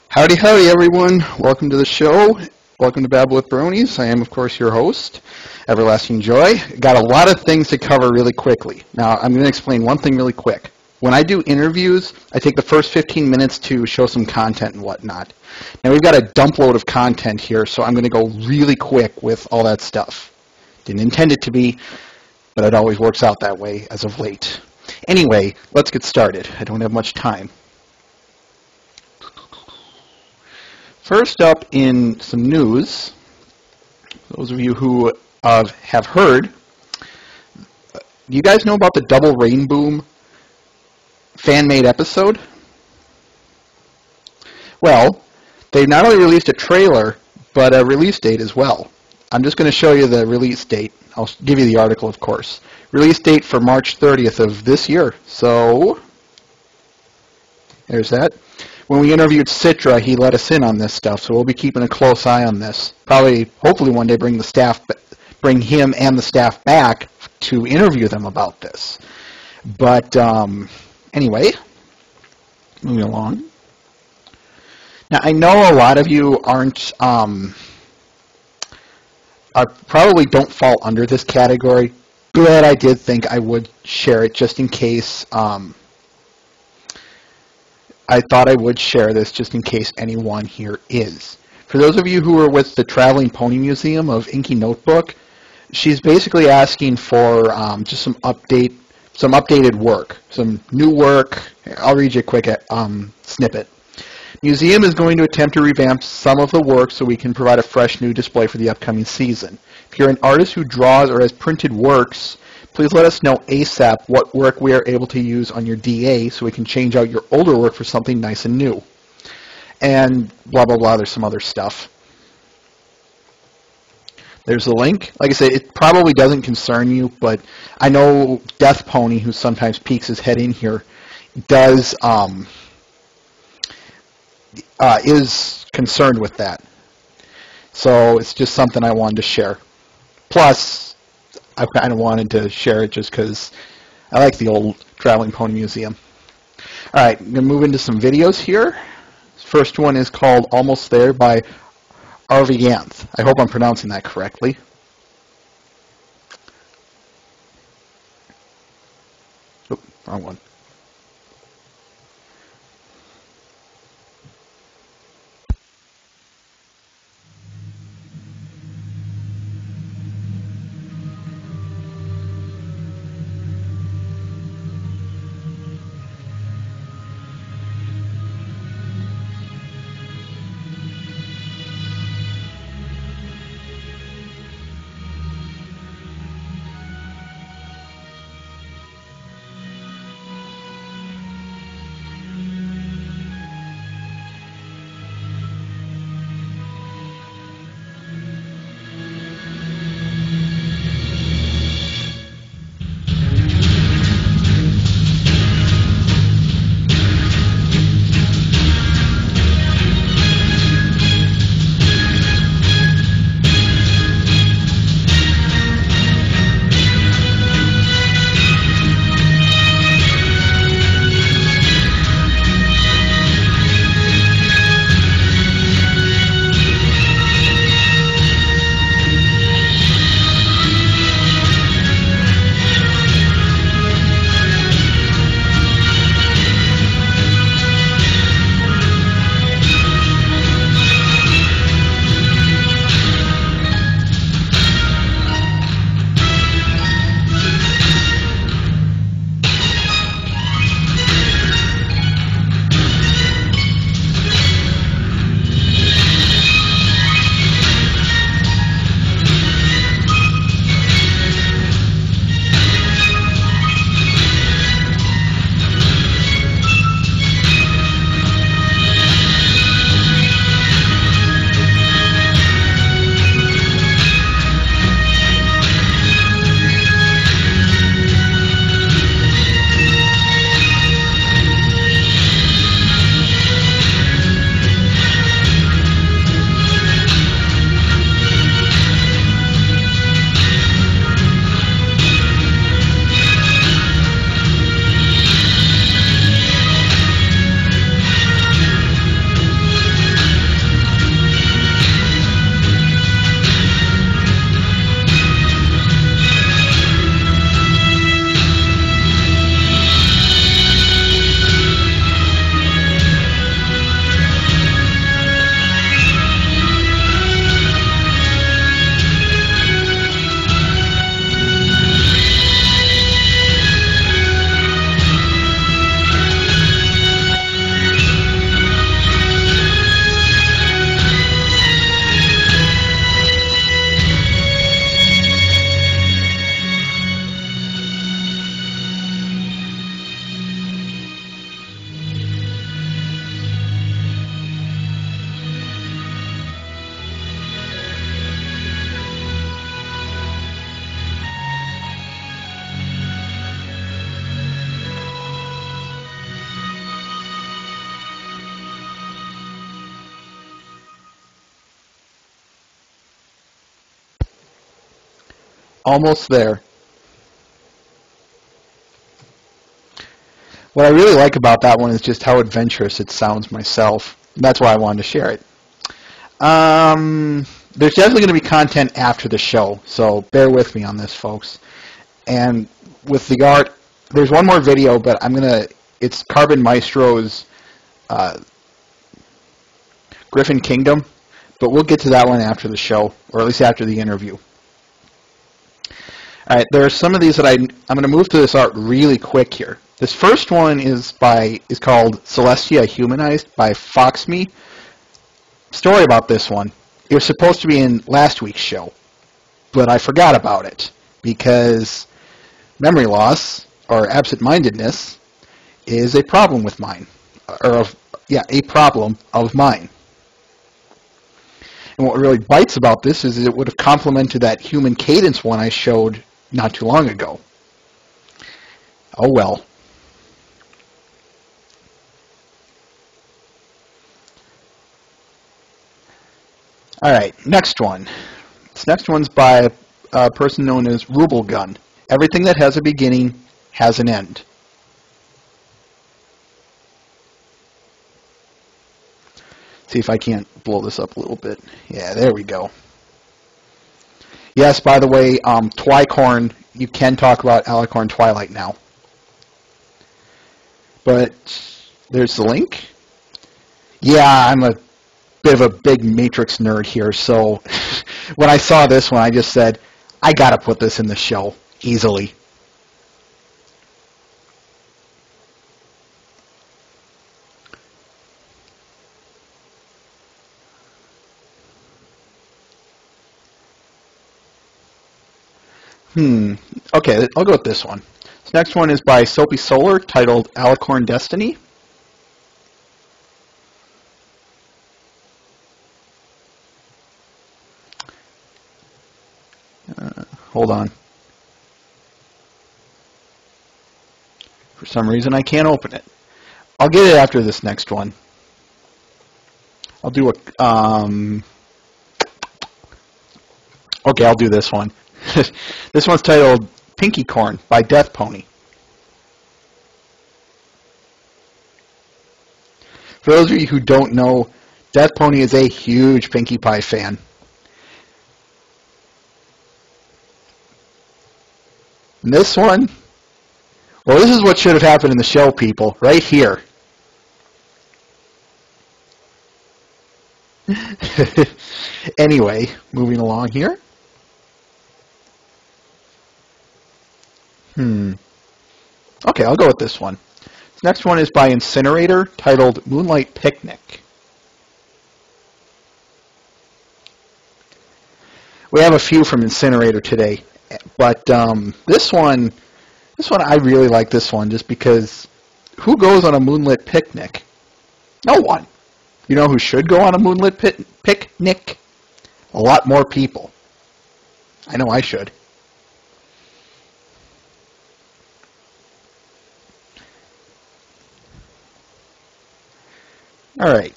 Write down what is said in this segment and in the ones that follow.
Howdy, howdy, everyone. Welcome to the show. Welcome to Babble with Bronies. I am, of course, your host, Everlasting Joy. Got a lot of things to cover really quickly. Now, I'm going to explain one thing really quick. When I do interviews, I take the first 15 minutes to show some content and whatnot. Now, we've got a dump load of content here, so I'm going to go really quick with all that stuff. Didn't intend it to be, but it always works out that way as of late. Anyway, let's get started. I don't have much time. First up in some news, those of you who have heard, do you guys know about the Double Rain Boom fan-made episode? Well, they've not only released a trailer, but a release date as well. I'm just going to show you the release date. I'll give you the article, of course. Release date for March 30th of this year. So, there's that. When we interviewed Citra, he let us in on this stuff, so we'll be keeping a close eye on this. Probably, hopefully one day bring him and the staff back to interview them about this. But anyway, moving along. Now, I know a lot of you probably don't fall under this category, but I did think I would share it just in case. I thought I would share this just in case anyone here is. For those of you who are with the Traveling Pony Museum of Inky Notebook, she's basically asking for just some updated work, some new work. I'll read you a quick snippet. Museum is going to attempt to revamp some of the work so we can provide a fresh new display for the upcoming season. If you're an artist who draws or has printed works, please let us know ASAP what work we are able to use on your DA so we can change out your older work for something nice and new. And blah, blah, blah, there's some other stuff. There's the link. Like I said, it probably doesn't concern you, but I know Death Pony, who sometimes peeks his head in here, is concerned with that. So it's just something I wanted to share. Plus, I kind of wanted to share it just because I like the old Traveling Pony Museum. All right, I'm going to move into some videos here. First one is called Almost There by Arviganth. I hope I'm pronouncing that correctly. Oop, wrong one. Almost there. What I really like about that one is just how adventurous it sounds myself. That's why I wanted to share it. There's definitely going to be content after the show, so bear with me on this, folks. And with the art, there's one more video, but it's Carbon Maestro's Griffin Kingdom, but we'll get to that one after the show, or at least after the interview. All right, there are some of these that I'm going to move to this art really quick here. This first one is called Celestia Humanized by Foxme. Story about this one. It was supposed to be in last week's show, but I forgot about it because memory loss or absent-mindedness is a problem with mine, a problem of mine. And what really bites about this is it would have complemented that human cadence one I showed not too long ago. Oh well. All right, next one. This next one's by a person known as Rubelgun. Everything that has a beginning has an end. See if I can't blow this up a little bit. Yeah, there we go. Yes, by the way, Twycorn, you can talk about Alicorn Twilight now. But there's the link. Yeah, I'm a bit of a big Matrix nerd here, so when I saw this one, I just said, I gotta put this in the show easily. Okay, I'll go with this one. This next one is by Soapy Solar, titled Alicorn Destiny. Hold on. For some reason, I can't open it. I'll get it after this next one. I'll do okay, I'll do this one. This one's titled Pinky Corn by Death Pony. For those of you who don't know, Death Pony is a huge Pinkie Pie fan. And this one, well, this is what should have happened in the show, people, right here. Anyway, moving along here. Okay, I'll go with this one. This next one is by Incinerator, titled Moonlight Picnic. We have a few from Incinerator today, but this one I really like this one just because who goes on a moonlit picnic? No one. You know who should go on a moonlit picnic? A lot more people. I know I should. All right.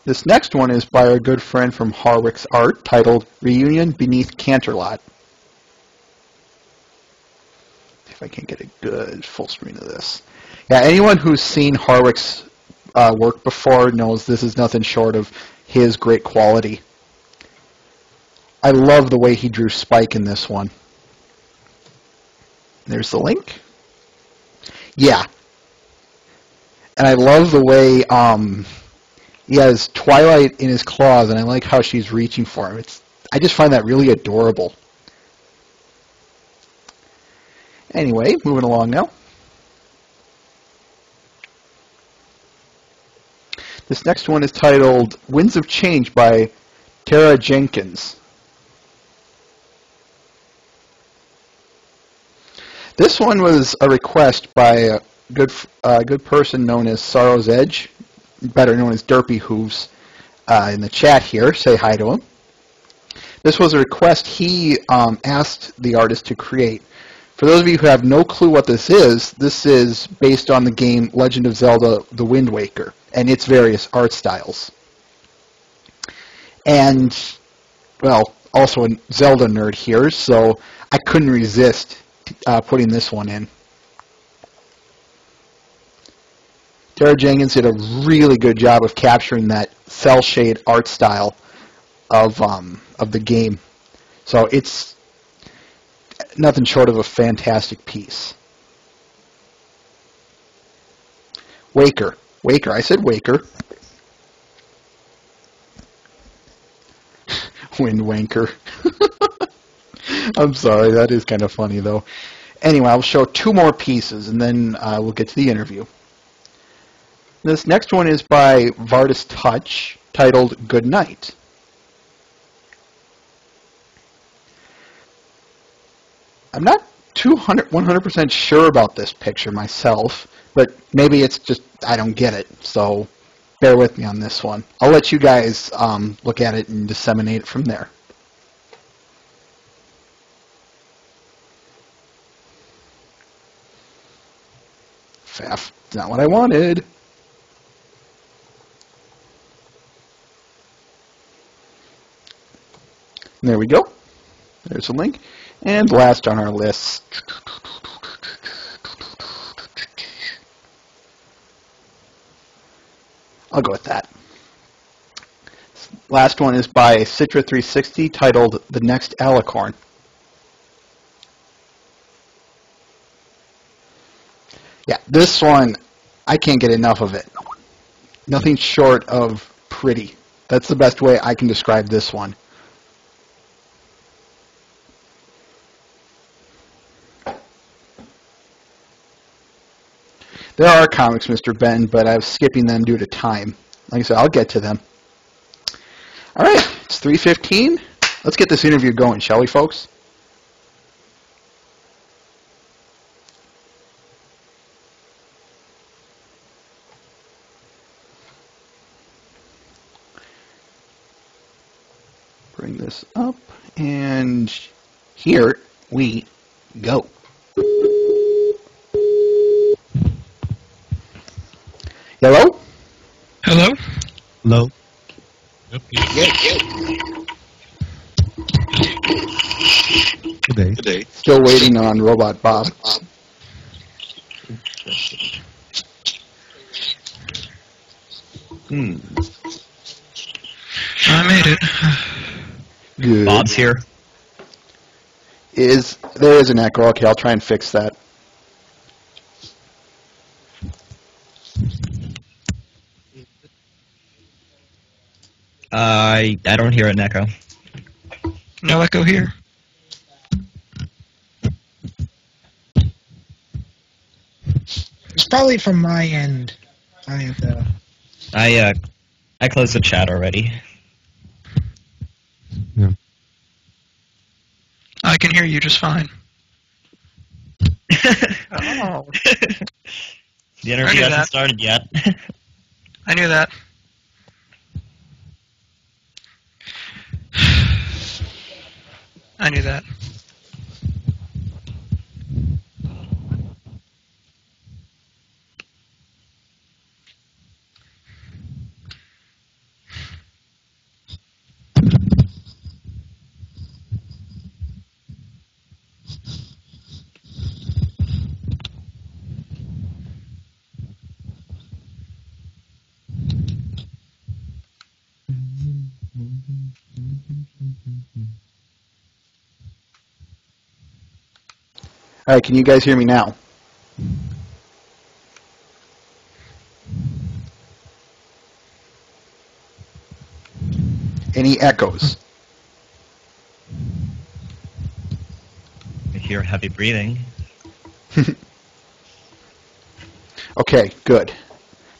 This next one is by our good friend from Harwick's Art, titled Reunion Beneath Canterlot. See if I can get a good full screen of this. Yeah, anyone who's seen Harwick's work before knows this is nothing short of his great quality. I love the way he drew Spike in this one. There's the link. Yeah. And I love the way he has Twilight in his claws, and I like how she's reaching for him. I just find that really adorable. Anyway, moving along now. This next one is titled Winds of Change by Tara Jenkins. This one was a request by a good person known as Sorrow's Edge, better known as Derpy Hooves, in the chat here. Say hi to him. This was a request he asked the artist to create. For those of you who have no clue what this is based on the game Legend of Zelda The Wind Waker and its various art styles. And, well, also a Zelda nerd here, so I couldn't resist putting this one in. Tara Jenkins did a really good job of capturing that cell shade art style of the game. So it's nothing short of a fantastic piece. Waker. Waker. I said Waker. Wind Wanker. I'm sorry, that is kind of funny though. Anyway, I'll show two more pieces and then we'll get to the interview. This next one is by Vardis Touch, titled Good Night. I'm not 100% sure about this picture myself, but maybe it's just I don't get it, so bear with me on this one. I'll let you guys look at it and disseminate it from there. Faff, not what I wanted. There we go. There's a link. And last on our list, I'll go with that. Last one is by Citra360, titled The Next Alicorn. Yeah, this one, I can't get enough of it. Nothing short of pretty. That's the best way I can describe this one. There are comics, Mr. Ben, but I was skipping them due to time. Like I said, I'll get to them. All right, it's 3:15. Let's get this interview going, shall we, folks? Bring this up, and here we go. Hello? Hello? Hello? Yep. Good day. Still waiting on Robot Bob. I made it. Good. Bob's here. There is an echo. Okay, I'll try and fix that. I don't hear an echo. No echo here. It's probably from my end. I closed the chat already. Yeah. I can hear you just fine. Oh. The interview I knew hasn't that. started yet. I knew that. I knew that. All right, can you guys hear me now? Any echoes? I hear heavy breathing. Okay, good.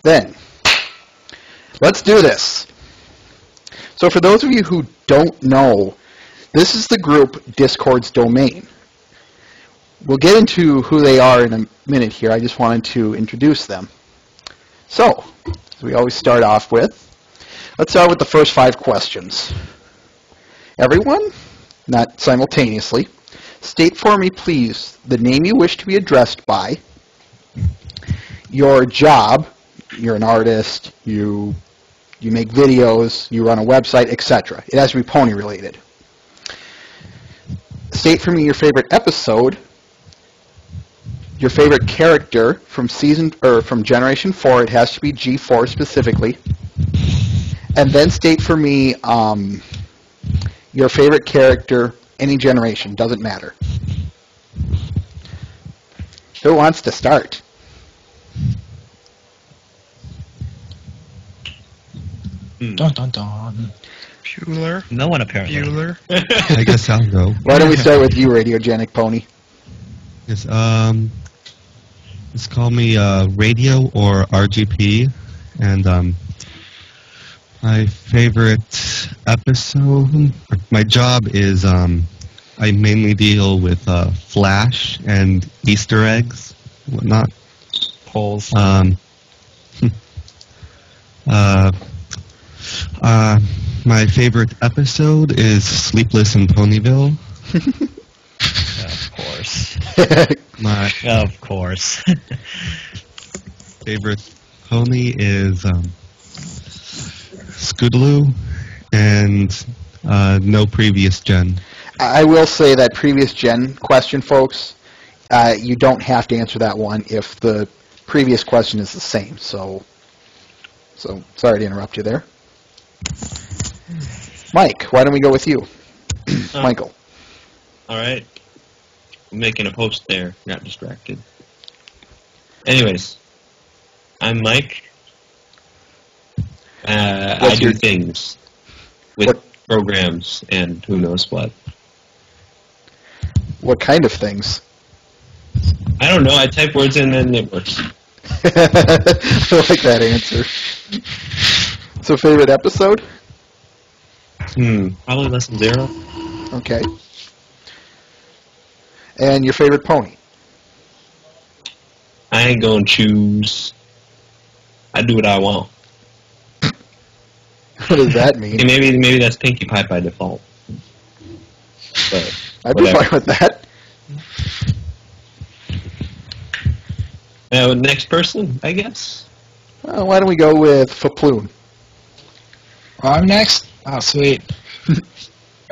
Then, let's do this. So for those of you who don't know, this is the group Discord's domain. We'll get into who they are in a minute here. I just wanted to introduce them. So, as we always start off with, let's start with the first 5 questions. Everyone, not simultaneously, state for me, please, the name you wish to be addressed by, your job, you're an artist, you make videos, you run a website, etc. It has to be pony related. State for me your favorite episode, your favorite character from from Generation 4. It has to be G4 specifically. And then state for me your favorite character, any generation, doesn't matter. Who wants to start? Dun dun dun. Bueller. No one apparently. Bueller. I guess I'll go. Why don't we start with you, Radiogenic Pony? Yes, just call me Radio or RGP, and my favorite episode. My job is I mainly deal with Flash and Easter eggs, whatnot. Polls. My favorite episode is Sleepless in Ponyville. Of course. My Of course. favorite pony is Scootaloo, and no previous gen. I will say that previous gen question, folks, you don't have to answer that one if the previous question is the same. So sorry to interrupt you there. Mike, why don't we go with you? Michael. All right. I'm making a post there. Got distracted. Anyways, I'm Mike. I do things with programs and who knows what. What kind of things? I don't know. I type words in and it works. I like that answer. So favorite episode? Probably Lesson 0. Okay. And your favorite pony? I ain't gonna choose. I do what I want. What does that mean? Okay, maybe that's Pinkie Pie by default. But I'd be whatever. fine with that. Next person, I guess. Why don't we go with Faploon? I'm next? Oh, sweet.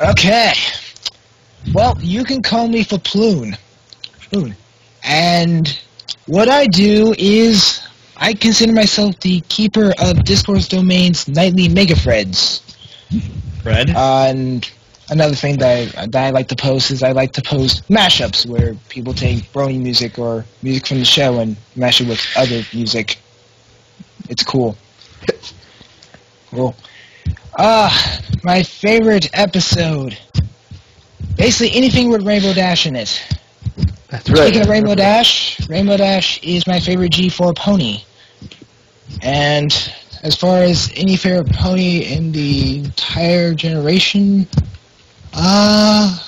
Okay. Well, you can call me Faploon. And what I do is I consider myself the keeper of Discourse Domain's nightly megafreds. Fred? And another thing that I like to post is I like to post mashups where people take Brony music or music from the show and mash it with other music. It's cool. Cool. My favorite episode. Basically anything with Rainbow Dash in it. That's right. Speaking of Rainbow Dash is my favorite G4 pony. And as far as any favorite pony in the entire generation, I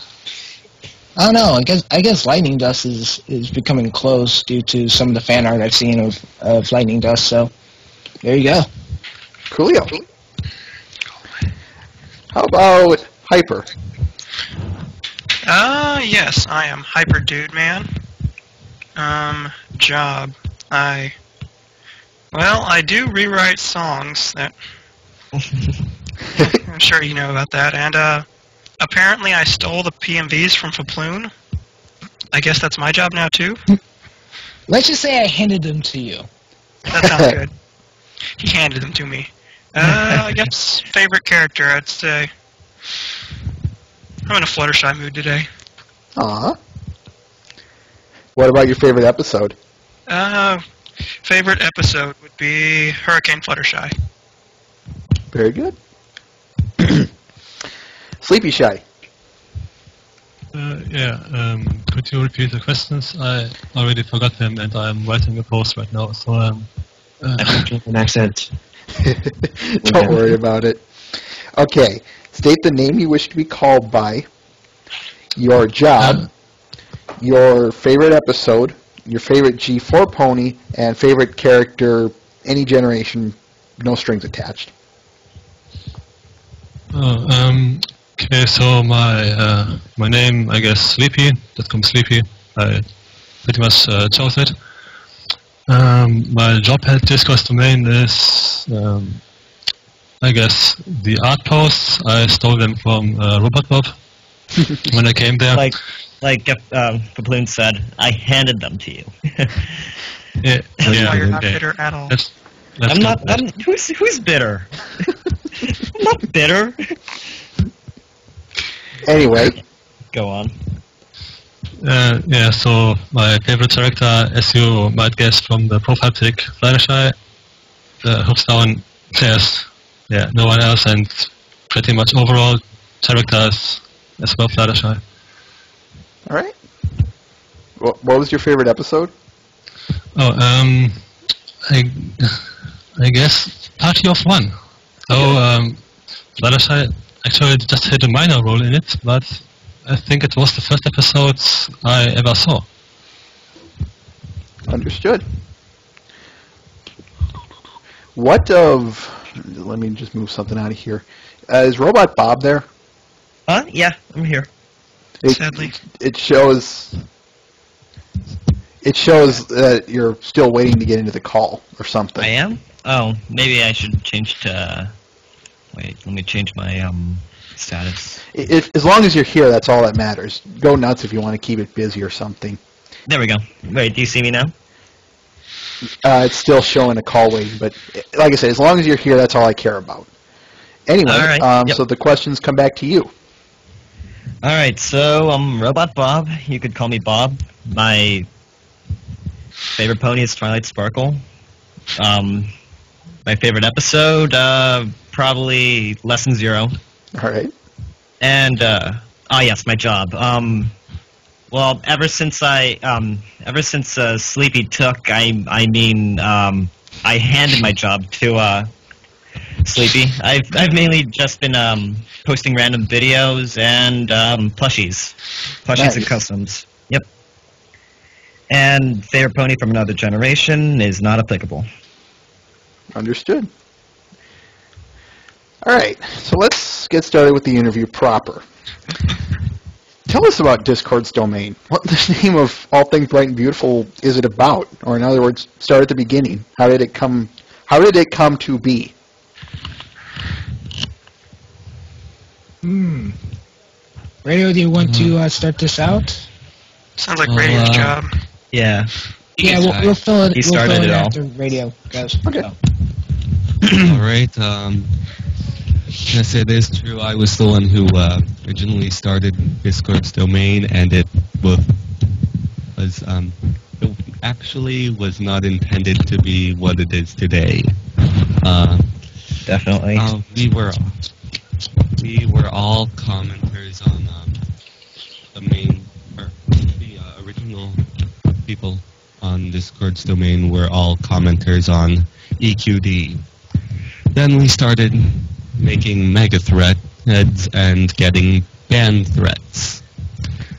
don't know. I guess Lightning Dust is becoming close due to some of the fan art I've seen of Lightning Dust. So there you go. Coolio. How about Hyper? Yes, I am Hyper Dude Man. Job. I do rewrite songs that I'm sure you know about that, and apparently I stole the PMVs from Faploon. I guess that's my job now too. Let's just say I handed them to you. That sounds good. He handed them to me. I guess favorite character, I'd say. I'm in a Fluttershy mood today. Aw. What about your favorite episode? Favorite episode would be Hurricane Fluttershy. Very good. Sleepy Shy. Could you repeat the questions? I already forgot them, and I'm writing a post right now, so I don't have an accent. Don't worry about it. Okay. State the name you wish to be called by, your job, your favorite episode, your favorite G4 pony, and favorite character, any generation, no strings attached. Okay, so my name, I guess, Sleepy. That comes Sleepy. I pretty much chose it. My job at Discourse Domain is, I guess, the art posts. I stole them from Robot Bob. when I came there. Like Kaploon said, I handed them to you. Yeah, That's why yeah, you're not okay. bitter at all. Let's I'm go not. for that. Who's bitter? I'm not bitter. Anyway, Go on. Yeah, so my favorite character, as you might guess from the profile pic, Fluttershy, the hooks down, there's no one else, and pretty much overall characters as well, Fluttershy. all right. What was your favorite episode? Oh, I guess Party of One. So, Fluttershy actually just had a minor role in it, but I think it was the first episode I ever saw. Understood. What of... Let me just move something out of here. Is Robot Bob there? Huh? Yeah, I'm here. Sadly. It shows... It shows that you're still waiting to get into the call or something. I am? Oh, maybe I should change to... Wait, let me change my status. As long as you're here, that's all that matters. Go nuts if you want to keep it busy or something. There we go. Wait, do you see me now? It's still showing a call waiting, but like I said, as long as you're here, that's all I care about. Anyway, All right, yep. so the questions come back to you. Alright, so Robot Bob. You could call me Bob. My favorite pony is Twilight Sparkle. My favorite episode, probably Lesson 0. All right. And yes, my job. Well, ever since Sleepy took, I handed my job to Sleepy. I've mainly just been posting random videos and plushies Nice. and customs. Yep. And favorite pony from another generation is not applicable. Understood. All right, so let's get started with the interview proper. Tell us about Discord's domain. What the name of All Things Bright and Beautiful is it about? Or in other words, start at the beginning. How did it come to be? Radio, do you want to start this out? Sounds like radio's job. Yeah. Yeah, we'll fill it. He started we'll fill it all. after radio goes. Okay. All right. Yes, it is true. I was the one who originally started Discord's domain, and it was actually was not intended to be what it is today. Definitely. We were all commenters on the main, or the original people on Discord's domain were all commenters on EQD. Then we started making mega threads and getting ban threats.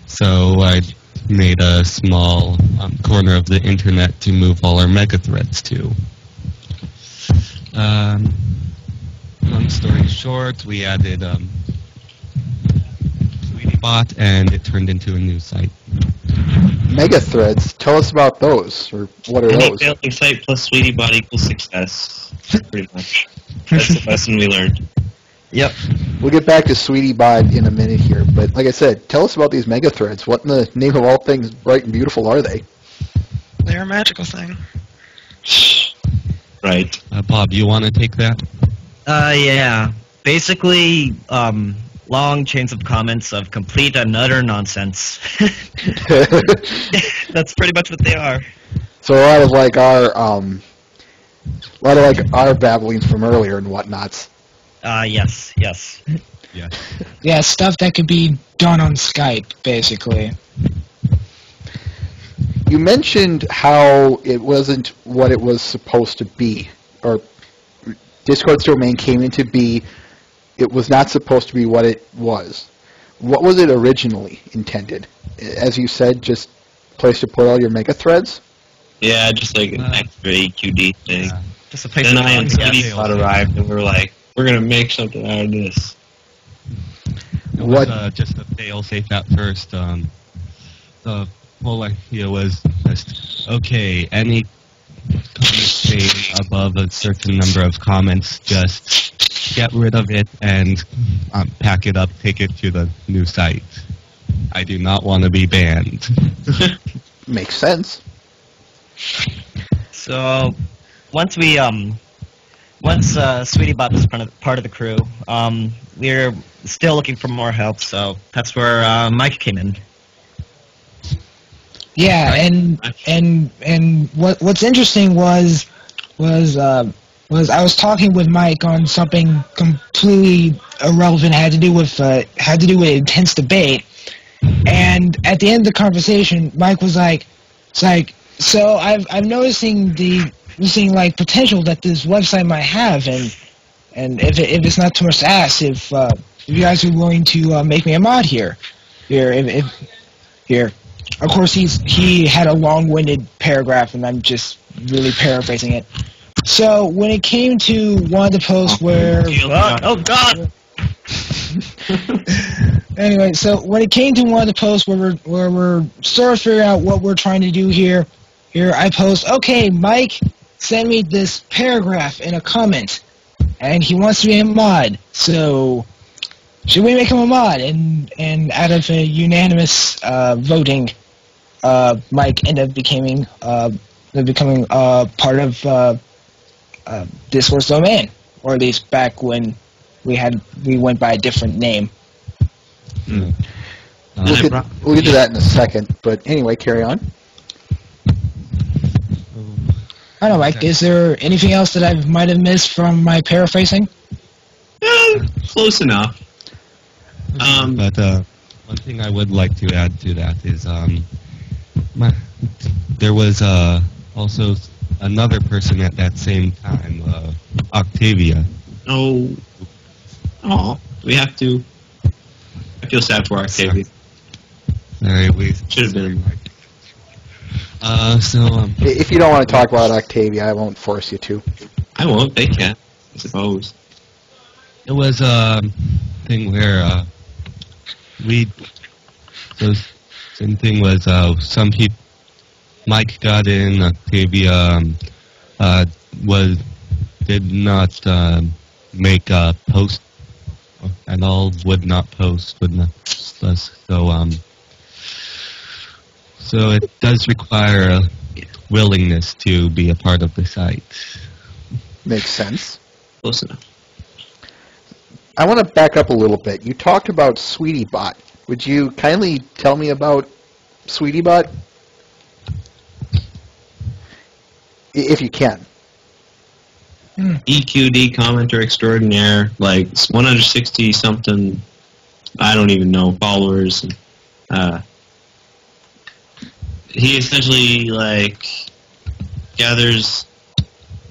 So I made a small corner of the internet to move all our mega threads to. Long story short, we added SweetieBot, and it turned into a new site. Mega threads. Tell us about those, or what are Any those? failing site plus SweetieBot equals success. Pretty much. That's the lesson we learned. Yep. We'll get back to SweetieBot in a minute here, but like I said, tell us about these mega threads. What in the name of all things bright and beautiful are they? They're a magical thing. Right. Bob, you want to take that? Yeah. Basically, long chains of comments of complete and utter nonsense. That's pretty much what they are. So a lot of like our babblings from earlier and whatnots. Yes. Yeah. Yeah, stuff that could be done on Skype, basically. You mentioned how it wasn't what it was supposed to be, or Discord's domain came into be. It was not supposed to be what it was. What was it originally intended? As you said, just a place to put all your mega threads? Yeah, just like an extra EQD thing. Just a place Then to I and find SweetieBot arrived, and we were like, we're going to make something out of this. It was just a fail-safe at first. The whole idea was just, okay, any comment made above a certain number of comments, just get rid of it and pack it up, take it to the new site. I do not want to be banned. Makes sense. So once we Sweetie Bot was part of the crew, we're still looking for more help. So that's where Mike came in. Yeah, and what's interesting was I was talking with Mike on something completely irrelevant, had to do with intense debate, and at the end of the conversation, Mike was like, so I'm noticing like potential that this website might have, and if it's not too much to ask, if you guys are willing to make me a mod here. Of course, he had a long-winded paragraph, and I'm just really paraphrasing it. So when it came to one of the posts where... Oh, God! Anyway, so when it came to one of the posts where we're sort of figuring out what we're trying to do here I post, okay, Mike sent me this paragraph in a comment, and he wants to be a mod, so should we make him a mod? And out of a unanimous voting, Mike ended up becoming part of Discourse Domain, or at least back when we went by a different name. We'll get to that in a second, but anyway, carry on. I don't know, Mike, is there anything else that I might have missed from my paraphrasing? Close enough. But one thing I would like to add to that is there was also another person at that same time, Octavia. Oh, we have to. I feel sad for Octavia. Sorry, we Should have been. If you don't want to talk about Octavia, I won't force you to. I won't. They can, I suppose. It was a thing where same thing was some people. Mike got in. Octavia did not make a post at all. Would not post. So it does require a willingness to be a part of the site. Makes sense. Close enough. I want to back up a little bit. You talked about Sweetie Bot. Would you kindly tell me about Sweetie Bot? If you can. EQD commenter extraordinaire, like 160 something, I don't even know, followers. He essentially gathers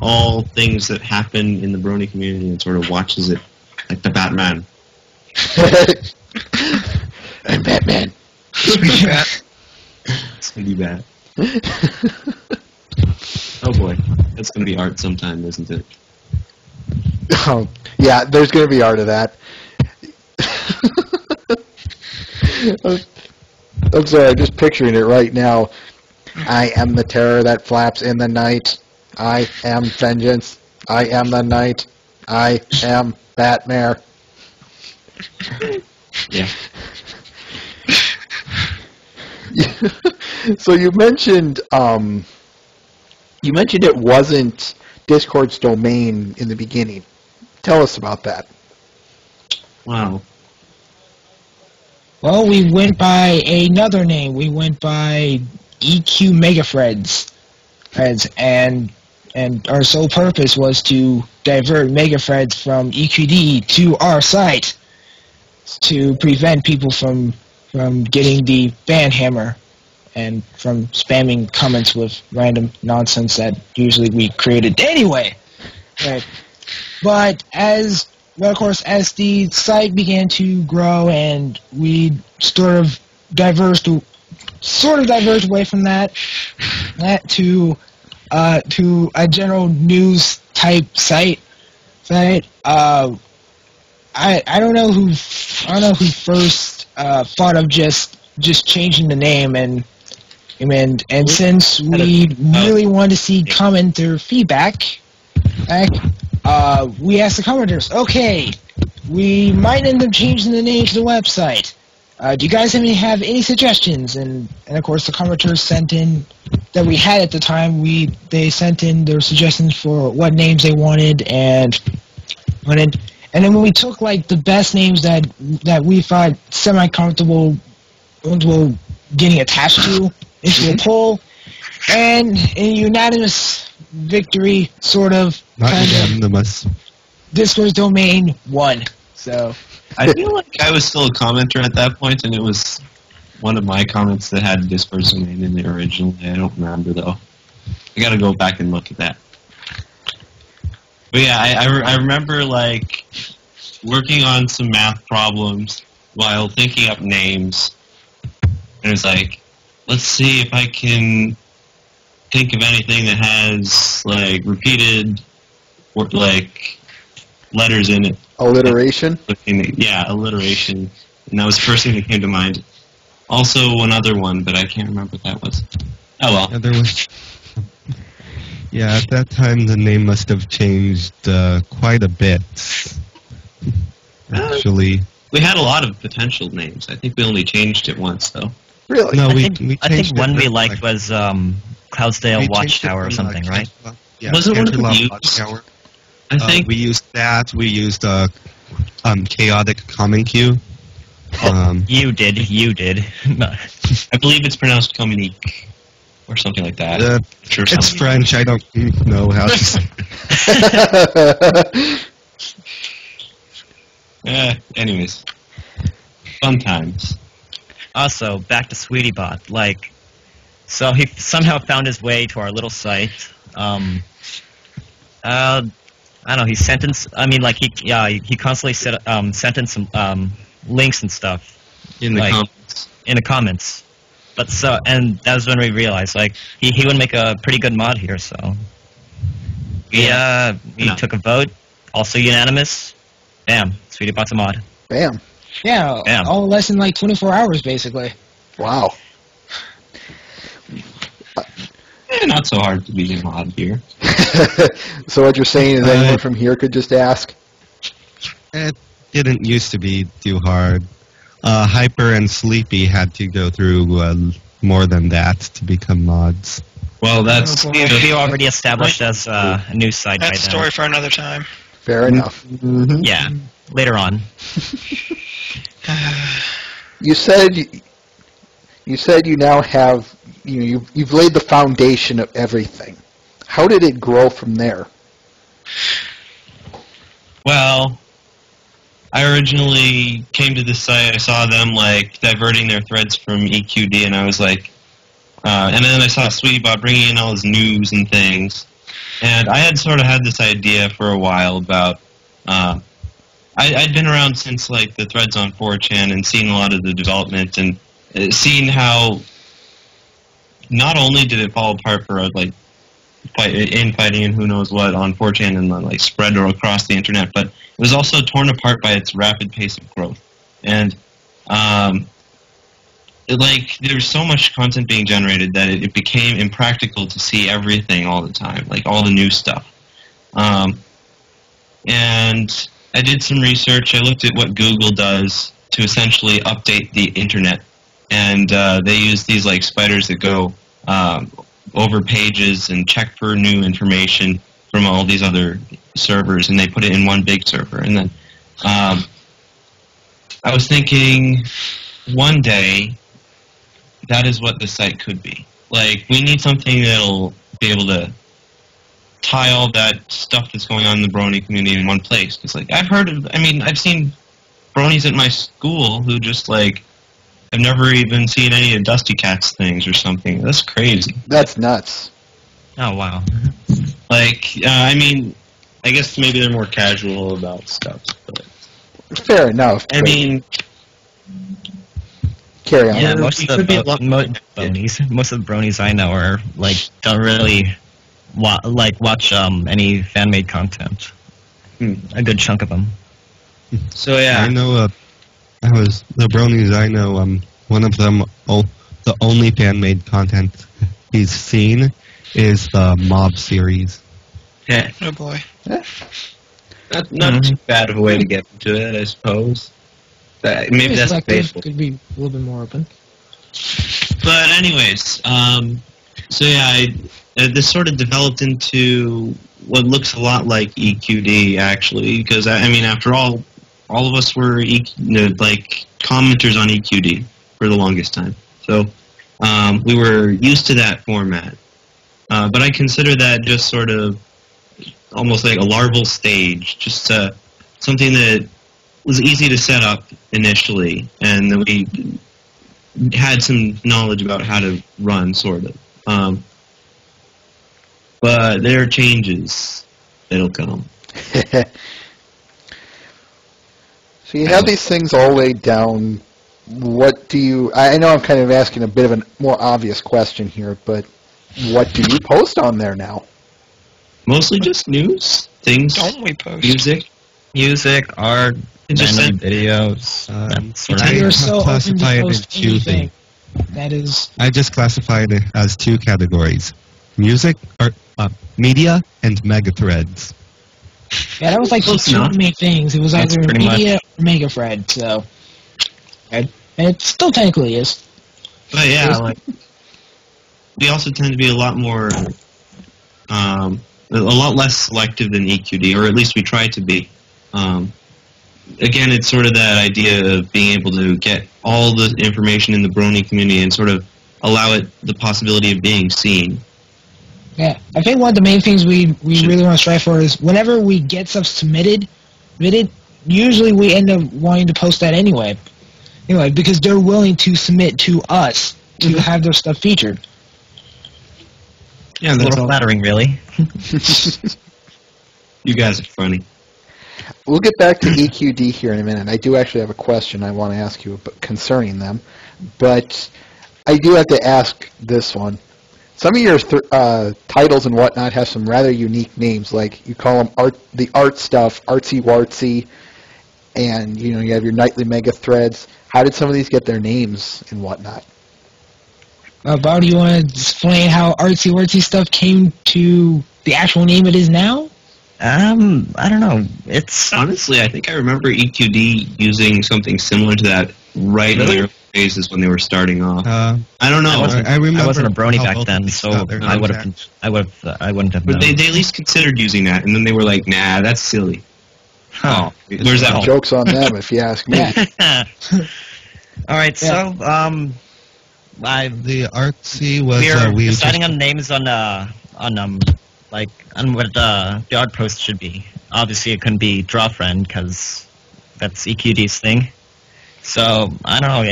all things that happen in the Brony community and sort of watches it like the Batman. I'm Batman. Sweetie Bat. Sweetie Bat. Oh boy, that's going to be art sometime, isn't it? Yeah, there's going to be art of that. I'm sorry, I'm just picturing it right now. I am the terror that flaps in the night. I am vengeance. I am the night. I am Batmare. Yeah. So you mentioned it wasn't Discord's domain in the beginning. Tell us about that. Wow. Well, we went by another name. We went by EQ Megafreds, and our sole purpose was to divert Megafreds from EQD to our site to prevent people from getting the ban hammer and from spamming comments with random nonsense that usually we created anyway. Right. But of course, as the site began to grow and we sort of diverged away from that to a general news type site. I don't know who first thought of just changing the name, and since we really wanted to see commenter feedback, we asked the commenters, okay, we might end up changing the name to the website. Do you guys have any suggestions? And of course, the commenters sent in that we had at the time. They sent in their suggestions for what names they wanted, and then when we took like the best names that we thought semi-comfortable getting attached to into a poll, and in unanimous victory, sort of, Not kind of, unanimous. Discourse domain won. So I feel like I was still a commenter at that point, and it was one of my comments that had Discord domain in the original. I don't remember, though. I gotta go back and look at that. But yeah, I remember, like, working on some math problems while thinking up names. And it was like, let's see if I can think of anything that has, like, repeated, like, letters in it. Alliteration? Yeah, alliteration. And that was the first thing that came to mind. Also, one other one, but I can't remember what that was. Oh well. Yeah, there was. Yeah, at that time the name must have changed quite a bit. Actually, We had a lot of potential names. I think we only changed it once, though. Really? no, I we think changed one it we from, liked was Cloudsdale we changed it Watchtower or from, something, right? Yeah, Was it one of the Canterlot views? Watchtower. I think. We used that. We used chaotic common queue. You did. No. I believe it's pronounced Communique or something like that. Sure, It's something. French. I don't know how to say. Anyways, fun times. Also, back to SweetieBot. Like, so he somehow found his way to our little site. I don't know. He sent in. He constantly sent in some links and stuff In the like, comments. in the comments. But and that was when we realized like he would make a pretty good mod here. So we took a vote, also unanimous. Bam, SweetieBot's a mod. Bam. yeah, Damn. all less than like 24 hours, basically. Wow. Not so hard to be a mod here. So what you're saying is anyone from here could just ask? It didn't used to be too hard. Hyper and Sleepy had to go through more than that to become mods. Well, that's We already established as a news site by That's a then. story for another time. Fair enough. Yeah, later on. You said you now have you've laid the foundation of everything. How did it grow from there? Well, I originally came to this site. I saw them like diverting their threads from EQD, and I was like, and then I saw SweetieBot bringing in all his news and things, and I had sort of had this idea for a while about. I'd been around since like the threads on 4chan and seen a lot of the development and seen how not only did it fall apart for like infighting and who knows what on 4chan and like spread across the internet, but it was also torn apart by its rapid pace of growth. And there was so much content being generated that it became impractical to see everything all the time, like all the new stuff. And I did some research. I looked at what Google does to essentially update the internet, and they use these like spiders that go over pages and check for new information from all these other servers, and they put it in one big server. And then I was thinking, one day, that is what the site could be. Like, we need something that'll be able to tie all that stuff that's going on in the Brony community in one place. Because, like, I've seen Bronies at my school who just, like, have never even seen any of Dusty Cat's things or something. That's crazy. That's nuts. Oh wow. Like, I guess maybe they're more casual about stuff. But Fair enough. I mean, carry on. Yeah, most of the bronies. most of the bronies I know are like don't really watch any fan made content. A good chunk of them. so yeah. I know. The bronies I know. One of them. The only fan made content he's seen is the Mob series. Yeah. Oh boy. Not too bad of a way to get into it, I suppose. Maybe that's debatable. Could be a little bit more open. But anyways, so yeah, this sort of developed into what looks a lot like EQD, actually, because, I mean, after all of us were like commenters on EQD for the longest time. So we were used to that format. But I consider that just sort of almost like a larval stage, just something that was easy to set up initially, and then we had some knowledge about how to run, sort of. But there are changes that'll come. So you have these things all laid down. What do you... I know I'm kind of asking a bit of a more obvious question here, but what do you post on there now? Mostly just news, things, Don't we post? Music, art, Just random videos. that sort of I You're so open to classify it in post two anything. things. That is... I just classified it as two categories: music, or media, and megathreads. Yeah, that was like Close two enough. main things. It was That's either pretty media or MegaFred, so... And it still technically is. But yeah, like we also tend to be a lot more, a lot less selective than EQD, or at least we try to be. Again, it's sort of that idea of being able to get all the information in the Brony community and sort of allow it the possibility of being seen. Yeah, I think one of the main things we really want to strive for is whenever we get stuff submitted, usually we end up wanting to post that anyway. Anyway, because they're willing to submit to us to have their stuff featured. Yeah, a that's little all. flattering, really. You guys are funny. We'll get back to EQD here in a minute. I do actually have a question I want to ask you concerning them, but I do have to ask this one. Some of your titles and whatnot have some rather unique names, like you call them the art stuff, artsy wartsy, and you have your nightly mega threads. How did some of these get their names and whatnot? Bob, do you want to explain how artsy wartsy stuff came to the actual name it is now? I don't know. It's Honestly, I think I remember EQD using something similar to that right in the early phases when they were starting off. I don't know. I remember I wasn't a brony how back both then, of these so got their I names wouldn't have known. But they at least considered using that, and then they were like, nah, that's silly. Huh. Where's that? Joke's on them, if you ask me. All right, so The artsy was we're we deciding on names on what the art post should be. Obviously, it couldn't be Draw Friend because that's EQD's thing. So I don't know.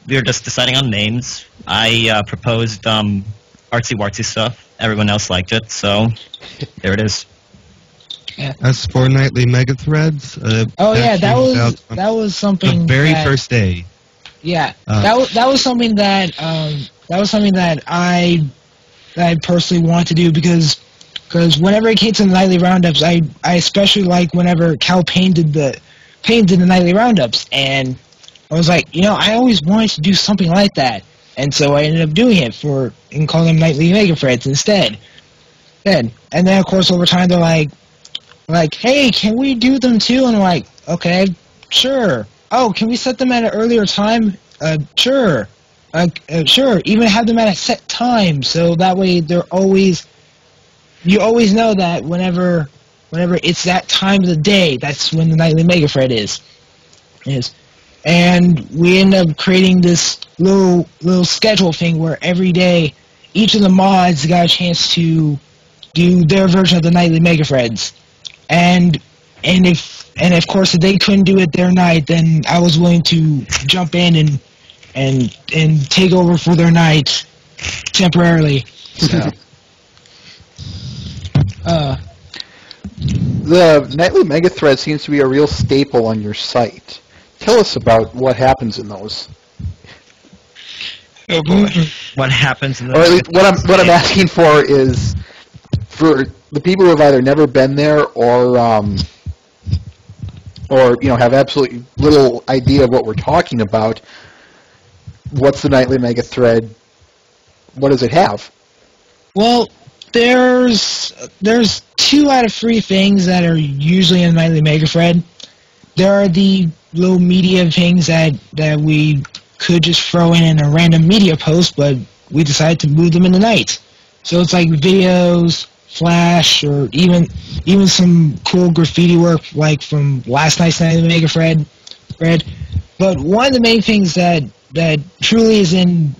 We were just deciding on names. I proposed artsy wartsy stuff. Everyone else liked it, so there it is. As for nightly mega threads, Oh yeah, that came was out that was the something. very that, first day. Yeah, that was something that I personally want to do because whenever it came to the nightly roundups, I especially like whenever Cal Payne did the nightly roundups, and I was like, I always wanted to do something like that, and so I ended up doing it and calling them nightly mega threads instead. And then of course over time they're like, hey, can we do them too? And I'm like, okay, sure. Oh, can we set them at an earlier time? Sure. Sure. Even have them at a set time, so that way you always know that whenever it's that time of the day, that's when the nightly mega thread is. And we end up creating this little schedule thing where every day each of the mods got a chance to do their version of the nightly mega threads. And of course if they couldn't do it their night, then I was willing to jump in and take over for their night temporarily. So The nightly mega thread seems to be a real staple on your site. Tell us about what happens in those. Oh boy. What happens in the... Or at least what I'm asking for is for the people who have either never been there or have absolutely little idea of what we're talking about. What's the nightly mega thread? What does it have? Well, there's 2 out of 3 things that are usually in the nightly mega thread. There are the little media things that we could just throw in a random media post, but we decided to move them in the night. So it's like videos, Flash, or even some cool graffiti work like from last night's nightly mega thread. But one of the main things that truly is in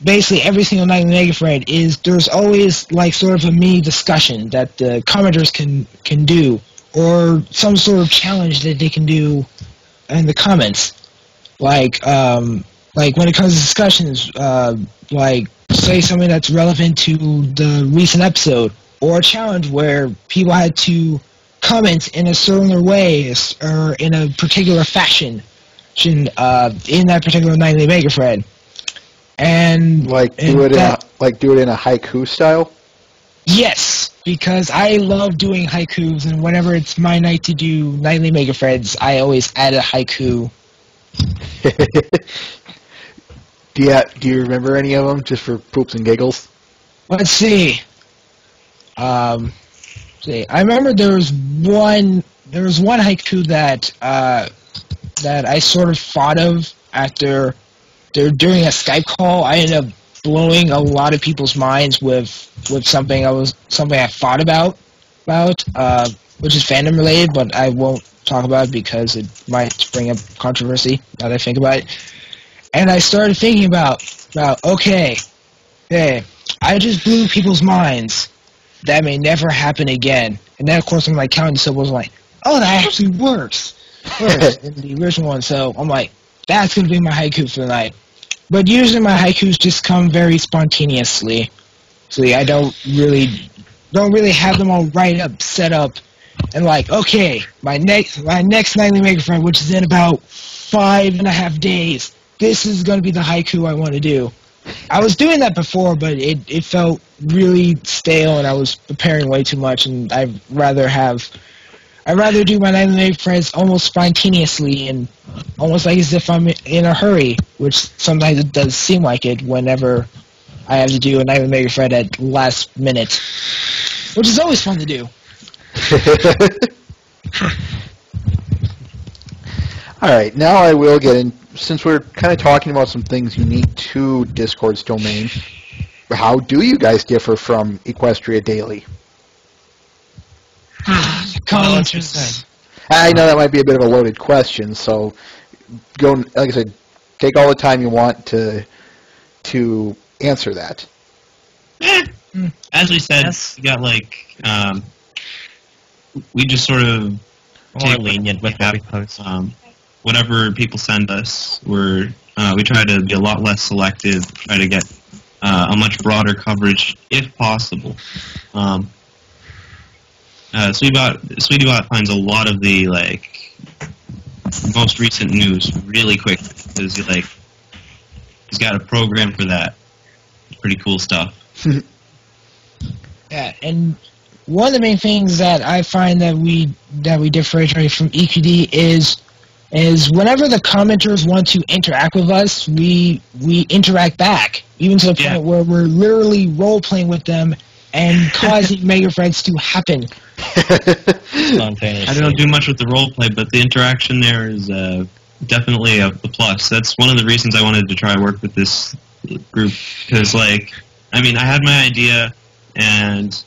basically every single nightly mega thread is there's always like sort of a mini discussion that the commenters can do, or some sort of challenge that they can do in the comments. Like when it comes to discussions, like say something that's relevant to the recent episode, or a challenge where people had to comment in a certain way or in a particular fashion in that particular nightly mega thread. And do it in a haiku style. Yes, because I love doing haikus, and whenever it's my night to do nightly mega threads, I always add a haiku. Do you remember any of them, just for poops and giggles? Let's see. I remember there was one haiku that I sort of thought of during a Skype call. I ended up blowing a lot of people's minds with something I thought about, which is fandom related, but I won't talk about it because it might bring up controversy now that I think about it. And I started thinking about okay, I just blew people's minds. That may never happen again. And then, of course, I'm like counting the syllables, like, oh, that actually works in the original one. So I'm like, that's going to be my haiku for the night. But usually my haikus just come very spontaneously. So I don't really have them all set up, and like, okay, my next nightly mega thread, which is in about 5.5 days, this is going to be the haiku I want to do. I was doing that before, but it felt really stale, and I was preparing way too much, and I'd rather do my nightly mega threads almost spontaneously and almost like as if I'm in a hurry, which sometimes it does seem like it whenever I have to do a nightly mega thread at last minute, which is always fun to do. All right, now I will get in, since we're kind of talking about some things unique to Discord's domain. How do you guys differ from Equestria Daily? Comments. I know that might be a bit of a loaded question, so go. Like I said, take all the time you want to answer that. As we said, Yes. we got we just sort of More take lenient with what we post. whatever people send us. We try to be a lot less selective, try to get a much broader coverage if possible. SweetieBot finds a lot of the most recent news really quick because he's got a program for that. Pretty cool stuff. Yeah, and one of the main things that I find that we differentiate from EQD is whenever the commenters want to interact with us, we interact back, even to the point where we're literally role-playing with them and causing mega threads to happen. I don't do much with the roleplay, but the interaction there is definitely a plus. That's one of the reasons I wanted to try to work with this group, because I had my idea, and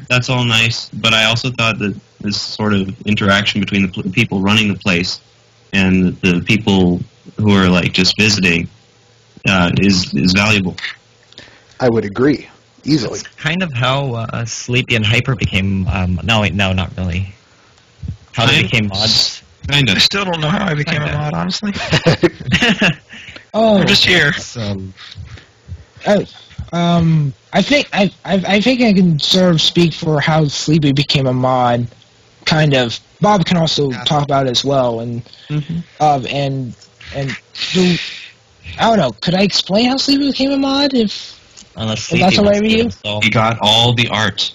that's all nice, but I also thought that this sort of interaction between the people running the place and the people who are just visiting is valuable. I would agree. Easily. It's kind of how Sleepy and Hyper became. No, not really. How they became mods. Kind I of. still don't know how I became a Kinda. mod, honestly. Oh, I'm just here. I think I can sort of speak for how Sleepy became a mod. Kind of. Bob can also talk about it as well, and and do, I don't know. Could I explain how Sleepy became a mod? Unless Well, that's Sleepy all right wants with to you? install. He got all the art.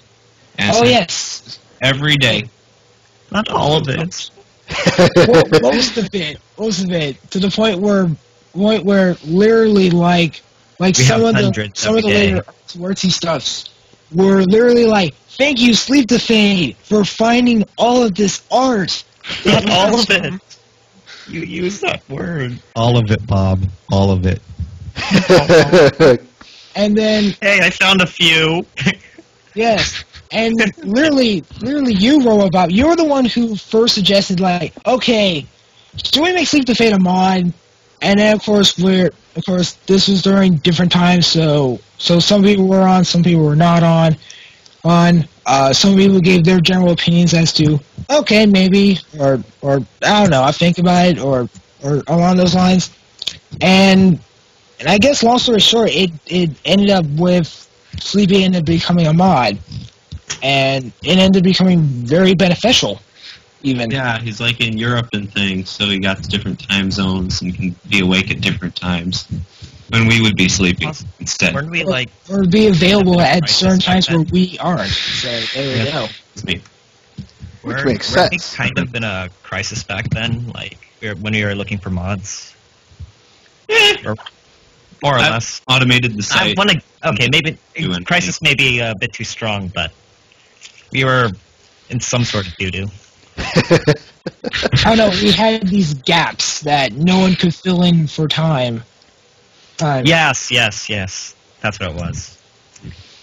And Oh sent yes, every day. Not all of it. most of it, to the point where literally like We some have of hundreds the every day. later artsy stuffs were literally like, "Thank you, Sleep the Fade, for finding all of this art." Not all of it. You use that word. All of it, Bob. All of it. And then, Hey, I found a few. yes, and literally, you, Robobob, you're the one who first suggested, like, okay, should we make Sleep the Fade a mod? And then, of course, this was during different times, so some people were on, some people were not on. Some people gave their general opinions as to, okay, maybe, or I don't know, I think about it, or along those lines. And I guess, long story short, it ended up with Sleepy ended up becoming a mod, and it ended up becoming very beneficial, even. Yeah, he's like in Europe and things, so he got different time zones and can be awake at different times. When we would be sleeping instead. Weren't we like... Or be available at Crisis certain times back where then? we aren't. So there we go. It's me. Which makes weren't we sense. kind of in a crisis back then? Like, when we were looking for mods? Or more or I've less. automated the I site. want to... Okay, maybe... Doing Crisis may be a bit too strong, but... We were in some sort of doo-doo. I don't know, we had these gaps that no one could fill in for time. Yes. That's what it was.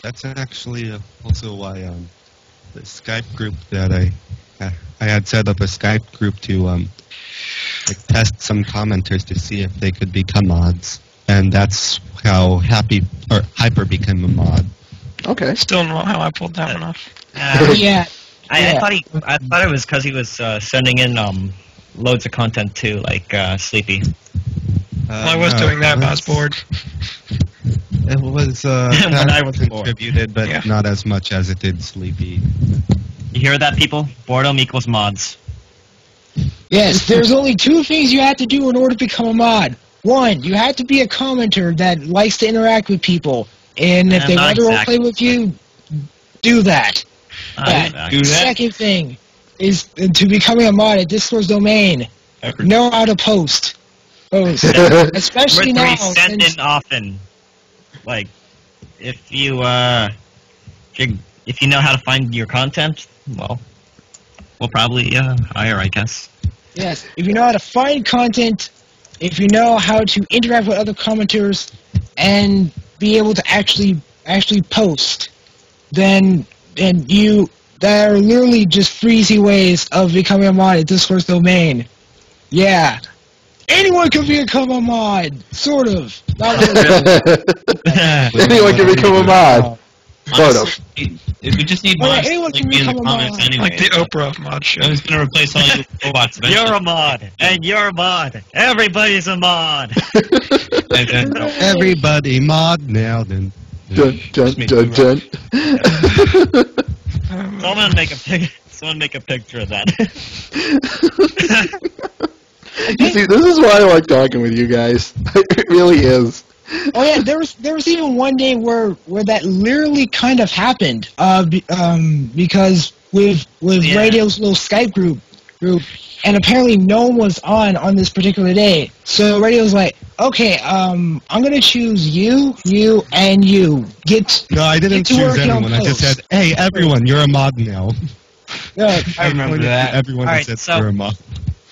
That's actually also why the Skype group that I had set up a Skype group to like test some commenters to see if they could become mods, and that's how Hyper became a mod. Okay. Still don't know how I pulled that one off. Yeah. I thought it was because he was sending in loads of content too, like Sleepy. Well, I was doing that, but I was bored. It was When I was bored. contributed, but Yeah. not as much as it did Sleepy. You hear that, people? Boredom equals mods. Yes, there's only two things you have to do in order to become a mod. One, you have to be a commenter that likes to interact with people. And if they Not want to exactly. roleplay with you, do that. Exactly. Do that. Second thing is to becoming a mod at Discord's domain. Know how to post. Especially Number now. 3, send since- in often. Like, if you know how to find your content, well, we'll probably hire, I guess. Yes, if you know how to find content, if you know how to interact with other commenters, and be able to actually post, then there are literally just 3 easy ways of becoming a mod at Discord's domain. Yeah. Anyone can become a mod, sort of. Not really. Anyone can become a mod. Sort of. If we just need Oh, yeah, mods, anyone like, can be in the become a comments mod. anyway. Like the Oprah of mod show. I was going to replace all you robots eventually. You're a mod, and you're a mod. Everybody's a mod. Everybody mod now, then. Dun, dun, dun, dun. Someone make a picture of that. You see, this is why I like talking with you guys. It really is. Oh yeah, there was even one day where that literally kind of happened. Because with Yeah. Radio's little Skype group, and apparently no one was on this particular day. So Radio's like, okay, I'm gonna choose you, and you. No, I didn't Get to choose work on anyone. I just post. said, hey, everyone, you're a mod now. I remember that. Everyone Alright, said so- you're a mod.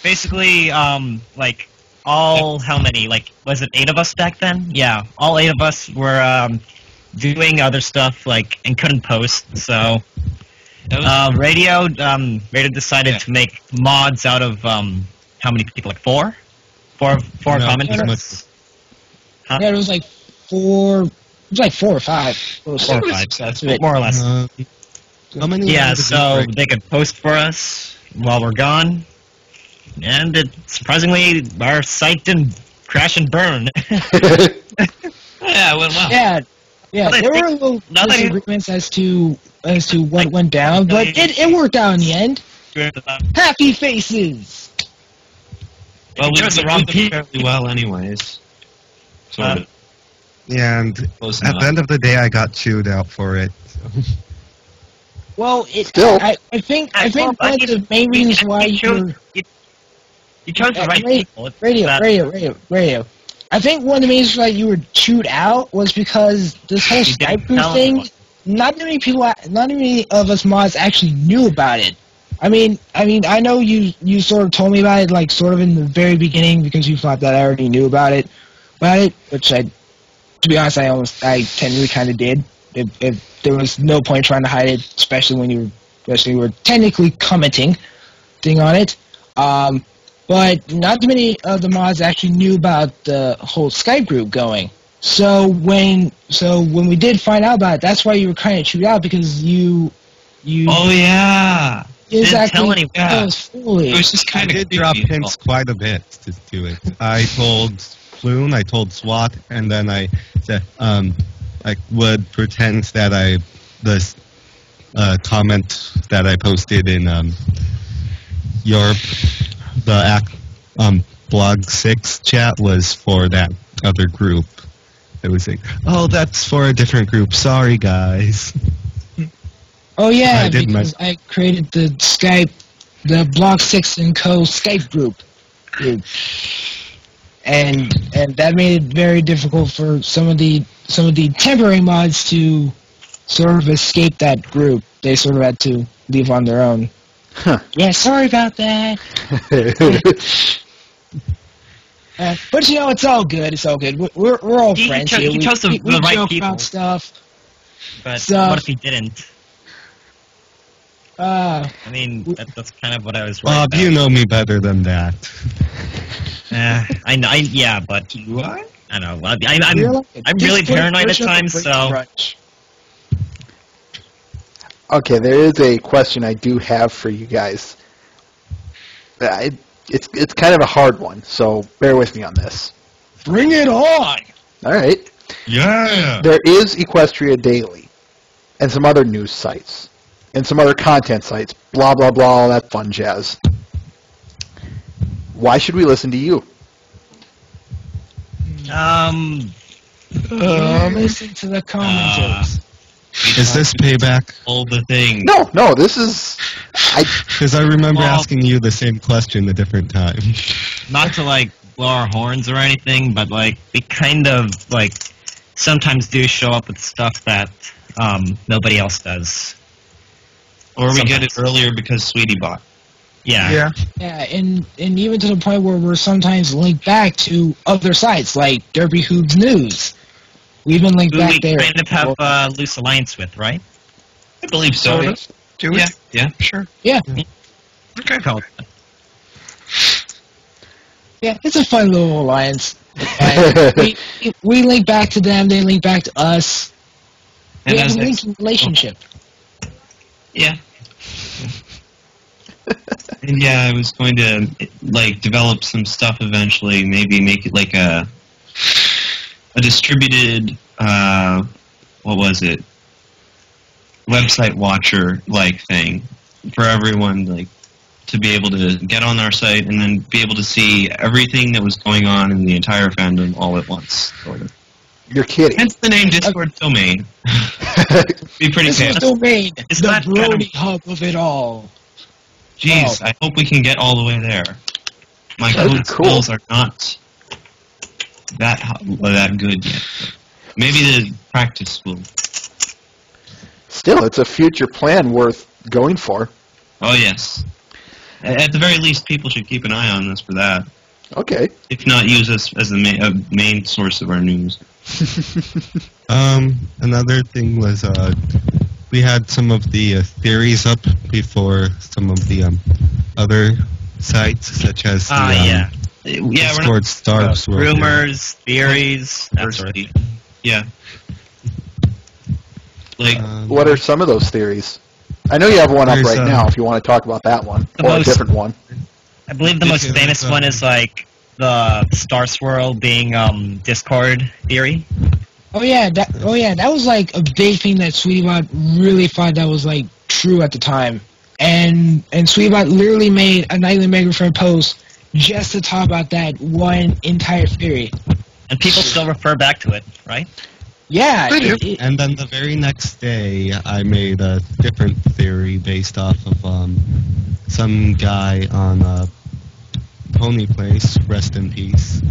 Basically, like, how many? Like, was it 8 of us back then? Yeah, all 8 of us were doing other stuff, like, and couldn't post, so... Radio decided to make mods out of, how many people? Like, 4? Four No, commenters? Huh? Yeah, it was like 4. It was like 4 or 5. It was 4 or 5, more or less. How many Yeah, rounds did so you break? they could post for us while we're gone, and surprisingly, our site didn't crash and burn. Yeah, it went well. Yeah, Now that there I were little now that I- disagreements as to what went down, but it worked out in the end. Happy faces. Well, we chose the did wrong it people. fairly well anyways. Sort of. Yeah, and Close at enough. the end of the day, I got chewed out for it. Well, Still. I think one of the main reasons why you chose the right people. It's that- radio. I think one of the main reasons why you were chewed out was because this whole You didn't Skype group tell thing anyone. not many of us mods actually knew about it. I mean, I know you sort of told me about it, like sort of in the very beginning, because you thought that I already knew about it, which to be honest, I technically kind of did. If there was no point trying to hide it, especially when you were technically commenting on it. But not too many of the mods actually knew about the whole Skype group going. So when we did find out about it, that's why you were kind of chewed out, because you. Oh yeah. Exactly. Didn't tell anyone. Fully. It was just I kind of did drop hints quite a bit to do it. I told Floon, I told SWAT, and then I said I would pretend that the comment that I posted in blog 6 chat was for that other group. It was like, oh, that's for a different group. Sorry, guys. Oh yeah, I because I created the Block 6 and Co. Skype group, and that made it very difficult for some of the temporary mods to sort of escape that group. They sort of had to leave on their own. Huh. Yeah, sorry about that. But you know, it's all good. It's all good. We're all friends here. He chose the we right joke people. about stuff. But So- what if he didn't? I mean, that's kind of what I was worried Bob, about. you know me better than that. I know, yeah, but what? I don't know. I'm Just really put a paranoid at version of the times, Great so Crunch. Okay, there is a question I do have for you guys. It's kind of a hard one, so bear with me on this. Bring it on! All right. Yeah. There is Equestria Daily and some other news sites and some other content sites, blah, blah, blah, all that fun jazz. Why should we listen to you? Listen to the commenters. Is this payback? all the things. No, this is... Because I remember Well- asking you the same question a different time. not to like blow our horns or anything, but like we kind of like sometimes do show up with stuff that nobody else does. Or we get it Sometimes. earlier because Sweetie bought. Yeah. Yeah, and even to the point where we're sometimes linked back to other sites, like Derby Hooves News. We've been linked Who back we there. kind of have a loose alliance with, right? I believe so. Sort of. Do we? Yeah, yeah. Sure. Yeah, Okay. yeah, it's a fun little alliance. And we link back to them, they link back to us. And We have as a I- linking relationship. Yeah. And yeah, I was going to like develop some stuff eventually. Maybe make it like a distributed what was it? Website watcher like thing for everyone, like to be able to get on our site and then be able to see everything that was going on in the entire fandom all at once. Sort of. You're kidding. Hence the name Discord domain. Be pretty This is fancy. domain, It's the not kind Brony hub of it all. Jeez, I hope we can get all the way there. My That'd be code cool. skills are not that good yet. Maybe the practice will. Still, it's a future plan worth going for. Oh yes. At the very least, people should keep an eye on us for that. Okay. If not, use us as the main source of our news. Another thing was we had some of the theories up before some of the other sites, such as the Yeah. Yeah, we're not Discord Stars. were there. Rumors, theories, that sort of thing. Yeah. Like What are some of those theories? I know you have one up There's, right now if you want to talk about that one. The Or a most- different one. I believe the most Because, famous one is like the Star Swirl being Discord theory. Oh yeah, that was like a big thing that Sweetybot really thought that was like true at the time. And Sweetybot literally made a nightly Megaphone post just to talk about that one entire theory. And people still refer back to it, right? Yeah, They do. And then the very next day, I made a different theory based off of some guy on Pony Place, rest in peace.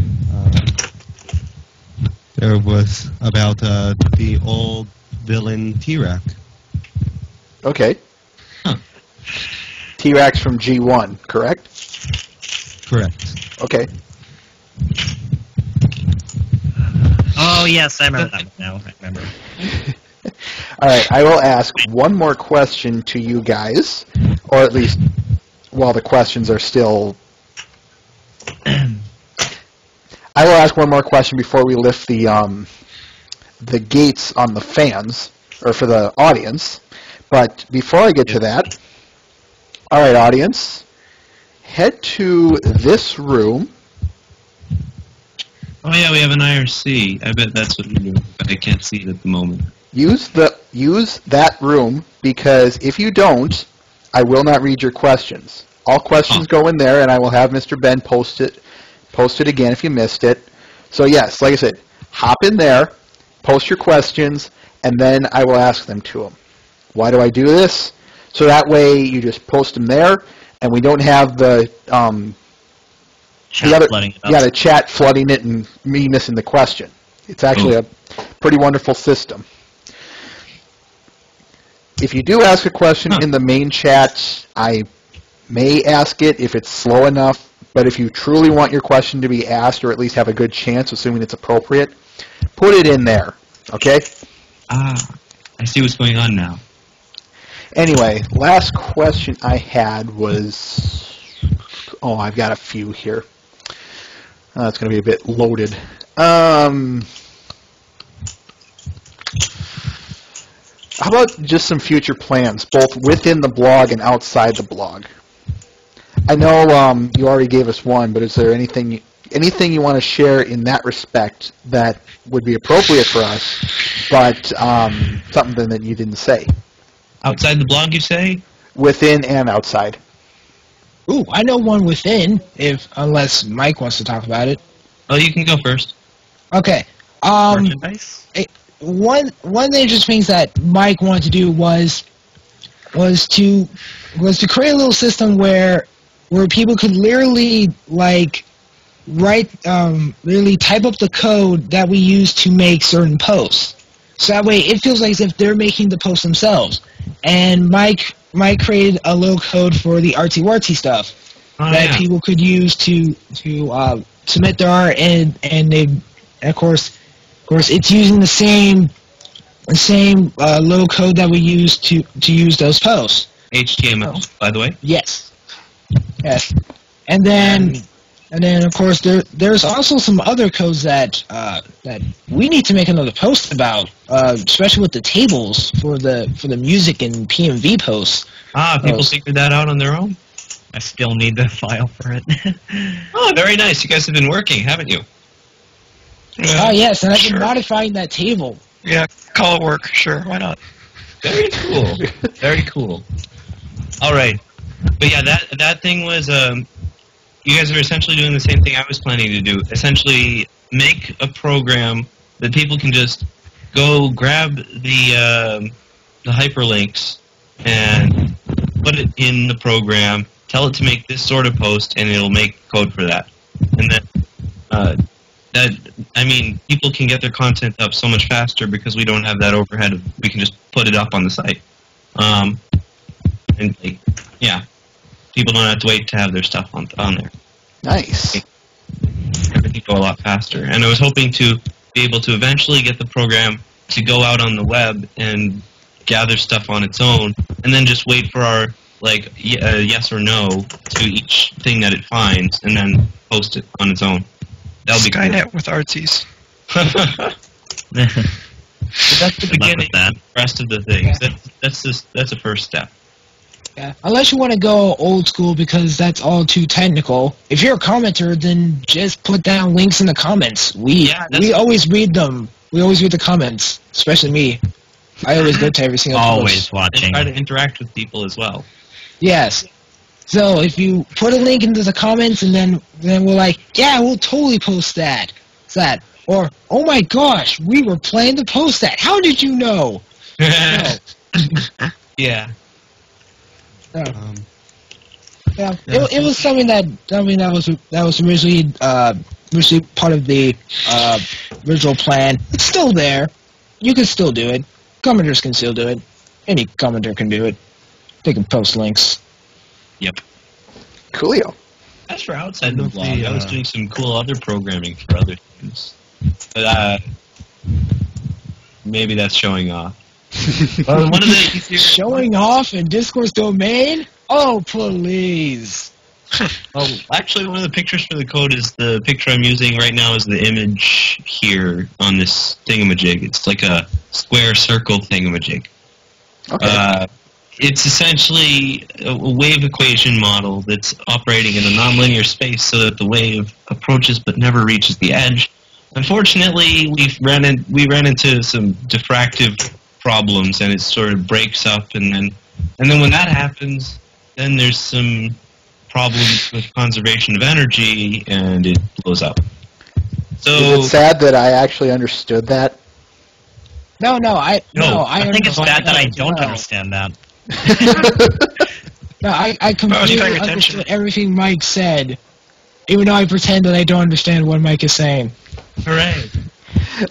There was about the old villain T-Rack. Okay. Huh. T-Rex from G1, correct? Correct. Okay. Oh yes, I remember that one now. I remember. All right, I will ask one more question to you guys, or at least while the questions are still... I will ask one more question before we lift the gates on the fans, or for the audience. But before I get to that, all right, audience, head to this room. Oh yeah, we have an IRC. I bet that's what you do. But I can't see it at the moment. Use that room, because if you don't, I will not read your questions. All questions go in there, and I will have Mr. Ben post it again if you missed it. So yes, like I said, hop in there, post your questions, and then I will ask them to him. Why do I do this? So that way you just post them there, and we don't have the Flooding it up. the chat flooding it and me missing the question. It's actually a pretty wonderful system. If you do ask a question in the main chat, I may ask it if it's slow enough, but if you truly want your question to be asked, or at least have a good chance, assuming it's appropriate, put it in there, okay? Ah, I see what's going on now. Anyway, last question I had was... Oh, I've got a few here. It's going to be a bit loaded. How about just some future plans, both within the blog and outside the blog? I know you already gave us one, but is there anything you want to share in that respect that would be appropriate for us, but something that you didn't say? Outside the blog, you say? Within and outside. Ooh, I know one within, unless Mike wants to talk about it. Oh, you can go first. Okay. Merchandise? One of the interesting things that Mike wanted to do was to create a little system where people could literally literally type up the code that we use to make certain posts. So that way it feels like as if they're making the post themselves. And Mike created a little code for the artsy-wartsy stuff that people could use to submit their art, and they, of course it's using the same little code that we use to use those posts. HTML, by the way. Yes. And then of course there's also some other codes that we need to make another post about, especially with the tables for the music and PMV posts. People figured that out on their own? I still need the file for it. Oh, very nice. You guys have been working, haven't you? Oh yes, and I've been modifying that table. Yeah, call it work. Sure, why not? Very cool. Very cool. All right. But yeah, that thing was... you guys are essentially doing the same thing I was planning to do. Essentially, make a program that people can just go grab the hyperlinks and put it in the program, tell it to make this sort of post, and it'll make code for that. And then, people can get their content up so much faster because we don't have that overhead. We can just put it up on the site. People don't have to wait to have their stuff on there. Nice. Everything go a lot faster. And I was hoping to be able to eventually get the program to go out on the web and gather stuff on its own, and then just wait for our yes or no to each thing that it finds, and then post it on its own. That'll be Skynet cool. with artsies. But that's the beginning. The rest of the things. That's a first step. Yeah. Unless you want to go old school, because that's all too technical. If you're a commenter, then just put down links in the comments. We always read them. We always read the comments, especially me. I always go to every single Always post. watching. And try to interact with people as well. Yes. So if you put a link into the comments, and then we're like, yeah, we'll totally post that. Or, oh my gosh, we were planning to post that. How did you know? Yeah. It was something that was originally part of the original plan. It's still there. You can still do it. commenters can still do it. Any commenter can do it. They can post links. Yep. Coolio. As for outside I the don't blog, see, I was doing some cool other programming for other things. But maybe that's showing off. One of the easier Showing off in Discourse domain? Oh, please. Oh, actually, one of the pictures for the code is the picture I'm using right now is the image here on this thingamajig. It's like a square circle thingamajig. Okay. It's essentially a wave equation model that's operating in a nonlinear space so that the wave approaches but never reaches the edge. Unfortunately, we ran into some diffractive problems, and it sort of breaks up, and then when that happens, then there's some problems with conservation of energy, and it blows up. So Is it sad that I actually understood that? No, I think it's bad that I understand don't well. understand that. No, I I was completely paying attention. understood everything Mike said, even though I pretend that I don't understand what Mike is saying. hooray!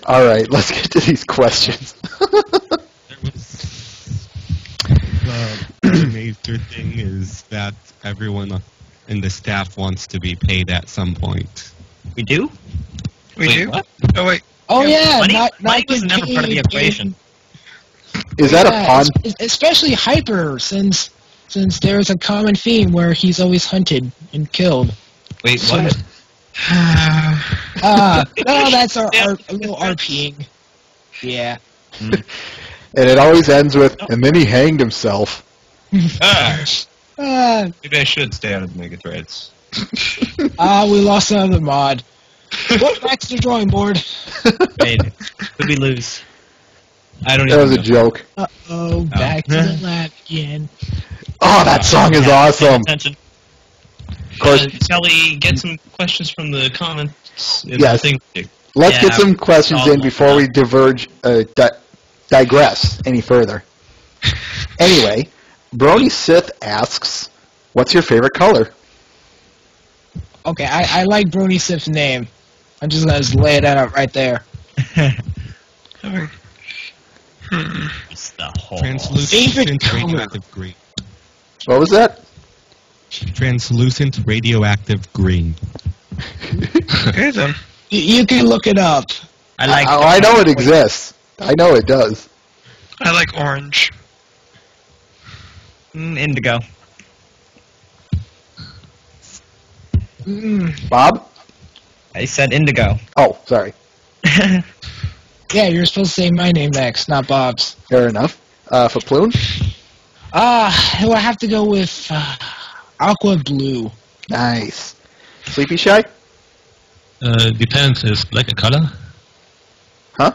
All right, let's get to these questions. There was the major thing is that everyone in the staff wants to be paid at some point. We do? We Wait, do? what? Oh, wait. Oh yeah, Money was never part of the equation. Is that a pun? Especially Hyper, since there's a common theme where he's always hunted and killed. Wait, what? No, that's our little RPing. Yeah. And it always ends with, and then he hanged himself. Maybe I should stay out of the mega threads. We lost another mod. Go back to the drawing board. Wait, could we lose? I don't That even was a know. joke. Uh-oh, back to the lab again. Oh, that song is awesome. Attention. Of course, Kelly, get some questions from the comments. In Yes. the thing. let's Yeah, get some questions I'll in before we digress any further. Anyway, Brony Sith asks, what's your favorite color? Okay, I like Brony Sif's name. I'm just gonna lay that out right there. It's the whole. Translucent Favorite color. radioactive green. What was that? Translucent radioactive green. Okay, then. You can look it up. I like. I know it exists. I know it does. I like orange. Indigo. Bob? I said indigo. Oh, sorry. Yeah, you're supposed to say my name next, not Bob's. Fair enough. For Ploon? Do I have to go with aqua blue? Nice. Sleepy Shy? Depends. Is black a color? Huh?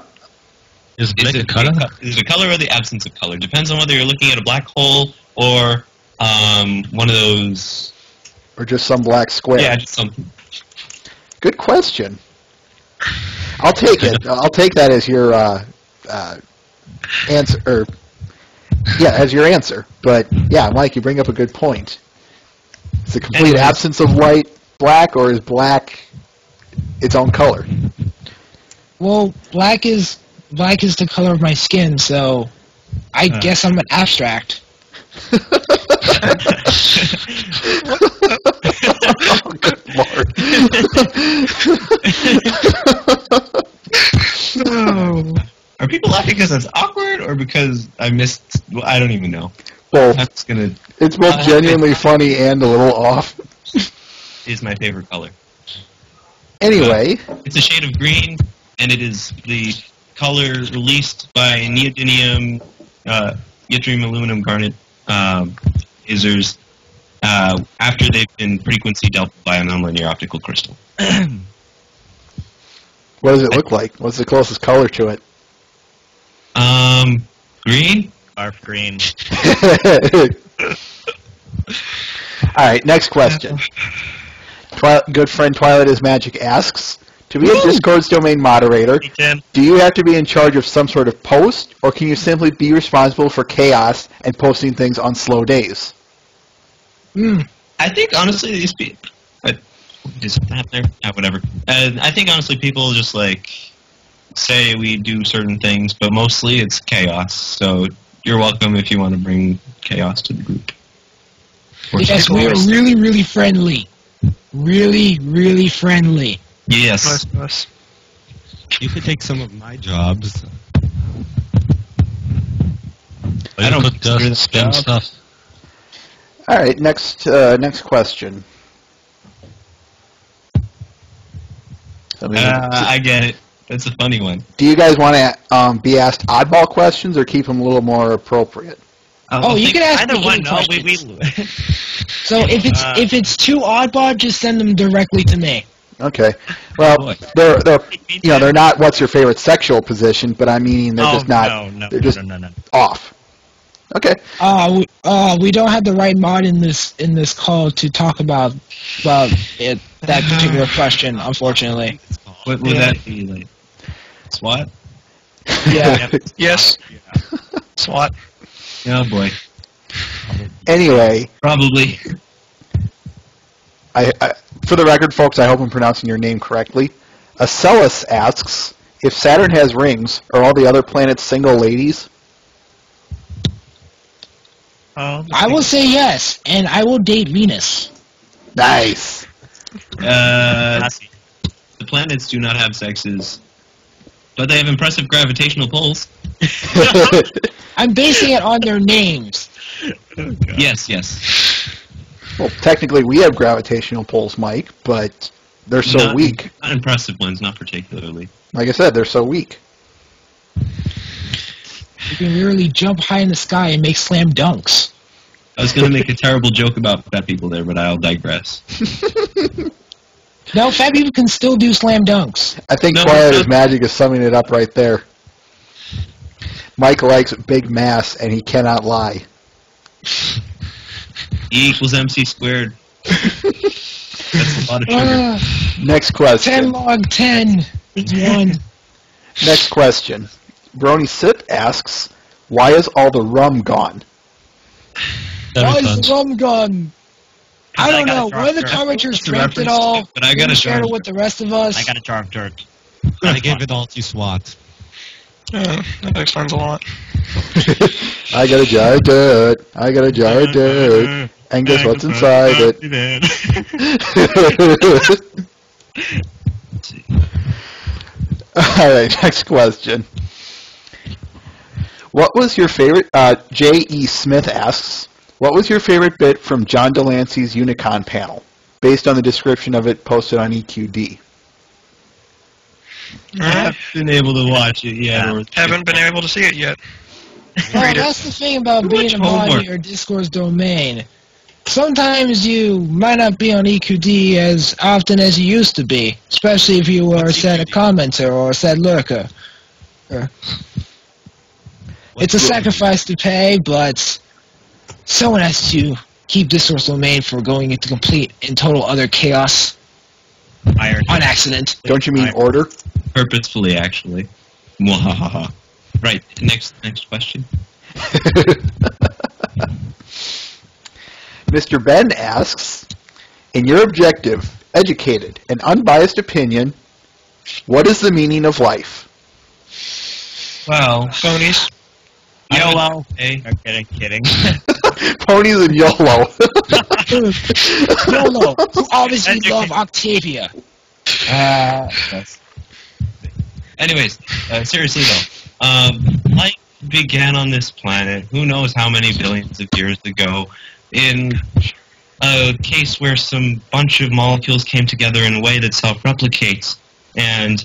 Is black a color? Is it a color or the absence of color? Depends on whether you're looking at a black hole or one of those. Or just some black square? Yeah, just something. Good question. I'll take it. I'll take that as your answer. Or, yeah, as your answer. But yeah, Mike, you bring up a good point. Is the complete Anyways. absence of white black, or is black its own color? Well, black is the color of my skin, so I guess I'm an abstract. Oh, good lord. Are people laughing because it's awkward or because I missed? Well, I don't even know. Both. I'm just gonna. It's both genuinely funny and a little off. Is my favorite color. Anyway, It's a shade of green, and it is the color released by neodymium, yttrium aluminum garnet lasers after they've been frequency delta by a nonlinear optical crystal. what does it look like? What's the closest color to it? Green? Barf green. All right, next question. Good friend Twilight is Magic asks, to be a Discord's domain moderator, Hey, Tim. do you have to be in charge of some sort of post, or can you simply be responsible for chaos and posting things on slow days? I think honestly these people. Just that there? Whatever. I think honestly people just like say we do certain things, but mostly it's chaos. So you're welcome if you want to bring chaos to the group. Yes, we are really, really friendly. Really, really friendly. Yes. Nice. You could take some of my jobs. I don't could consider just that spam job. stuff. All right, next question. I mean, I get it. That's a funny one. do you guys want to be asked oddball questions or keep them a little more appropriate? Oh, you can ask Either me one. any No, we So if it's too oddball, just send them directly to me. Okay. Well, boy. they're not what's your favorite sexual position, but I mean they're just not. No, they're just no. off. Okay. We don't have the right mod in this call to talk about that particular question, unfortunately. What would that be like? SWAT? Yeah. Yes. SWAT. Oh boy. Anyway, Probably. I for the record, folks, I hope I'm pronouncing your name correctly. Acellus asks, if Saturn has rings, are all the other planets single ladies? I will say yes, and I will date Venus. Nice. The planets do not have sexes, but they have impressive gravitational pulls. I'm basing it on their names. Yes. Well, technically we have gravitational pulls, Mike, but they're so Not- weak. Not impressive ones, not particularly. Like I said, they're so weak. You can literally jump high in the sky and make slam dunks. I was going to make a terrible joke about fat people there, but I'll digress. No, fat people can still do slam dunks. I think No, Twilight it's is Magic is summing it up right there. Mike likes big mass, and he cannot lie. E equals MC squared. That's a lot of sugar. Next 10 question. log 10 is 1. Next question. Brony Sip asks, why is all the rum gone? Why is Everything. the rum gone? I don't got a know. jar One of the of dirt. commenters It's a drank it reference all. to it, but I got a didn't jar share of it with the rest of us. I got a jar of dirt. I gave it all to SWAT. Yeah, that explains a lot. I got a jar of dirt. I got a jar of dirt. And guess what's inside it? All right, next question. What was your favorite? J.E. Smith asks, what was your favorite bit from John Delancey's Unicon panel, based on the description of it posted on EQD? I haven't been able to watch it yet. Or Haven't been able to see it yet. Well, Read it. that's the thing about Too being much a mod homework. in your Discord's domain. Sometimes you might not be on EQD as often as you used to be, especially if you were a said EQD? commenter or a said lurker. It's a sacrifice to pay, but someone has to keep Discord's domain for going into complete and total utter chaos Iron. on accident. Don't you mean order? Purposefully, actually. Mwahaha. Right. Next question. Mr. Ben asks, in your objective, educated, and unbiased opinion, what is the meaning of life? Well, Phonies. YOLO. Hey, Kidding. Ponies and YOLO. YOLO, who obviously Educate- love Octavia. anyways, seriously though, life began on this planet, who knows how many billions of years ago, in a case where some bunch of molecules came together in a way that self-replicates. And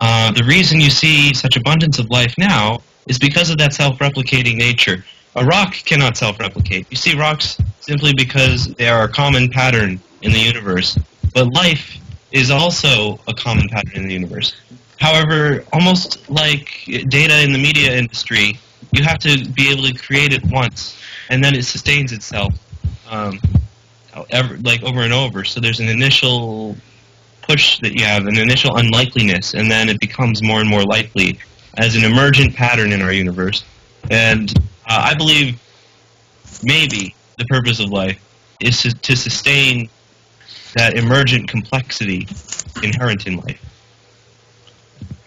the reason you see such abundance of life now is because of that self-replicating nature. A rock cannot self-replicate. You see rocks simply because they are a common pattern in the universe. But life is also a common pattern in the universe. However, almost like data in the media industry, you have to be able to create it once, and then it sustains itself over and over. So there's an initial push that you have, an initial unlikeliness, and then it becomes more and more likely as an emergent pattern in our universe. And I believe maybe the purpose of life is to sustain that emergent complexity inherent in life.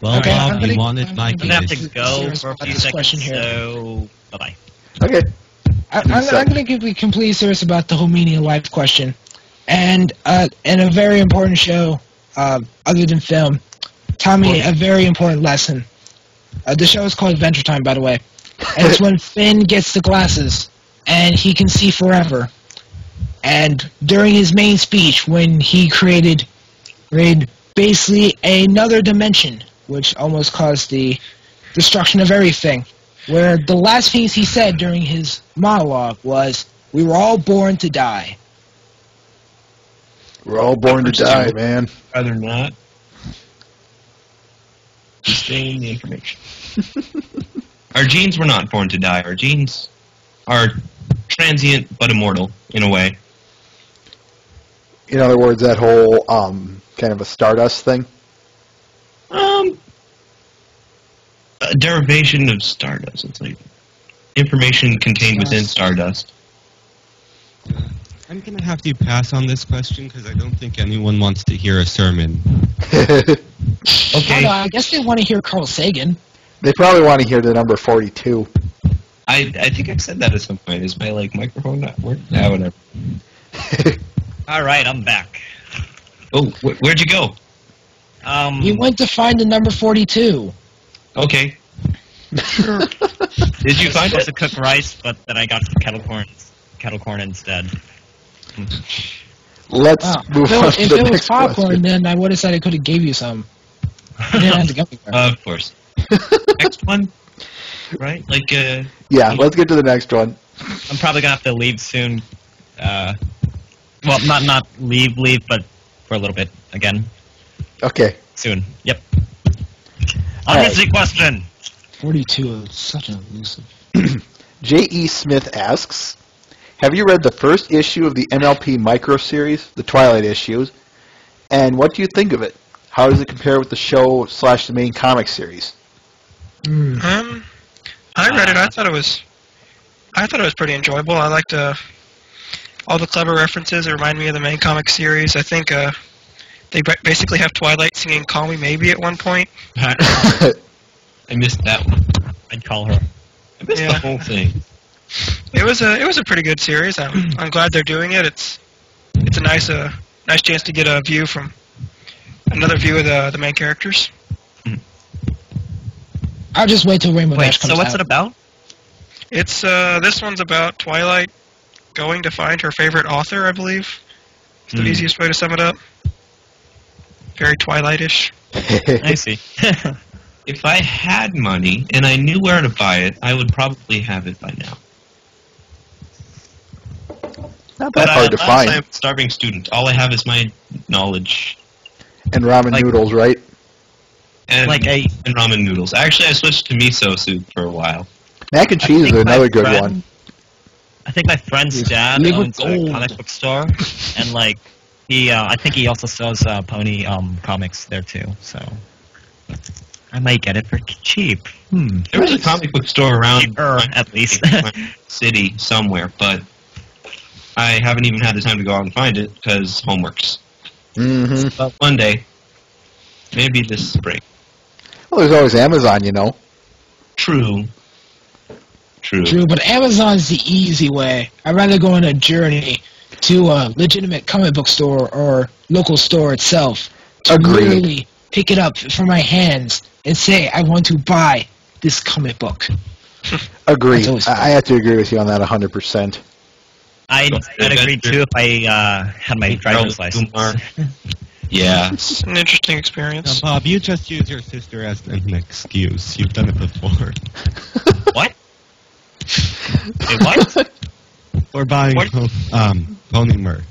Well, Okay, Bob, I'm you gonna- wanted I'm my gonna I'm gonna have to Serious go about for a few this seconds, question here. so bye-bye. Okay. I'm going to be completely serious about the whole meaning of life question. And in a very important show, other than film, taught me a very important lesson. The show is called Adventure Time, by the way. And it's when Finn gets the glasses, and he can see forever. And during his main speech, when he created basically another dimension, which almost caused the destruction of everything, where the last things he said during his monologue was, "We were all born to die." We're all born to die, man. Rather not. Sustain the information. Our genes were not born to die. Our genes are transient but immortal, in a way. In other words, that whole kind of a Stardust thing. A derivation of Stardust. It's like information contained within Stardust. I'm going to have to pass on this question because I don't think anyone wants to hear a sermon. Okay. I guess they want to hear Carl Sagan. They probably want to hear the number 42. I think I've said that at some point. Is my microphone not working? Yeah, whatever. All right, I'm back. Oh, where'd you go? He went to find the number 42. Okay. Did you find supposed it? to cook rice, but then I got kettle corn instead. Let's Wow. move on to If the it was next popcorn, question. then I would have said I could have gave you some. You didn't have to go anywhere. Of course. Next one. Right? Like, Yeah, let's get to the next one. I'm probably gonna have to leave soon. Well, not leave, but for a little bit again Okay. soon. Yep. All right. Honestly, question. 42 is such an elusive. J.E. Smith asks, have you read the first issue of the MLP Micro series, the Twilight issues, and what do you think of it? How does it compare with the show / the main comic series? I read it. I thought it was pretty enjoyable. I liked all the clever references. It reminded me of the main comic series. I think they basically have Twilight singing "Call Me Maybe" at one point. I missed that one. I'd call her. I missed the Yeah. whole thing. It was a pretty good series. I'm glad they're doing it. It's a nice chance to get another view of the main characters. I'll just wait till Rainbow Wait, Dash comes so what's out. it about? It's this one's about Twilight going to find her favorite author, I believe. It's the easiest way to sum it up. Very Twilight-ish. I see. If I had money and I knew where to buy it, I would probably have it by now. Not that hard to honestly, find. I'm a starving student. All I have is my knowledge And ramen like- noodles, right? and, Like a and ramen noodles. Actually, I switched to miso soup for a while. Mac and cheese is think my another good friend- one. I think my friend's dad liquid owns a gold. comic book store, and like he, I think he also sells Pony comics there too. So I might get it for cheap. There was a comic book store around Cheaper, at least. my city somewhere, but I haven't even had the time to go out and find it because homeworks. Mm-hmm. But one day, maybe this spring. Well, there's always Amazon, you know. True. True, but Amazon's the easy way. I'd rather go on a journey to a legitimate comic book store or local store itself to Agreed. literally pick it up from my hands and say, I want to buy this comic book. Agreed. That's always fun. I have to agree with you on that 100%. I'd agree too if I had my driver's license. Kumar. Yeah. It's an interesting Now, experience. Bob, you just use your sister as an excuse. You've done it before. What? Wait, what? Or buying What? Pony Mer.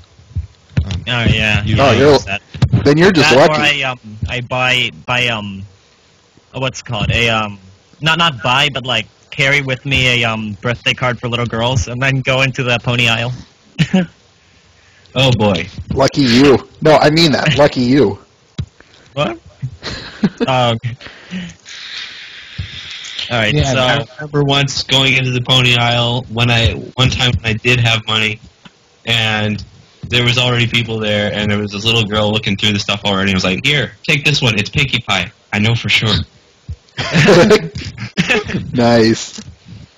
Oh yeah. You- yeah, Oh, I you're- use that. Then you're just That, lucky. Or I buy what's it called not buy but like carry with me a birthday card for little girls and then go into the pony aisle. Oh boy. Lucky you. No, I mean that. Lucky you. What? All right. Yeah, so I remember once going into the pony aisle one time when I did have money, and there was already people there, and there was this little girl looking through the stuff already. And I was like, "Here, take this one. It's Pinkie Pie." I know for sure. Nice.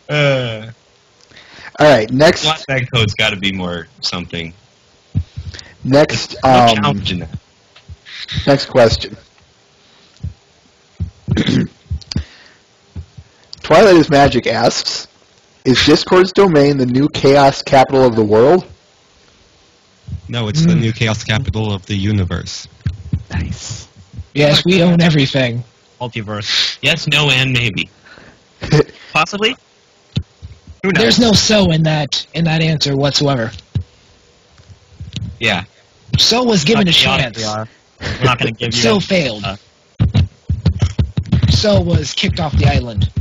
All right, next. Black bag code's got to be more something. Next, No challenge in that. next question. Twilight is Magic asks, is Discord's domain the new chaos capital of the world? No, it's the new chaos capital of the universe. Nice. Yes, we own everything. Multiverse. Yes, no, and maybe. Possibly? Who knows? There's no so in that answer whatsoever. Yeah. So was given a chance. We're not going to give you So a- failed. So was kicked off the island.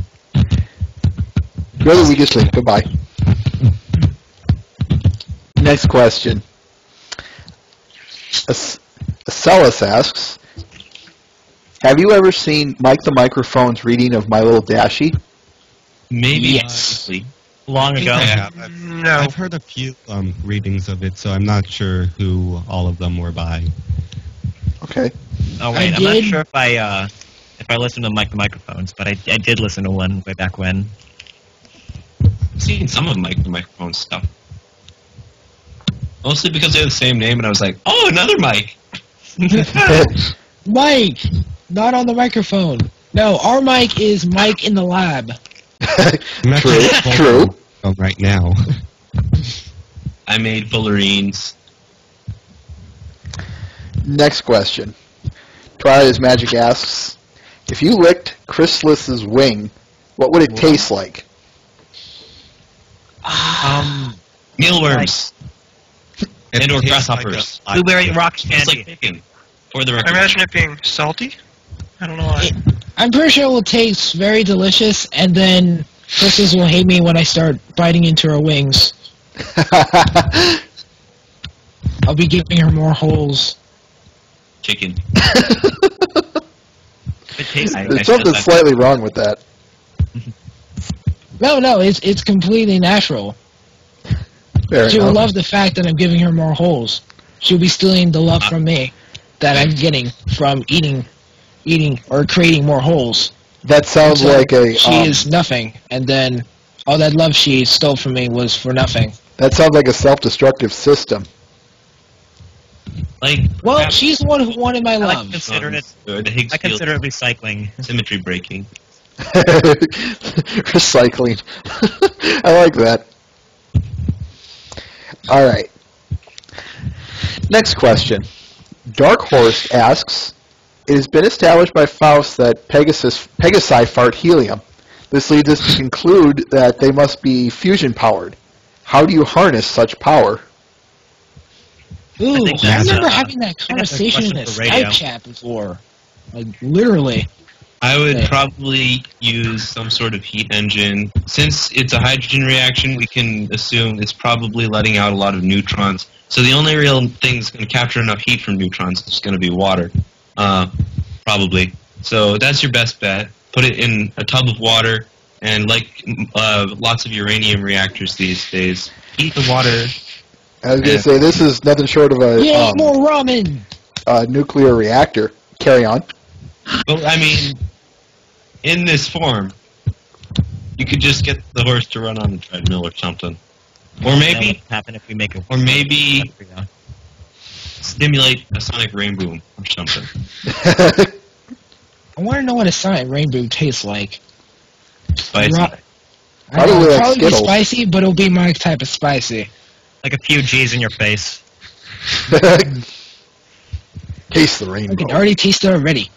You're the weakest link. Goodbye. Next question. Acellus asks, have you ever seen Mike the Microphone's reading of My Little Dashie? Maybe. Yes. Honestly. long ago. Yeah, No. I've heard a few readings of it, so I'm not sure who all of them were by. Okay. Oh wait, I I'm not did- sure if I listened to the microphones, but I did listen to one way back when. I've seen some of Mike the Microphone stuff. Mostly because they have the same name, and I was like, oh, another Mike. Mike! Not on the microphone. No, our mic is Mike in the lab. I'm True, actually true. right now. I made Fullerenes. Next question. Twilight is Magic asks, if you licked Chrysalis's wing, what would it taste like? Mealworms. It And or tastes grasshoppers. like a- Blueberry rock It's candy. like bacon. For the I record. imagine it being salty. I don't know why. I'm pretty sure it will taste very delicious, and then Crystals will hate me when I start biting into her wings. I'll be giving her more holes. Chicken. It tastes like There's something slightly wrong with that. No, it's completely natural. Fair She will enough. love the fact that I'm giving her more holes. She'll be stealing the love from me that I'm getting from eating or creating more holes. That sounds So like a. she is nothing, and then all that love she stole from me was for nothing. That sounds like a self-destructive system. Like, Well, perhaps, she's the one who wanted my like love. consider it. or the Higgs I field consider it recycling. symmetry breaking. Recycling. I like that. All right. Next question. Dark Horse asks, it has been established by Faust that Pegasi fart helium. This leads us to conclude that they must be fusion-powered. How do you harness such power? Ooh, think I that's remember a- having that I think that's a conversation in a question for radio. Skype chat before. Like, literally. I would Yeah. probably use some sort of heat engine. Since it's a hydrogen reaction, we can assume it's probably letting out a lot of neutrons. So the only real thing that's going to capture enough heat from neutrons is going to be water. Probably. So that's your best bet. Put it in a tub of water, and like lots of uranium reactors these days, heat the water. I was going Yeah. to say, this is nothing short of a Yay, more ramen! nuclear reactor. Carry on. But I mean, in this form, you could just get the horse to run on a treadmill or something. Or That maybe would happen if we make it. Or maybe stimulate a sonic rain boom or something. I want to know what a sonic rainbow tastes like. Spicy. Ro- I Probably know, like it'll probably be Skittles. spicy, but it'll be my type of spicy. Like a few G's in your face. Taste the I rainbow. can already taste it already.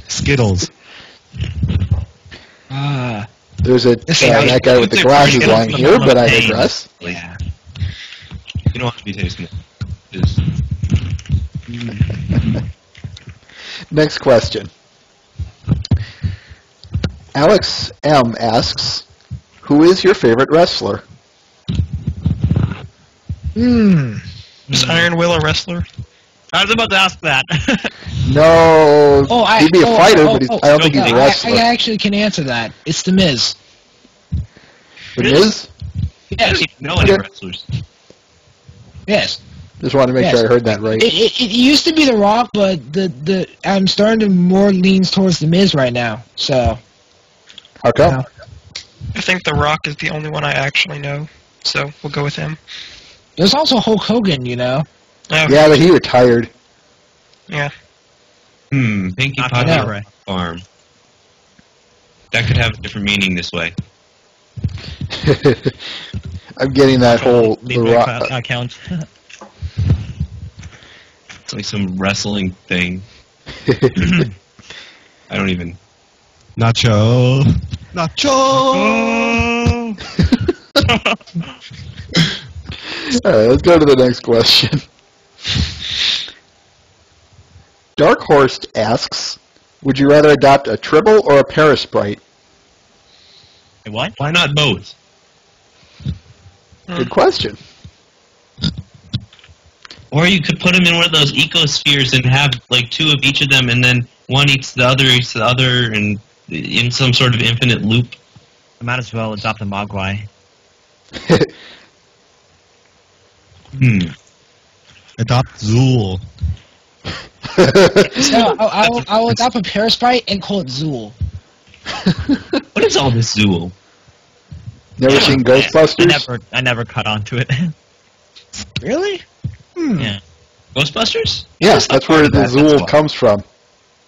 Skittles. Ah, There's that guy with the glasses lying here, but I digress. yeah. You don't have to be tasting it. Just Next question. Alex M. asks, who is your favorite wrestler? Is Iron Will a wrestler? I was about to ask that. No, he'd be a fighter, but I don't think he's a I wrestler. actually can answer that. It's The Miz. The Miz? I don't Yes, even know any Okay. wrestlers. yes. Just wanted to make Yes. sure I heard that right. It used to be The Rock, but I'm starting to more leans towards The Miz right now. So How come? Yeah. I think The Rock is the only one I actually know, so we'll go with him. there's also Hulk Hogan, you know. Oh, Yeah, but he retired. yeah. Pinkie Not Pie gonna right. Farm. That could have a different meaning this way. I'm getting that whole Leave the my rock. account. It's like some wrestling thing. I don't even. Nacho. Nacho. All right, let's go to the next question. Dark Horse asks, would you rather adopt a Tribble or a Parasprite? Wait, what? Why not both? Good question. Or you could put them in one of those ecospheres and have like two of each of them, and then one eats the other, and in some sort of infinite loop. I might as well adopt a Mogwai. Adopt Zool. So I'll adopt a Parasprite and call it Zool. What is all this Zool? Never seen Ghostbusters? I never caught on to it. Really? Yeah. Ghostbusters? Yes, that's where the That's Zool why. comes from.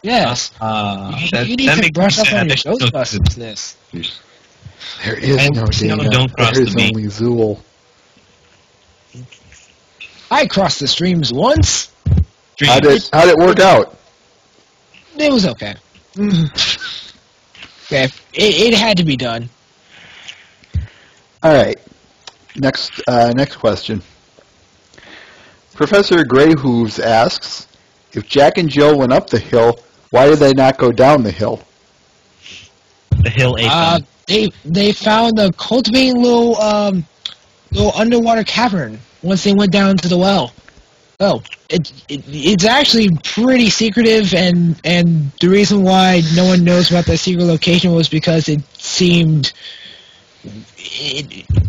Yes. You need to brush up on your Ghostbusters this. There is And no no, Dana. don't cross There is the beat. only Zool. I crossed the streams once. How'd it work out? It was okay. Okay, it had to be done. All right. Next question. Professor Greyhooves asks, if Jack and Jill went up the hill, why did they not go down the hill? The hill ate them. They found a cultivating little underwater cavern once they went down to the well. Oh, it's actually pretty secretive, and the reason why no one knows about the secret location was because it seemed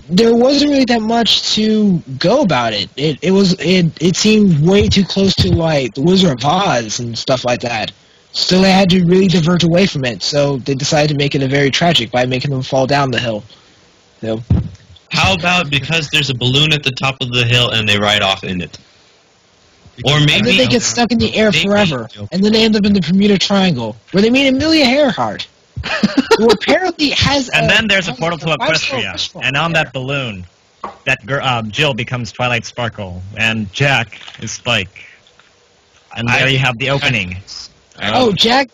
there wasn't really that much to go about it. It seemed way too close to like the Wizard of Oz and stuff like that. So they had to really divert away from it. So they decided to make it a very tragic by making them fall down the hill. So, How about because there's a balloon at the top of the hill and they ride off in it? Or and then maybe they get stuck in the air maybe- forever, and then they end up in the Bermuda Triangle, where they meet Amelia Earhart, who apparently has. And then there's a portal to five-star Equestria, restaurant and on there. that balloon, Jill becomes Twilight Sparkle, and Jack is Spike. And there you have the opening. Oh, Jack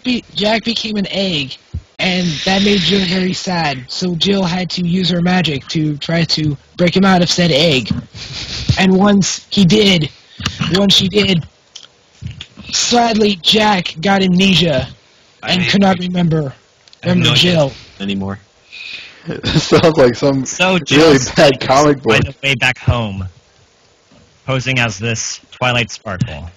became an egg, and that made Jill very sad. So Jill had to use her magic to try to break him out of said egg. And once she did, sadly Jack got amnesia and could not remember no Jill. anymore. This sounds like some So really Jill bad comic book. find a way back home, posing as this Twilight Sparkle.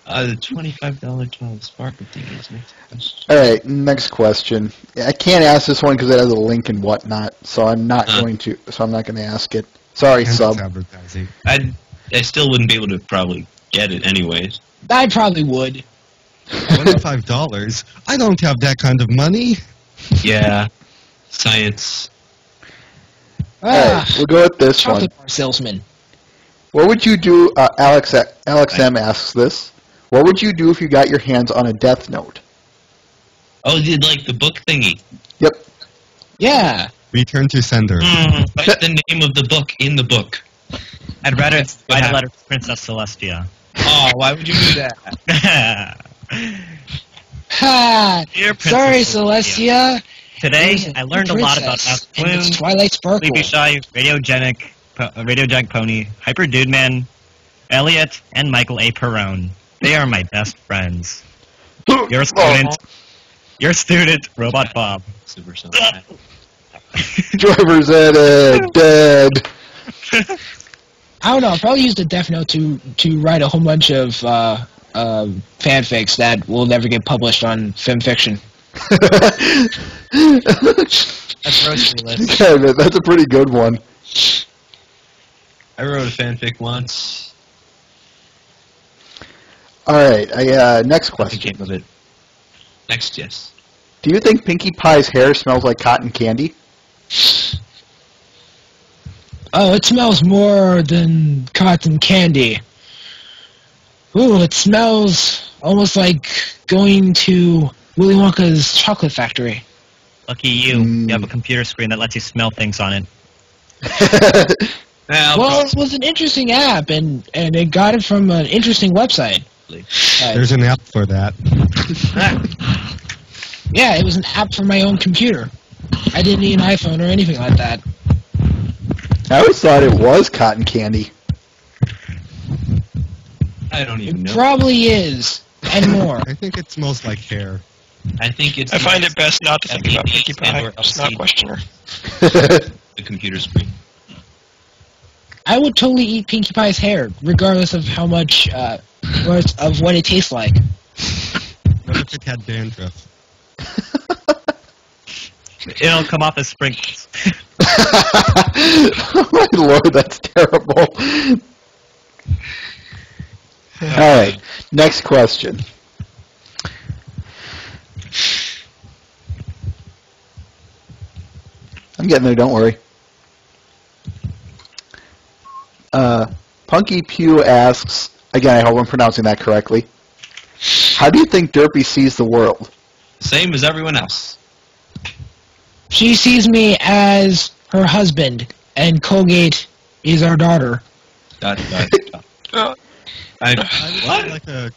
The $25 Twilight Sparkle thing is next. All right, next question. I can't ask this one because it has a link and whatnot, so I'm not going to. So I'm not going to ask it. Sorry, And sub. it's advertising. I still wouldn't be able to probably get it anyways. I probably would. $25? I don't have that kind of money. Yeah. Science. All right, we'll go with this one. Chocolate bar salesman. What would you do? Alex M asks this. What would you do if you got your hands on a Death Note? Oh, did like the book thingy. Yep. Yeah. Return to sender. What's the name of the book in the book? I'd rather What write a happened? letter to Princess Celestia. Oh, why would you do that? Ha! Dear Princess Sorry, Celestia. Celestia. Today, I learned a lot about Princess, F. and it's Bloom, Twilight Sparkle. Sleepy Shy, Radiogenic Pony, Hyper Dude Man, Elliot, and Michael A. Perrone. They are my best friends. Your student, Robot Bob. Super Driver's edit. Dead. I don't know. I'll probably use the Death Note to write a whole bunch of fanfics that will never get published on FimFiction. That's grocery list. Okay, man, that's a pretty good one. All right, let's go to the next question. What would you do if you got your hands on a Death Note? What? What would you do if you got your hands on a Death Note? What? What would you do if you got your hands on a Death Note? What? I wrote a fanfic once. All right. Next I question. came of it. Next, yes. Do you think Pinkie Pie's hair smells like cotton candy? Oh, it smells more than cotton candy. Ooh, it smells almost like going to Willy Wonka's chocolate factory. Lucky you. You have a computer screen that lets you smell things on it. Well, it was an interesting app, and it got it from an interesting website. There's an app for that. Yeah, it was an app for my own computer. I didn't need an iPhone or anything like that. I always thought it was cotton candy. I don't even It know. probably is, and more. I think it smells like hair. I think it's. I find it best not to think about LED Pinkie Pie. and/or Just not LCD. question her. The computer screen. I would totally eat Pinkie Pie's hair, regardless of how much, of what it tastes like. What if it had dandruff? It'll come off as sprinkles. Oh my lord, that's terrible. All right, next question. I'm getting there, don't worry. Punky Pew asks, again, I hope I'm pronouncing that correctly, how do you think Derpy sees the world? Same as everyone else. She sees me as her husband, and Colgate is our daughter. Dot, dot, dot. Uh, I would say like a.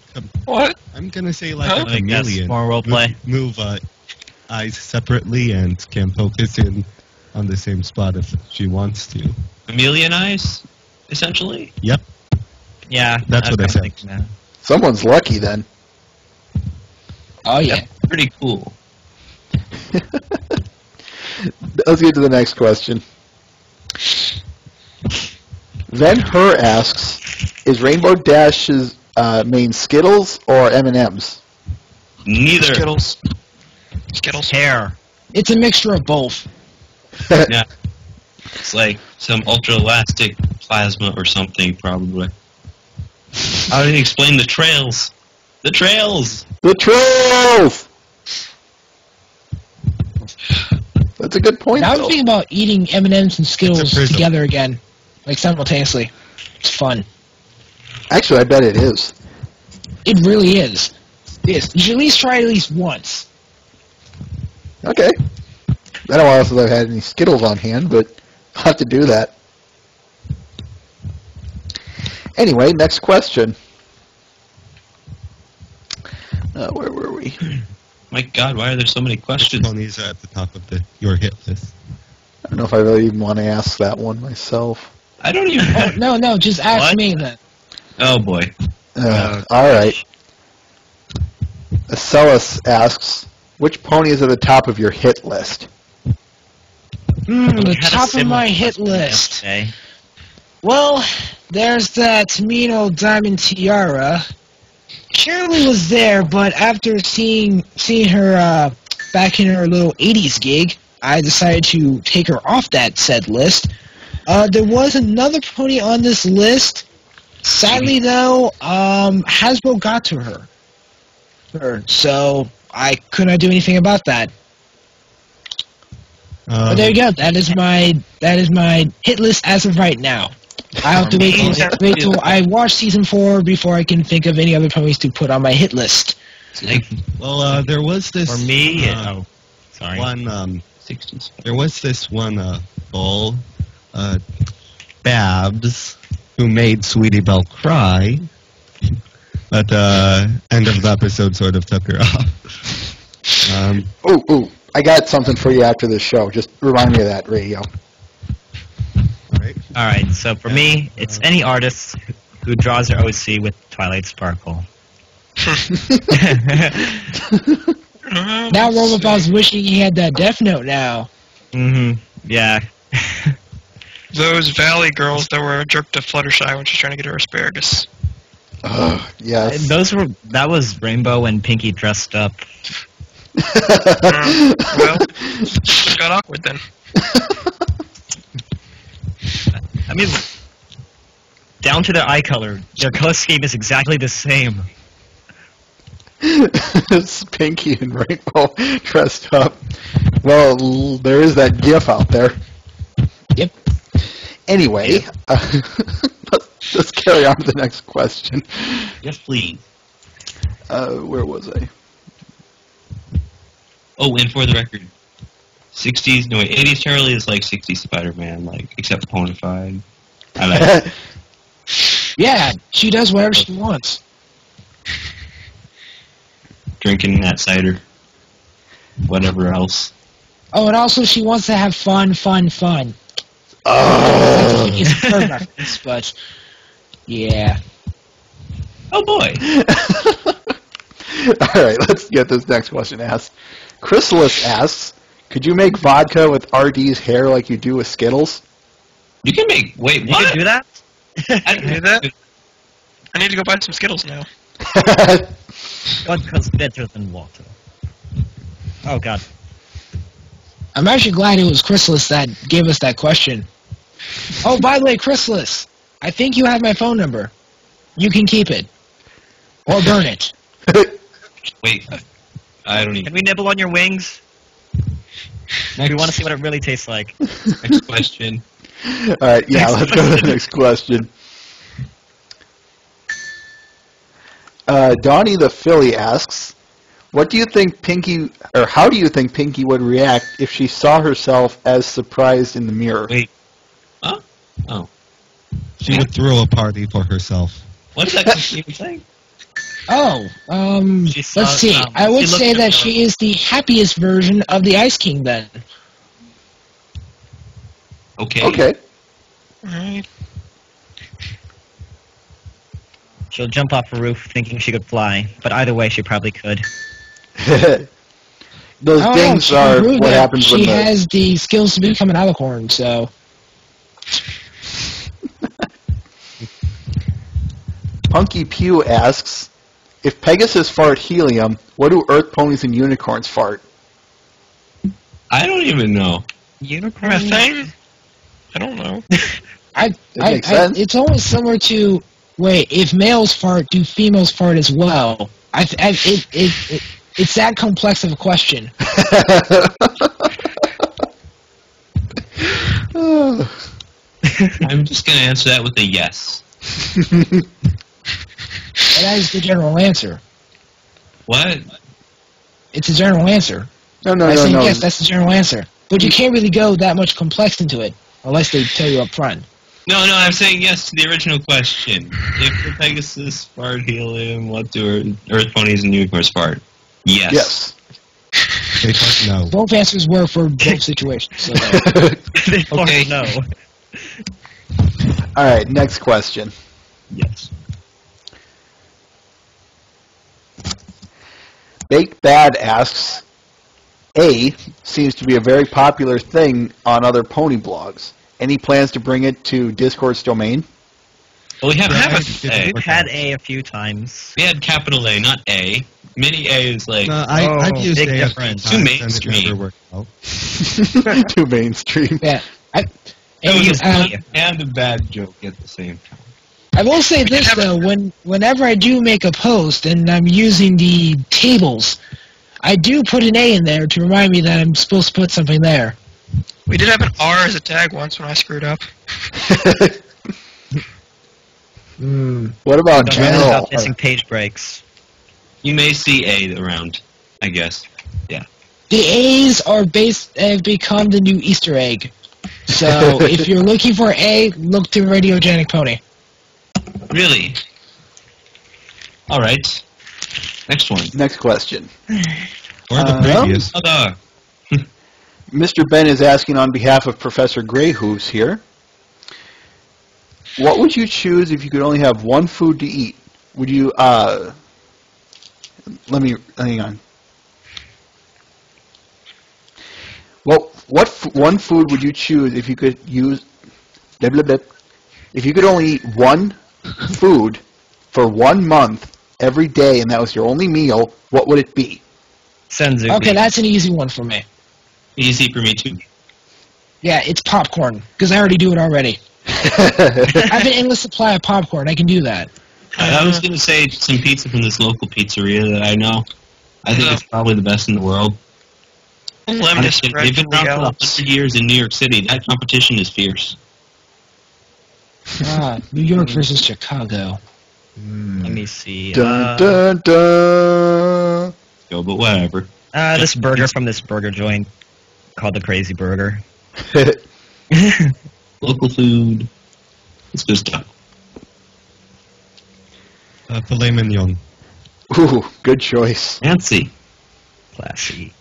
what? I'm gonna say like Huh? a Like that's chameleon. more roleplay. Move eyes separately and can focus in on the same spot if she wants to. Chameleon eyes, essentially. Yep. Yeah, That's what I kinda said. thinking that. Someone's lucky then. Oh, yeah. Pretty cool. Let's get to the next question. Then Her asks, is Rainbow Dash's main Skittles or M&M's? Neither. Skittles. Skittles. Hair. It's a mixture of both. Yeah. It's like some ultra elastic plasma or something, probably. How do you explain the trails? The trails! The Trolls! That's a good point, Now I'm though. thinking about eating M&M's and Skittles prism. together again, like simultaneously. It's fun. Actually, I bet it is. It really is. It is. You should at least try it at least once. Okay. I don't know if I've had any Skittles on hand, but I'll have to do that. Anyway, next question. Where were we? My God, why are there so many questions? Ponies are at the top of your hit list. I don't know if I really even want to ask that one myself. I don't even. Oh, no, just ask What? me then. Oh boy. All right. Acellus asks, which pony is at the top of your hit list? We The had a top of similar my hit question list. yesterday. Well, there's that mean old Diamond Tiara. Shirley was there, but after seeing her back in her little 80s gig, I decided to take her off that said list. There was another pony on this list. Sadly, though, Hasbro got to her. So I could not do anything about that. But there you go. That is my hit list as of right now. I have to wait till I watch season 4 before I can think of any other ponies to put on my hit list. Well, there was this. For me, sorry. One. 60s. There was this one bull, Babs, who made Sweetie Belle cry. But end of the episode sort of took her off. Ooh, I got something for you after this show. Just remind me of that, Radio. Right? Alright, so for me, it's any artist who draws their OC with Twilight Sparkle. Now Robopal's wishing he had that Death Note now. Yeah. Those Valley girls that were a jerk to Fluttershy when she's trying to get her asparagus. Yes. That was Rainbow and Pinky dressed up. Well, it got awkward then. I mean, down to their eye color, their color scheme is exactly the same. It's Pinky and Rainbow dressed up. Well, there is that GIF out there. Yep. Anyway, let's carry on to the next question. Yes, please. Where was I? Oh, and for the record, 80s Charlie is like 60s Spider-Man, like, except ponified. I like it. Yeah, she does whatever she wants. Drinking that cider. Whatever else. Oh, and also she wants to have fun. Oh. It's her reference, but yeah. Oh, boy. All right, let's get this next question asked. Chrysalis asks, could you make vodka with RD's hair like you do with Skittles? You can make... Wait, You what? can do that? I Can you do that? I need to go buy some Skittles now. Vodka's better than water. Oh god. I'm actually glad it was Chrysalis that gave us that question. Oh, by the way, Chrysalis, I think you have my phone number. You can keep it. Or burn it. Wait. I don't Can even... we nibble on your wings? We want to see what it really tastes like. Next question. All right, yeah, let's go to the next question. Donnie the Philly asks, how do you think Pinky would react if she saw herself as surprised in the mirror? Wait. Huh? Oh. She would throw a party for herself. What's that even saying? Oh, She saw- let's see. I she would looked say at that the- she is the happiest version of the Ice King then. Okay. Okay. Alright. She'll jump off a roof thinking she could fly, but either way she probably could. Those Oh, things she are proved what that happens she when the... has the skills to become an alicorn, so... Punky Pew asks, if Pegasus fart helium, what do Earth ponies and unicorns fart? I don't even know. Unicorn? Methane? I don't know. makes sense. It's almost similar to, wait, if males fart, do females fart as well? It's that complex of a question. I'm just going to answer that with a yes. And that is the general answer. What? It's a general answer. No. Yes, that's the general answer. But you can't really go that much complex into it, unless they tell you up front. No, I'm saying yes to the original question. If the Pegasus fart helium, what do Earth ponies and unicorns fart? Yes. Yes. They fart no. Both answers were for both situations. So They fart Okay. no. All right, next question. Yes. Baked Bad asks, A seems to be a very popular thing on other pony blogs. Any plans to bring it to Discord's domain? Well, we have Right. A. We've had A few times. We had capital A, not A. Mini A is like... I've used big A a few difference. times Too and it mainstream. never worked out. Too mainstream. yeah, It was a and, fun and a bad joke at the same time. I will say this though: whenever I do make a post and I'm using the tables, I do put an A in there to remind me that I'm supposed to put something there. We did have an R as a tag once when I screwed up. What about Don't worry general? about missing page breaks. You may see A around, I guess. The A's are have become the new Easter egg. So if you're looking for A, look to Radiogenic Pony. Really? Alright. Next one. Next question. Or the previous. Other. Mr. Ben is asking on behalf of Professor Greyhooves here. What would you choose if you could only have one food to eat? Would you, hang on. Well, one food would you choose if you could use, blah, blah, blah. If you could only eat one food for 1 month every day and that was your only meal, what would it be? Senzu. Okay, that's an easy one for me. Easy for me too. Yeah, it's popcorn, because I already do it already. I have an endless supply of popcorn. I can do that. I was going to say some pizza from this local pizzeria that I know. I think it's probably the best in the world. Lemon Honestly, spread they've been from the around for Alps. 100 years in New York City. That competition is fierce. New York versus Chicago. Let me see. Dun, dun, dun. Go, but whatever. This burger from this burger joint called the Crazy Burger. Local food. It's good stuff. Filet mignon. Ooh, good choice. Fancy. Classy.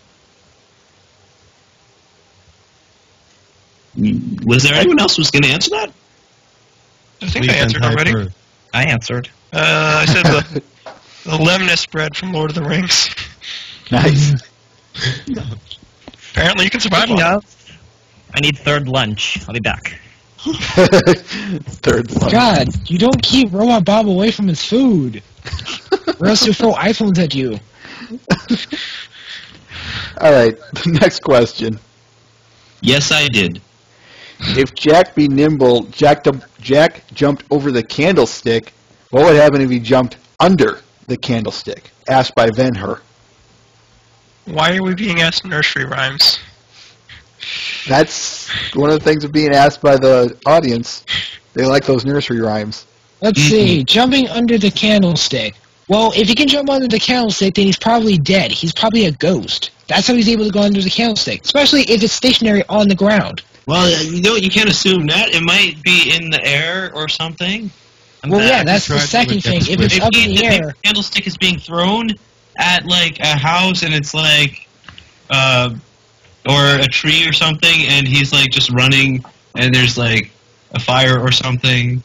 Was there anyone else who was going to answer that? I think I answered already. I answered. I said the lemon bread from Lord of the Rings. Nice. Apparently, you can survive Speaking on it. of, I need third lunch. I'll be back. Third one. God, you don't keep Robot Bob away from his food. Or else he'll throw iPhones at you. All right, next question. Yes, I did. If Jack be nimble, Jack jumped over the candlestick, what would happen if he jumped under the candlestick? Asked by Venher. Why are we being asked nursery rhymes? That's one of the things of being asked by the audience. They like those nursery rhymes. Let's see. Jumping under the candlestick. Well, if he can jump under the candlestick, then he's probably dead. He's probably a ghost. That's how he's able to go under the candlestick, especially if it's stationary on the ground. Well, you know, you can't assume that. It might be in the air or something. Well, yeah, that's the second thing. If it's up in the air, the candlestick is being thrown at, like, a house and it's, like, or a tree or something, and he's, like, just running and there's, like, a fire or something.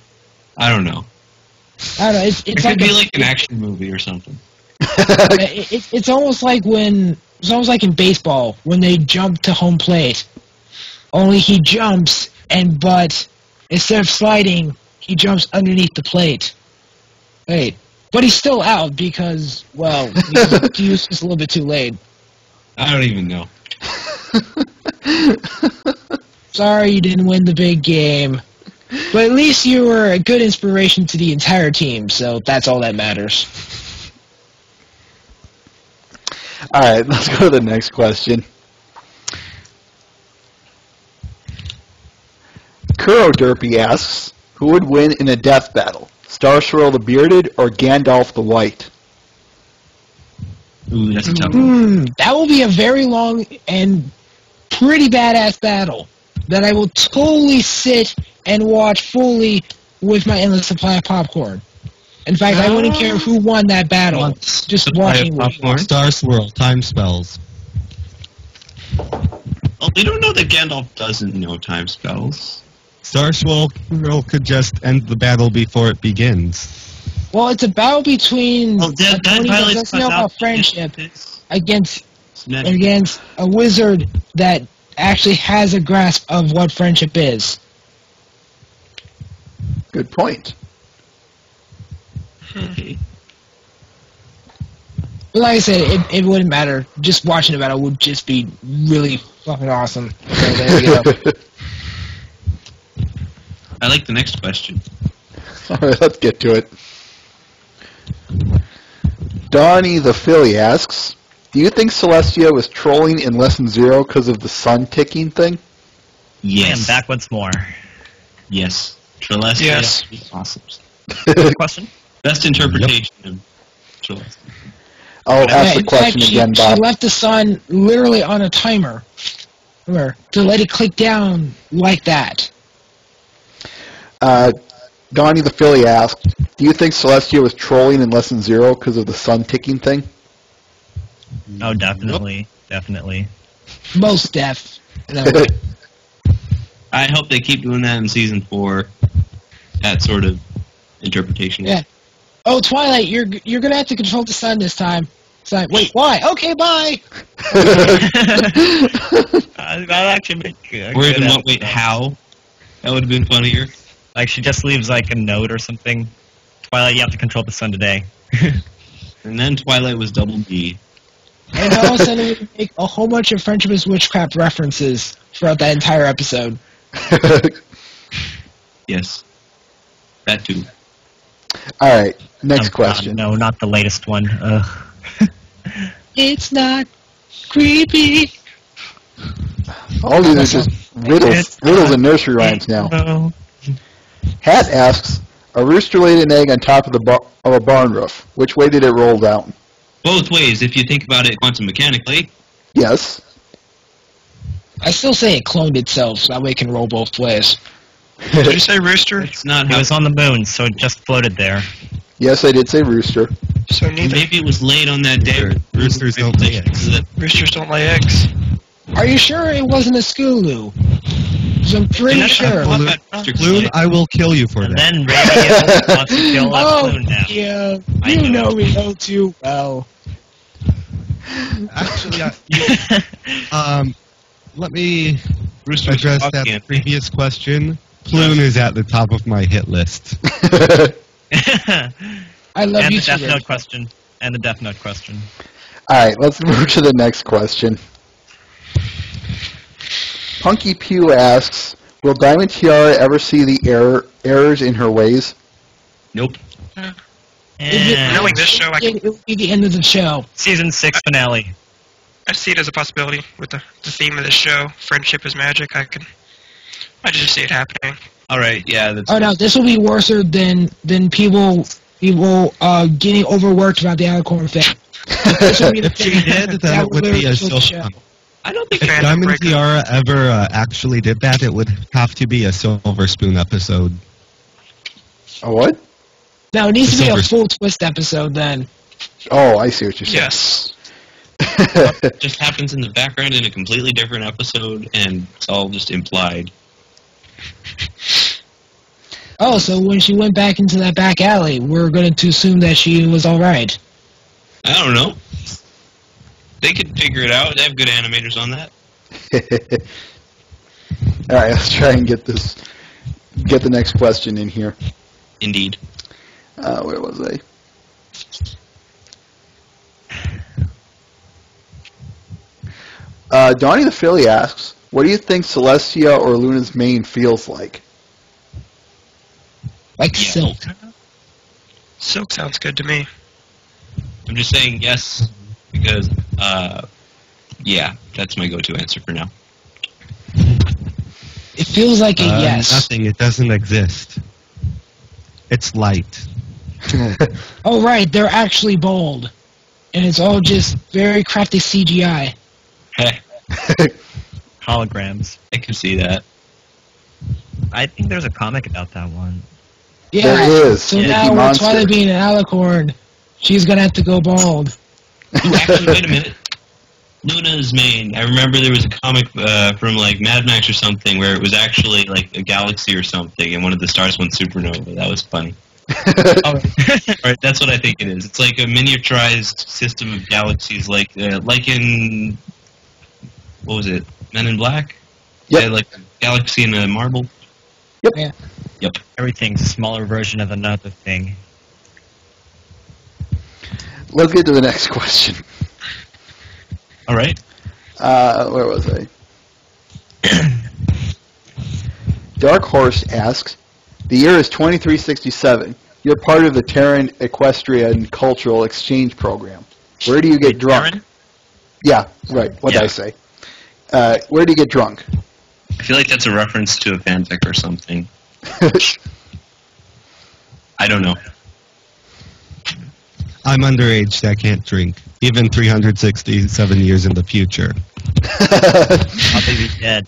I don't know. I don't know. It's It like could be like an action movie or something. It's almost like in baseball when they jump to home plate. Only he jumps, but instead of sliding, he jumps underneath the plate. Wait, but he's still out because, well, he was just a little bit too late. I don't even know. Sorry you didn't win the big game. But at least you were a good inspiration to the entire team, so that's all that matters. All right, let's go to the next question. Kuro Derpy asks, who would win in a death battle? Star Swirl the Bearded or Gandalf the White? Ooh, that's a tough one. That will be a very long and pretty badass battle that I will totally sit and watch fully with my endless supply of popcorn. In fact, I wouldn't care who won that battle. Just watching. Star Swirl, time spells. Well, we don't know that Gandalf doesn't know time spells. Star Swirl could just end the battle before it begins. Well, it's a battle between Well, a pony that doesn't know about friendship against a wizard that actually has a grasp of what friendship is. Good point. Okay. But like I said, it wouldn't matter. Just watching the battle would just be really fucking awesome. So there you go. I like the next question. All right, let's get to it. Donnie the Philly asks, do you think Celestia was trolling in Lesson 0 because of the sun ticking thing? Yes. And back once more. Yes. Trelestia. Yes. is awesome. Question? Best interpretation of Trelestia. I'll ask the in question fact, again, she Bob. left the sun literally on a timer to let it click down like that. Donnie the Philly asked, do you think Celestia was trolling in Lesson 0 because of the sun ticking thing? Oh, definitely. Definitely. Most deaf. I hope they keep doing that in Season 4. That sort of interpretation. Yeah. Oh, Twilight, you're gonna have to control the sun this time. It's like, wait, why? Okay, bye. That actually make a Or good even, episode. wait, how? That would have been funnier. Like, she just leaves, like, a note or something. Twilight, you have to control the sun today. And then Twilight was double B. And all of a sudden, we make a whole bunch of Friendship is Witchcraft references throughout that entire episode. Yes. That too. All right, next Oh, God, question. no, not the latest one. Ugh. It's not creepy. All these are just riddles and nursery rhymes now. No. Hat asks, a rooster laid an egg on top of a barn roof. Which way did it roll down? Both ways, if you think about it quantum mechanically. Yes. I still say it cloned itself, so that way it can roll both ways. Did you say rooster? It's not It how. was on the moon, so it just floated there. Yes, I did say rooster. So neither. Maybe it was laid on that day. Roosters don't lay eggs. Roosters don't lay eggs. Are you sure it wasn't a Skulu? 'Cause I'm pretty sure. Loon, I will kill you for And that. then Radio wants to kill that Oh, balloon now. yeah. I You knew know it. me all too well. Actually, let me Roosters address are that fucking- previous question. Ploon is at the top of my hit list. I love And you the too. Death Rick. Note question. And the Death Note question. All right, let's move to the next question. Punky Pew asks, will Diamond Tiara ever see the errors in her ways? Nope. If it- And Knowing this show, it would be the end of the show. season 6 finale. I see it as a possibility with the theme of the show. Friendship is magic. I just see it happening. All right. Yeah. That's. Oh no, this will be worse than people getting overworked about the Alicorn thing. This will be the If she thing did, then that it would be literally a kill the silver. show. I don't think. If Fandom Diamond breaker. Tiara ever actually did that, it would have to be a Silver Spoon episode. A what? No, it needs to be a Silver- full twist episode then. Oh, I see what you're saying. Yes. It just happens in the background in a completely different episode, and it's all just implied. Oh, so when she went back into that back alley, we're going to assume that she was all right. I don't know. They could figure it out. They have good animators on that. All right, let's try and get the next question in here. Indeed. Where was I? Donnie the Philly asks, what do you think Celestia or Luna's mane feels like? Like Yeah. silk. Silk sounds good to me. I'm just saying yes because, yeah, that's my go-to answer for now. It feels like a yes. Nothing. It doesn't exist. It's light. Oh, right, they're actually bald. And it's all just very crafty CGI. Heh, Holograms. I can see that. I think there's a comic about that one. Yeah. There is. So Mickey now with Monster. Twilight being an alicorn, she's going to have to go bald. Ooh, actually, wait a minute. Luna's mane. I remember there was a comic from like Mad Max or something where it was actually like a galaxy or something, and one of the stars went supernova. That was funny. Right, that's what I think it is. It's like a miniaturized system of galaxies, like in what was it, Men in Black? Yep. Yeah, like a galaxy in a marble. Everything's a smaller version of another thing. Let's get to the next question. All right. Where was I? Dark Horse asks, the year is 2367. You're part of the Terran Equestrian Cultural Exchange Program. Where do you get drunk? Terran? Yeah, right. What did Yeah. I say? Where do you get drunk? I feel like that's a reference to a fanfic or something. I don't know. I'm underage, so I can't drink, even 367 years in the future. I'll be dead.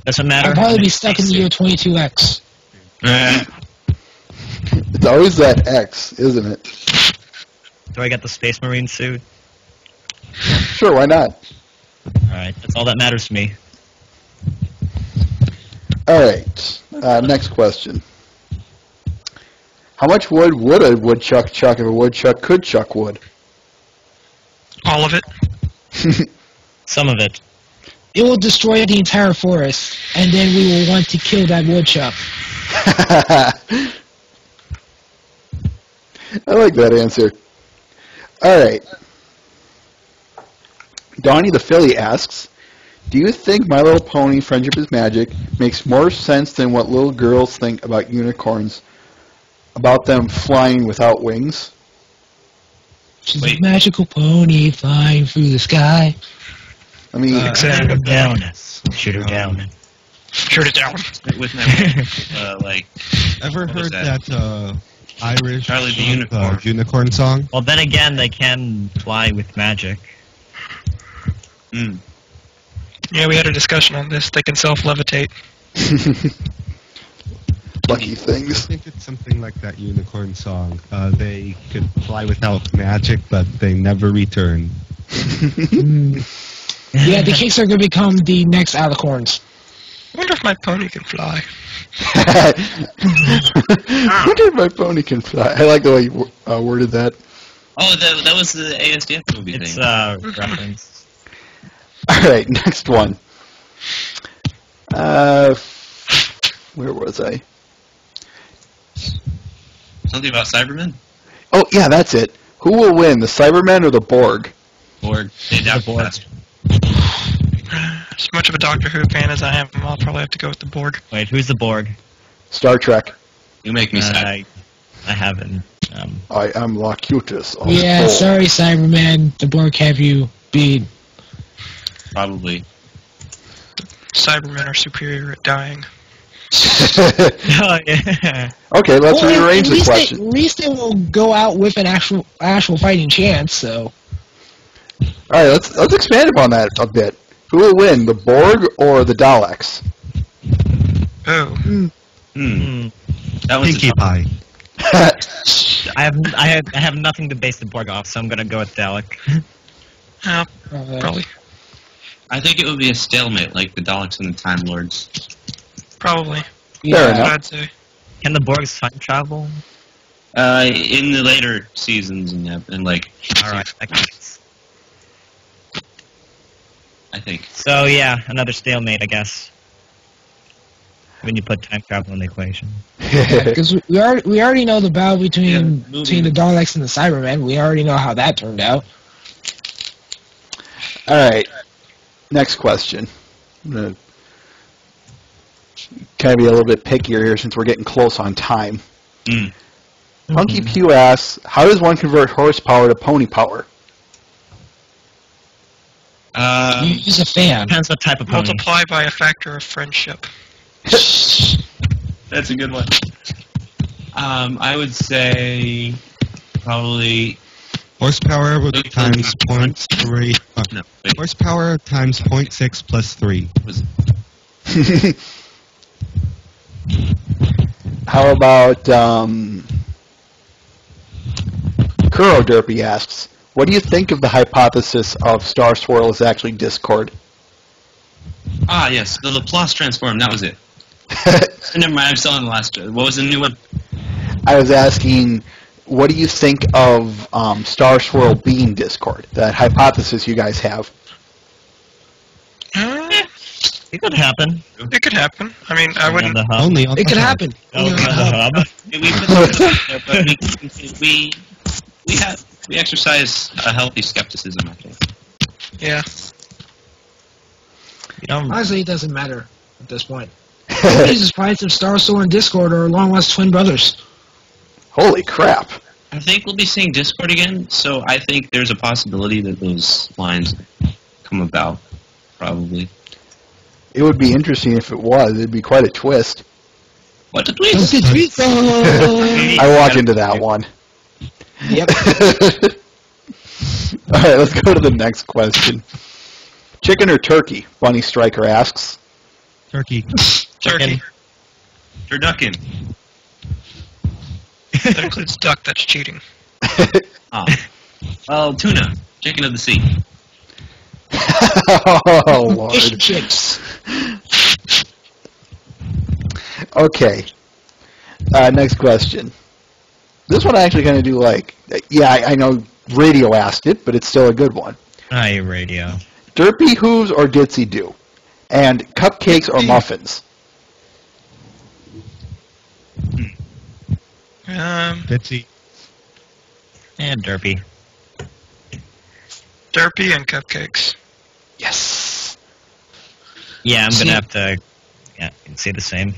Doesn't matter. I'll probably be stuck in the year 22X. It's always that X, isn't it? Do I get the Space Marine suit? Sure, why not? Alright, that's all that matters to me. All right, next question. How much wood would a woodchuck chuck if a woodchuck could chuck wood? All of it. Some of it. It will destroy the entire forest, and then we will want to kill that woodchuck. I like that answer. All right. Donnie the Philly asks, Do you think My Little Pony Friendship is Magic makes more sense than what little girls think about unicorns, about them flying without wings? She's Wait. a magical pony flying through the sky. I mean, Exactly. Down. Shoot her down. Shoot it down. With my like Ever What was heard that? that Irish Charlie the Unicorn. unicorn song? Well, then again, they can fly with magic. mm, Yeah, we had a discussion on this. They can self-levitate. lucky I things. think it's something like that unicorn song. They could fly without magic, but they never return. Yeah, the cakes are going to become the next alicorns. I wonder if my pony can fly. I wonder if my pony can fly. I like the way you worded that. oh, that was the ASDF movie It's thing. reference. All right, next one. Where was I? Something about Cybermen Oh, yeah, that's it. Who will win, the Cybermen or the Borg? or they adapt Borg. faster. As much of a Doctor Who fan as I am, I'll probably have to go with the Borg. Wait, who's the Borg? Star Trek. You make me sad. I haven't. I am Locutus. of Yeah, Thor. sorry, Cyberman. The Borg have you beat. Probably. Cybermen are superior at dying. Oh yeah. Okay, let's Well, rearrange at the least question. At least they will go out with an actual fighting chance. So All right, let's expand upon that a bit. Who will win, the Borg or the Daleks? Oh, That was Pinkie Pie. I have nothing to base the Borg off, so I'm gonna go with Dalek. yeah, uh, probably. I think it would be a stalemate, like the Daleks and the Time Lords. Probably. Fair yeah, enough. I'd say. Can the Borgs time travel? In the later seasons and like, All right. I think. So yeah, another stalemate, I guess. When you put time travel in the equation. because we already know the battle between movie. between the Daleks and the Cybermen. We already know how that turned out. All right, next question. I'm going to kind of be a little bit pickier here since we're getting close on time. Mm. Monkey Pew asks, how does one convert horsepower to pony power? You use a fan. Depends what type of pony. Multiply by a factor of friendship. That's a good one. I would say probably Horsepower with Wait, times wait. 0.3. no. Wait, Horsepower times 0.6 plus 3. was How about Kuro Derpy asks, what do you think of the hypothesis of Star Swirl is actually Discord? yes, the Laplace transform. That was it. Never mind. I'm still on the last. What was the new one? I was asking, what do you think of Star Swirl being Discord? That hypothesis you guys have. It could happen. It could happen. I mean, I wouldn't. On the hub. Only on It the could hub. happen. Only on the hub. We put the there, but we exercise a healthy skepticism. I think. Yeah. Honestly, it doesn't matter at this point. Jesus Christ, if Star Sword and Discord are long lost twin brothers. Holy crap. I think we'll be seeing Discord again, so I think there's a possibility that those lines come about. Probably. It would be interesting if it was. It'd be quite a twist. What a twist! I walked into that one. Yep. All right, let's go to the next question. Chicken or turkey? Bunny Striker asks. Turkey. Turkey. Turducken. That includes duck. That's cheating. Well, tuna. Chicken of the sea. Oh, Lord. Fish and chips. Okay. Next question. This one I actually kind of do like. Yeah, I know Radio asked it, but it's still a good one. Hi, radio. Derpy hooves or Ditsy do? And cupcakes or muffins? Bitsy. And Derpy. Derpy and cupcakes. Yes. Yeah, I'm See- gonna have to say the same.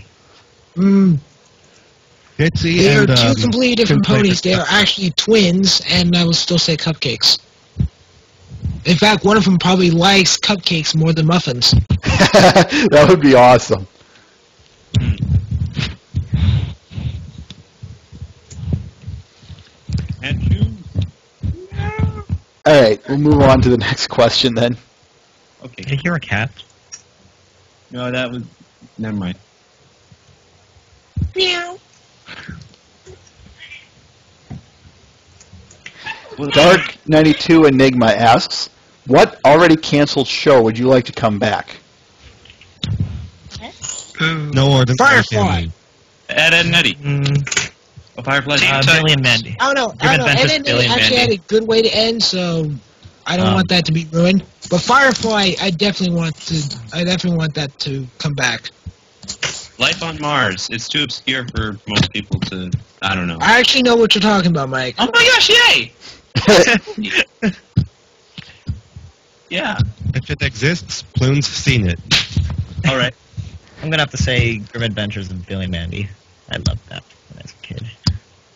Bitsy They are and two completely different Complete ponies. They are actually twins, and I will still say cupcakes. In fact, one of them probably likes cupcakes more than muffins. That would be awesome. And you? All right, we'll move on to the next question then. Okay. Did you hear a cat? No, that was. Never mind. Meow. Dark 92 Enigma asks, what already canceled show would you like to come back? Ooh. no ordinary Firefly. family. Ed, Ed, and Eddie. Oh, Firefly. Teen Billy Titans. and Mandy. I don't know. Grim I don't know. Adventures And of Billy it and actually Mandy. had a good way to end, so I don't want that to be ruined. But Firefly, I definitely want that to come back. Life on Mars. It's too obscure for most people to. I don't know. I actually know what you're talking about, Mike. Oh my gosh! Yay! Yeah. If it exists, Plume's seen it. All right. I'm gonna have to say Grim Adventures of Billy and Mandy. I loved that when I was a kid.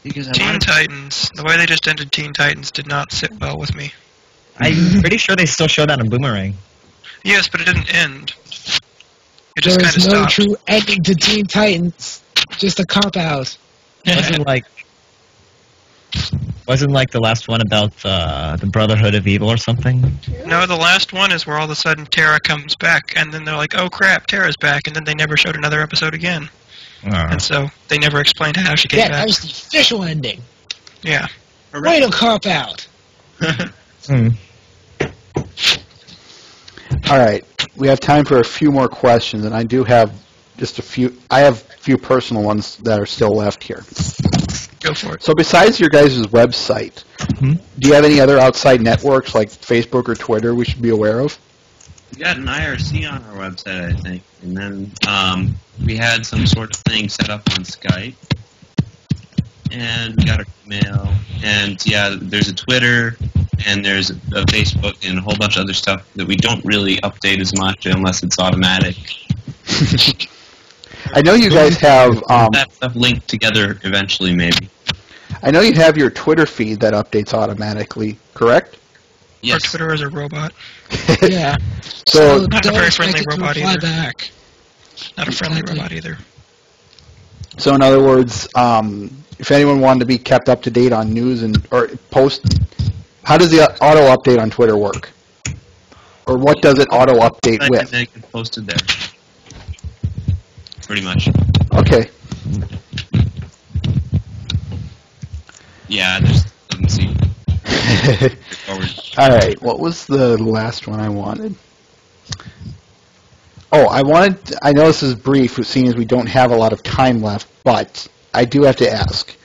Because I Teen wanted Titans. The way they just ended Teen Titans did not sit well with me. I'm pretty sure they still show that on Boomerang. Yes, but it didn't end. It just There kind of is no stopped. true ending to Teen Titans. Just a cop-out. Wasn't like the last one about the Brotherhood of Evil or something? No, the last one is where all of a sudden Tara comes back, and then they're like, oh crap, Tara's back, and then they never showed another episode again. And so they never explained how she came Yeah, that back. was the official ending. Yeah. Way to cop-out. All right, we have time for a few more questions, and I do have just a few. I have a few personal ones that are still left here. Go for it. So besides your guys' website, do you have any other outside networks like Facebook or Twitter we should be aware of? We got an IRC on our website, I think, and then we had some sort of thing set up on Skype, and we got our email, and yeah, there's a Twitter, and there's a Facebook, and a whole bunch of other stuff that we don't really update as much unless it's automatic. I know you guys have. That stuff linked together eventually, maybe. I know you have your Twitter feed that updates automatically, correct? Or Twitter is a robot. Yeah. So Not a don't very expect friendly it to robot reply either. back. Not a friendly Exactly. robot either. So in other words, if anyone wanted to be kept up to date on news or post, how does the auto update on Twitter work? Or what does it auto update I with? think it's posted there. Pretty much. Okay. Yeah, there's doesn't seem forward. All right. What was the last one I wanted? Oh, I know this is brief, seeing as we don't have a lot of time left, but I do have to ask.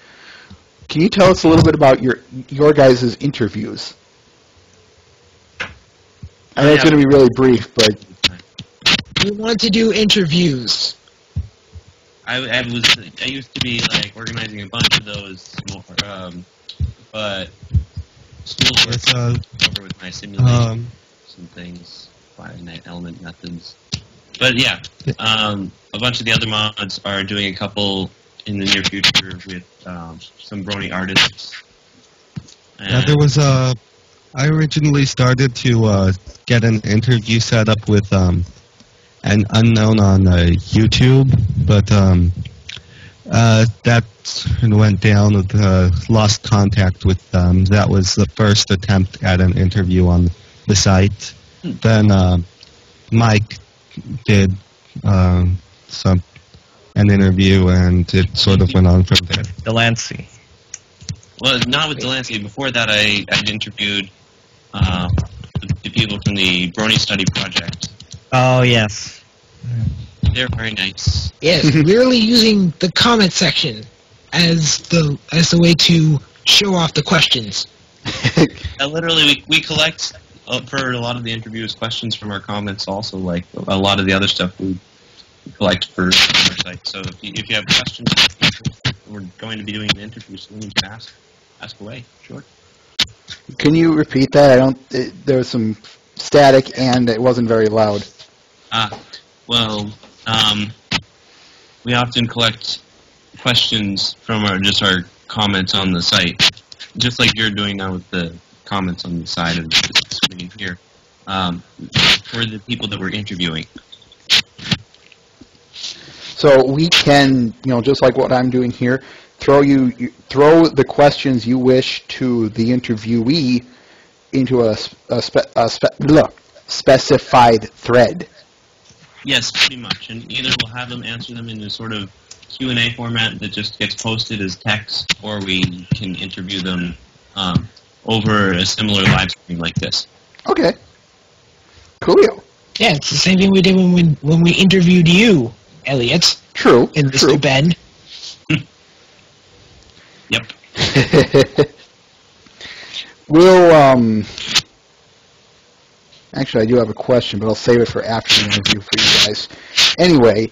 Can you tell us a little bit about your guys' interviews? I know it's going to be really brief, but We want to do interviews. I used to be like organizing a bunch of those, but school It's, over with my simulations and things, finite element methods. But yeah, a bunch of the other mods are doing a couple in the near future with some Brony artists. Yeah, there was I originally started to get an interview set up with an unknown on YouTube, but that went down with lost contact with them. That was the first attempt at an interview on the site. Then Mike did an interview, and it sort of went on from there. Delancey. Well, not with Delancey. Before that, I'd interviewed the people from the Brony Study Project. Oh, yes. They're very nice. Yes, literally using the comment section as the way to show off the questions. Literally, we collect for a lot of the interviews questions from our comments. Also, like a lot of the other stuff we collect for our site. So if you have questions, we're going to be doing an interview, so you can ask away. Sure. can you repeat that? There was some static, and it wasn't very loud. Well, we often collect questions from our comments on the site, just like you're doing now with the comments on the side of the screen here, for the people that we're interviewing. So we can, just like what I'm doing here, throw the questions you wish to the interviewee into a specified thread. Yes, pretty much. And either we'll have them answer them in a sort of Q&A format that just gets posted as text, or we can interview them over a similar live stream like this. Okay. Coolio. Yeah, it's the same thing we did when we interviewed you, Elliot. True. In Mr. Ben. Yep. We'll, actually, I do have a question, but I'll save it for after the interview for you guys. Anyway,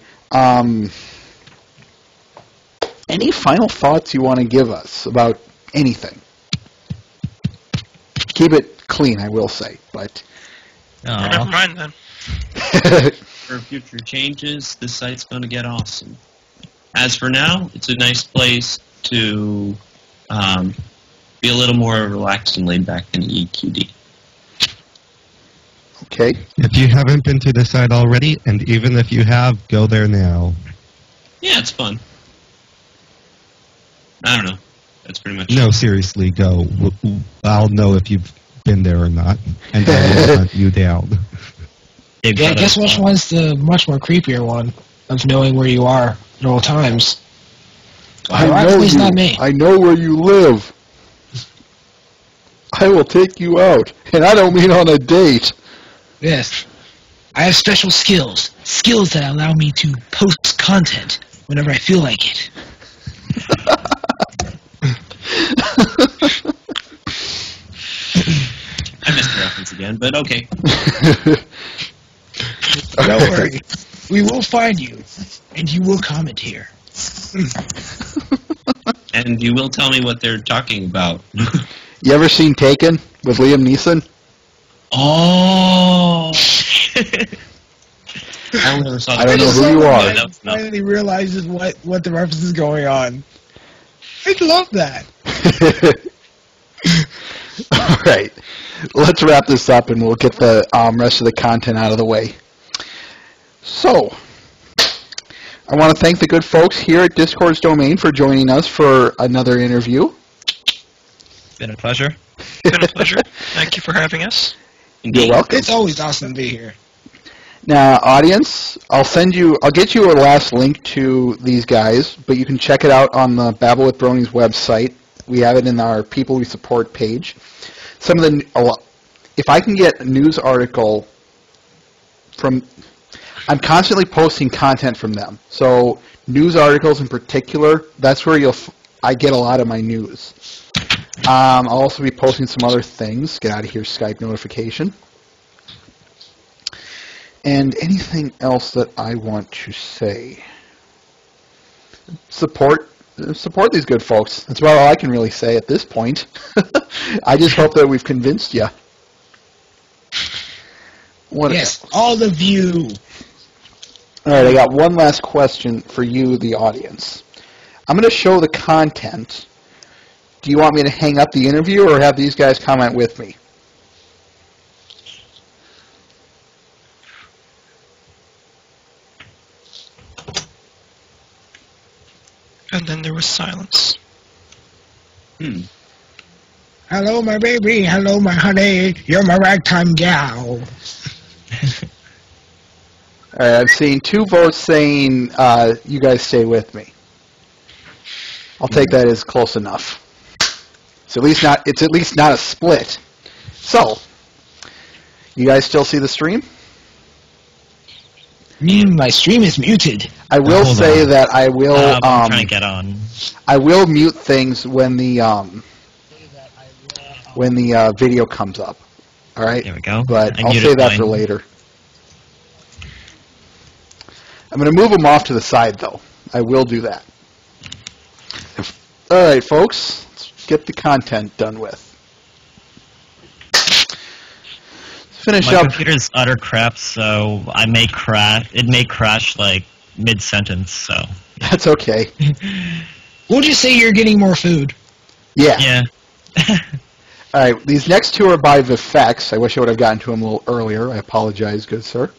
any final thoughts you want to give us about anything? Keep it clean, I will say, but... Never mind then. For future changes, this site's going to get awesome. As for now, it's a nice place to be a little more relaxed and laid back than EQD. Okay. If you haven't been to the site already, and even if you have, go there now. Yeah, it's fun. I don't know. That's pretty much No, seriously, go. I'll know if you've been there or not, and I will hunt you down. Yeah, guess which one's the much more creepier one of knowing where you are at all times. It's not me. I know where you live. I will take you out, and I don't mean on a date. Yes. I have special skills. Skills that allow me to post content whenever I feel like it. I missed the reference again, but okay. Don't worry. We will find you, and you will comment here. And you will tell me what they're talking about. You ever seen Taken with Liam Neeson? Oh. I never saw I don't know who you are. No. Finally realizes what the reference is going on. I love that. All right. Let's wrap this up, and we'll get the rest of the content out of the way. So, I want to thank the good folks here at Discord's Domain for joining us for another interview. It's been a pleasure. It's been a pleasure. Thank you for having us. You're welcome. It's always awesome to be here. Now, audience, I'll get you a last link to these guys, but you can check it out on the Babble with Bronies website. We have it in our People We Support page. If I can get a news article from, I'm constantly posting content from them. So news articles in particular, that's where I get a lot of my news. I'll also be posting some other things. Get out of here, Skype notification. And anything else that I want to say. Support these good folks. That's about all I can really say at this point. I just hope that we've convinced you. Yes, all of you. All right, I got one last question for you, the audience. I'm going to show the content. Do you want me to hang up the interview or have these guys comment with me? And then there was silence. Hello, my baby. Hello, my honey. You're my ragtime gal. All right, I've seen 2 votes saying you guys stay with me. I'll take that as close enough. It's at least not a split. So, you guys still see the stream? My stream is muted. I will say that I will I'm trying to get on. I will mute things when the video comes up. All right. There we go. But I I'll muted save that mine. for later. I'm going to move them off to the side, though. I will do that. All right, folks. Let's get the content done with. finish My up. computer's utter crap, so I may crash. It may crash like mid-sentence. So That's okay. We'll just say you're getting more food. Yeah. yeah. All right. These next two are by Vifex. I wish I would have gotten to them a little earlier. I apologize, good sir.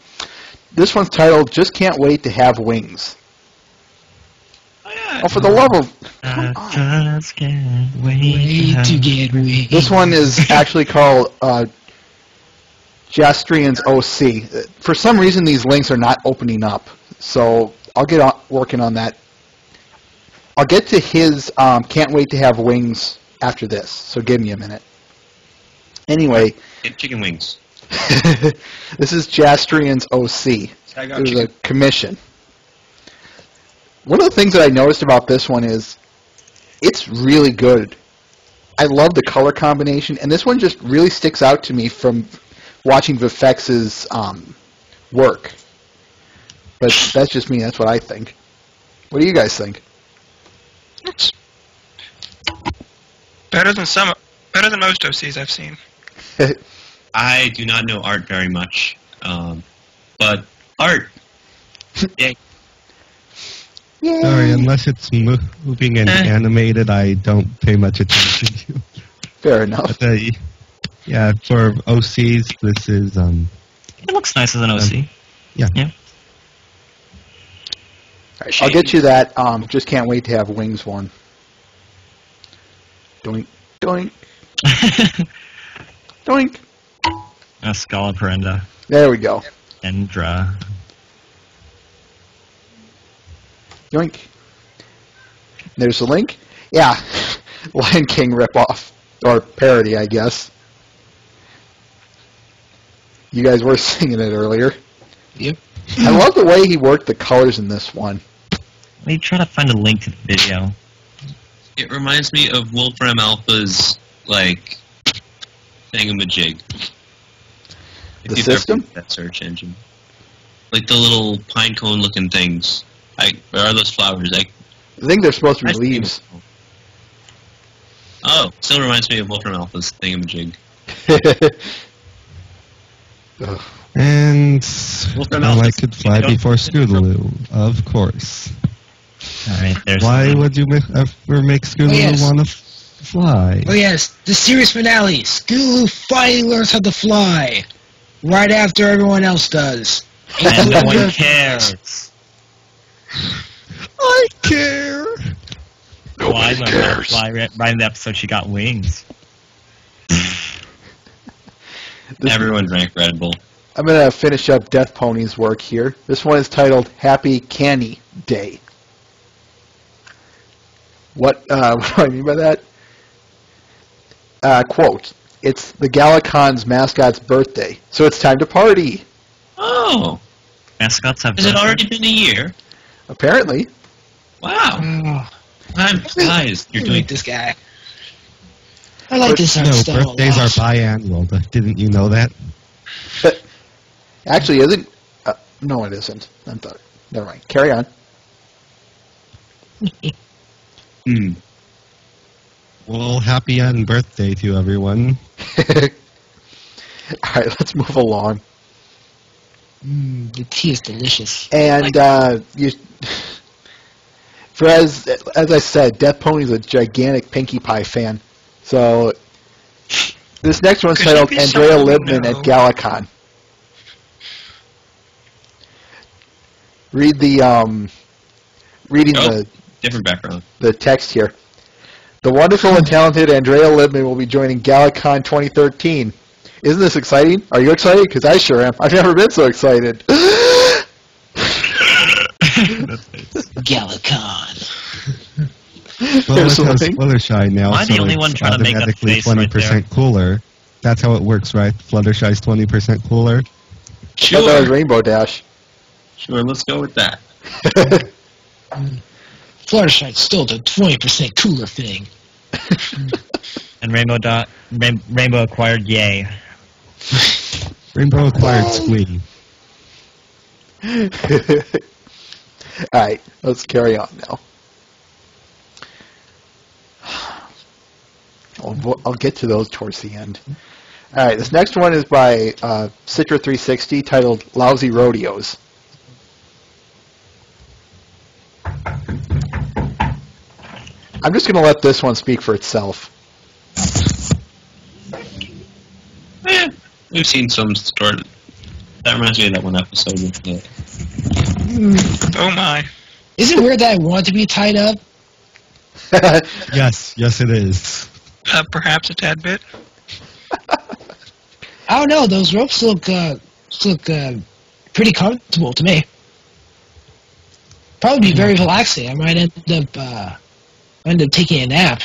This one's titled "Just Can't Wait to Have Wings." Oh, for the love of... Come on. Just can't wait Wait to get wings. This one is actually called Jastrian's OC. For some reason, these links are not opening up, so I'll get working on that. I'll get to his Can't Wait to Have Wings after this, so give me a minute. Anyway, Get chicken wings. this is Jastrian's OC. I got There's a chicken. commission. One of the things that I noticed about this one is it's really good. I love the color combination, and this one just really sticks out to me from watching Vifex's work. But that's just me. That's what I think. What do you guys think? It's better than most OCs I've seen. I do not know art very much, but art. Yay. Yay. Sorry, unless it's moving and animated, I don't pay much attention to. Fair enough. But, yeah, for OCs, this is It looks nice as an OC. yeah. All right, I'll get you that. Just can't wait to have Wings one. Doink, doink, doink. A Scala Parenda. There we go. Endra. Yoink. There's the link. Yeah, Lion King ripoff or parody, I guess. You guys were singing it earlier. Yep. I love the way he worked the colors in this one. Let me try to find a link to the video. It reminds me of Wolfram Alpha's, like, thingamajig. If The you've system? ever used that search engine. Like the little pine cone looking things. Where are those flowers? I think they're supposed to be leaves. Oh, still reminds me of Wolfram Alpha's thingamajig. Ugh. And Wolfram well, I Alpha's- could fly before Scootaloo, of course. Alright, there's Why the link. would you ever make Scootaloo yes. want to fly? Oh yes, the series finale. Scootaloo finally learns how to fly. Right after everyone else does. And no one cares. I care. Why learn how to fly right in the episode she got wings? Everyone drank Red Bull. I'm going to finish up Death Pony's work here. This one is titled Happy Canny Day. What do I mean by that? Quote, it's the Galacon's mascot's birthday, so it's time to party. Oh, Mascots have has it birthdays? already been a year? Apparently. Wow. Oh, I'm surprised you're I doing like this guy. I like this art No, style. birthdays a are lot. biannual. Didn't you know that? Actually, isn't... no, it isn't. Never mind. Carry on. Hmm. Well, happy birthday to everyone. All right, let's move along. The tea is delicious. And for as I said, Death Pony's a gigantic Pinkie Pie fan. So this next one's Could you titled be Andrea someone we Libman know? at Galacon. Read the reading Oh. Different background. the text here. The wonderful and talented Andrea Libman will be joining Galacon 2013. Isn't this exciting? Are you excited? Because I sure am. I've never been so excited. Galacon. Well, There's it the has link. Fluttershy now, Am I the so only it's one trying to make that automatically face right 20% cooler. That's how it works, right? Fluttershy's 20% cooler. I thought that was Sure. Rainbow Dash. Sure, let's go with that. Fluttershy's still the 20% cooler thing. And Rainbow acquired Yay. Rainbow acquired Squee. All right, let's carry on now. I'll get to those towards the end. All right, this next one is by Citra 360, titled "Lousy Rodeos." I'm just going to let this one speak for itself. We've seen some sort. That reminds me of that one episode with the. Oh my. Is it weird that I want to be tied up? Yes, it is. Perhaps a tad bit. I don't know. Those ropes look pretty comfortable to me. Probably be very relaxing. I might end up taking a nap.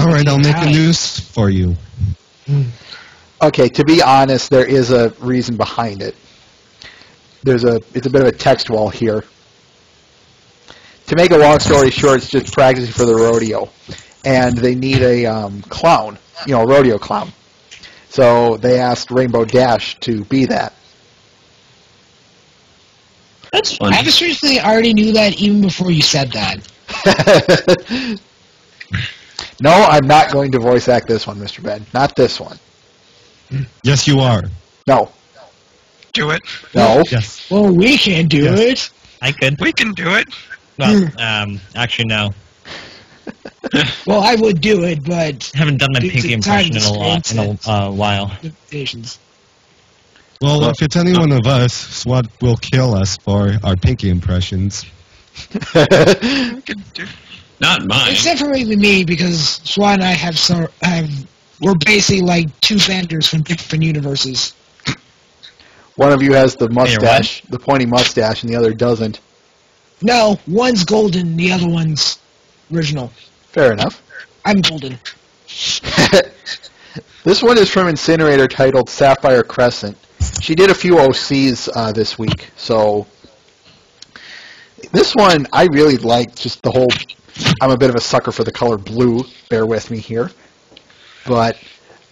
All right, I'll make a Tied. noose for you. Okay, to be honest, there is a reason behind it. It's a bit of a text wall here. To make a long story short, it's just practicing for the rodeo, and they need a clown, a rodeo clown. So they asked Rainbow Dash to be that. That's fun. I seriously already knew that even before you said that. No, I'm not going to voice act this one, Mr. Ben. Not this one. Yes, you are. No. Do it. No. Yes. Well, we can't do Yes. it. I could. We can do it. Well, actually, no. Well, I would do it, but Haven't done my Due to pinky time impression in a while. limitations. Well, if it's any one of us, SWAT will kill us for our pinky impressions. We can do. Not mine. Except for maybe me, because Swan and I we're basically like two Xanders from different universes. One of you has the Hey, you're mustache, the pointy mustache, and the other doesn't. No, one's golden, the other one's original. Fair enough. I'm golden. This one is from Incinerator, titled Sapphire Crescent. She did a few OCs this week, so this one I really like. Just the whole, I'm a bit of a sucker for the color blue, bear with me here, but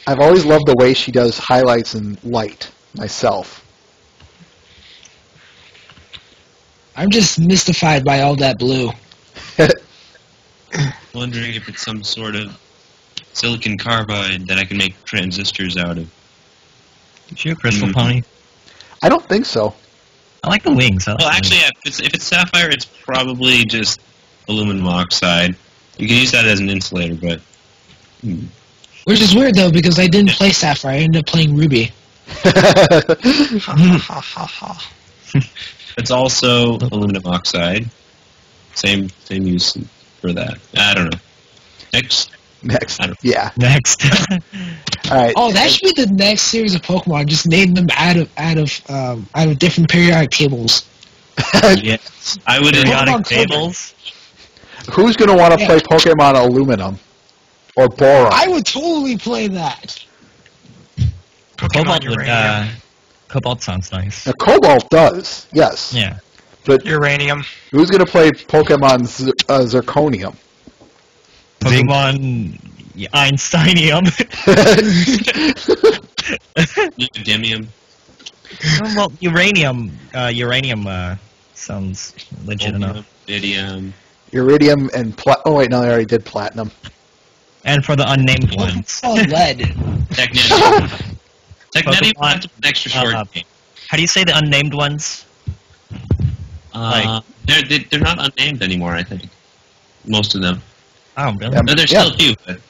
I've always loved the way she does highlights and light myself. I'm just mystified by all that blue. Wondering if it's some sort of silicon carbide that I can make transistors out of. Is she a crystal Mhm. pony? I don't think so. I like the wings. I like Well, the actually, wings. if it's sapphire, it's probably just aluminum oxide. You can use that as an insulator, but Which is weird, though, because I didn't play Sapphire. I ended up playing Ruby. Ha ha ha ha ha. it's also aluminum oxide. Same use for that. I don't know. Next. Next. I don't- Yeah. Next. All right. Oh, that should be the next series of Pokemon. Just name them out of different periodic tables. Yes. I would. Periodic Pokemon tables. Who's going to want to Yeah. play Pokemon Aluminum or Boron? I would totally play that. Pokemon Cobalt would. Uranium. Cobalt sounds nice. Now, Cobalt does, yes. Yeah. But Uranium. who's going to play Pokemon Zirconium? Pokemon Einsteinium. Neodymium. Well, uranium. Uranium sounds legit enough. Iridium. Iridium and oh wait, no, they already did Platinum. And for the unnamed ones, Oh, lead. Technetium. Technetium. Pokemon, That's an extra short name. how do you say the unnamed ones? They're not unnamed anymore. I think most of them. Oh, really? Yeah. No, there's still a few, but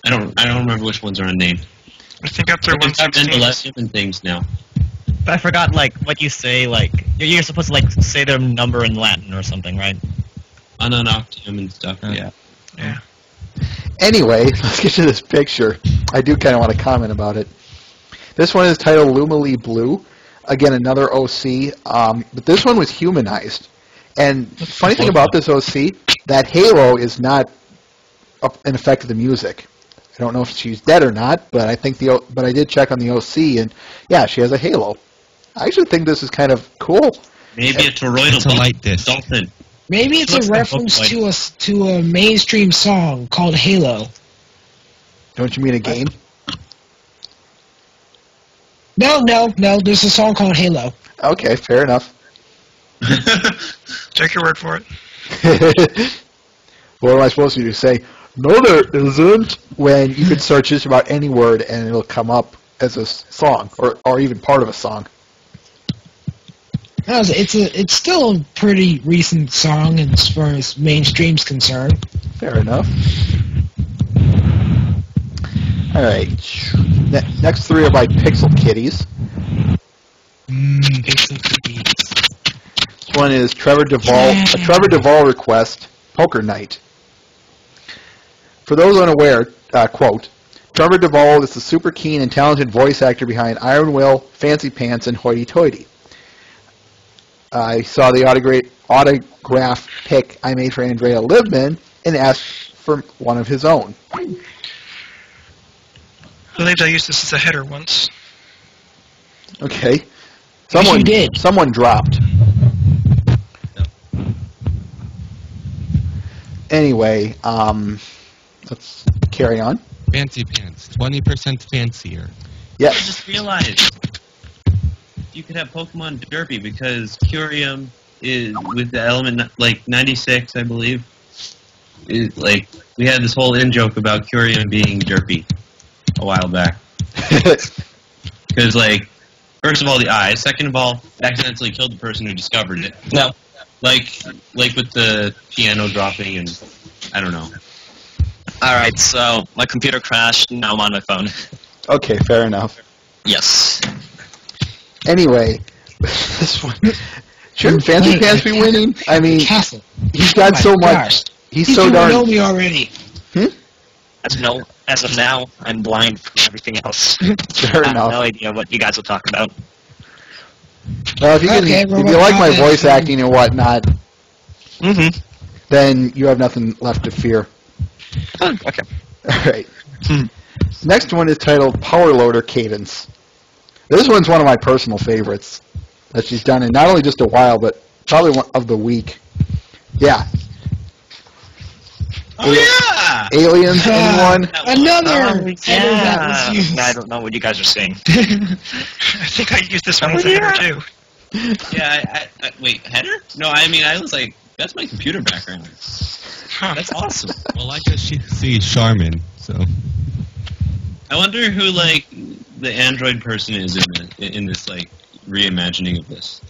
I don't remember which ones are unnamed. I think up there They've got 116. Mendeleev and things now. But I forgot, like, what you say, like, you're supposed to, like, say their number in Latin or something, right? Unoctium and stuff. Yeah. Yeah. Anyway, let's get to this picture. I do kind of want to comment about it. This one is titled Lumily Blue. Again, another OC, but this one was humanized. And the funny thing about this OC, that halo is not an effect of the music. I don't know if she's dead or not, but I think but I did check on the OC, and yeah, she has a halo. I actually think this is kind of cool. Maybe a toroidal It's a light disc. dolphin. Maybe it's What's a that reference look like? to a mainstream song called Halo. Don't you mean a game? No. There's a song called Halo. Okay, fair enough. Take your word for it. What am I supposed to do? Say, no there isn't, when you could search just about any word and it'll come up as a song, or even part of a song. No, it's still a pretty recent song as far as mainstream's concerned. Fair enough. All right. Next three are by Pixel Kitties. Pixel Kitties. This one is Trevor Duvall. Yeah. A Trevor Duvall request. Poker Night. For those unaware, quote, Trevor Duvall is the super keen and talented voice actor behind Iron Will, Fancy Pants, and Hoity Toity. I saw the autograph pic I made for Andrea Libman and asked for one of his own. I believe I used this as a header once. Okay. Yes, you did. Someone dropped. Anyway, let's carry on. Fancy Pants, 20% fancier. I Yes. just realized you could have Pokemon Derpy because Curium is with the element like 96, I believe. Like we had this whole in joke about Curium being Derpy a while back. Because like, first of all, the eyes. Second of all, accidentally killed the person who discovered it. No. Like with the piano dropping and I don't know. Alright, so my computer crashed, now I'm on my phone. Okay, fair enough. Yes. Anyway, this one. Shouldn't Fancy Pants be winning? I mean, Castle. he's got Oh my so much. gosh. He's These so people know darn. me already. As of now, I'm blind from everything else. Fair I have no enough. idea what you guys will talk about. Well, if you, Okay, if Robot you like my Cop voice is- acting and whatnot, Mm-hmm. then you have nothing left to fear. Okay. All right. Next one is titled Power Loader Cadence. This one's one of my personal favorites that she's done in not only just a while, but probably one of the week. Yeah. Oh yeah! Aliens, anyone? Another header that was used. I don't know what you guys are saying. I think I used this one as a header too. Yeah, I wait, header? No, I mean, I was like, that's my computer background. Huh. That's awesome. Well, I just see Charmin, so. I wonder who, like, the android person is in this, like, reimagining of this.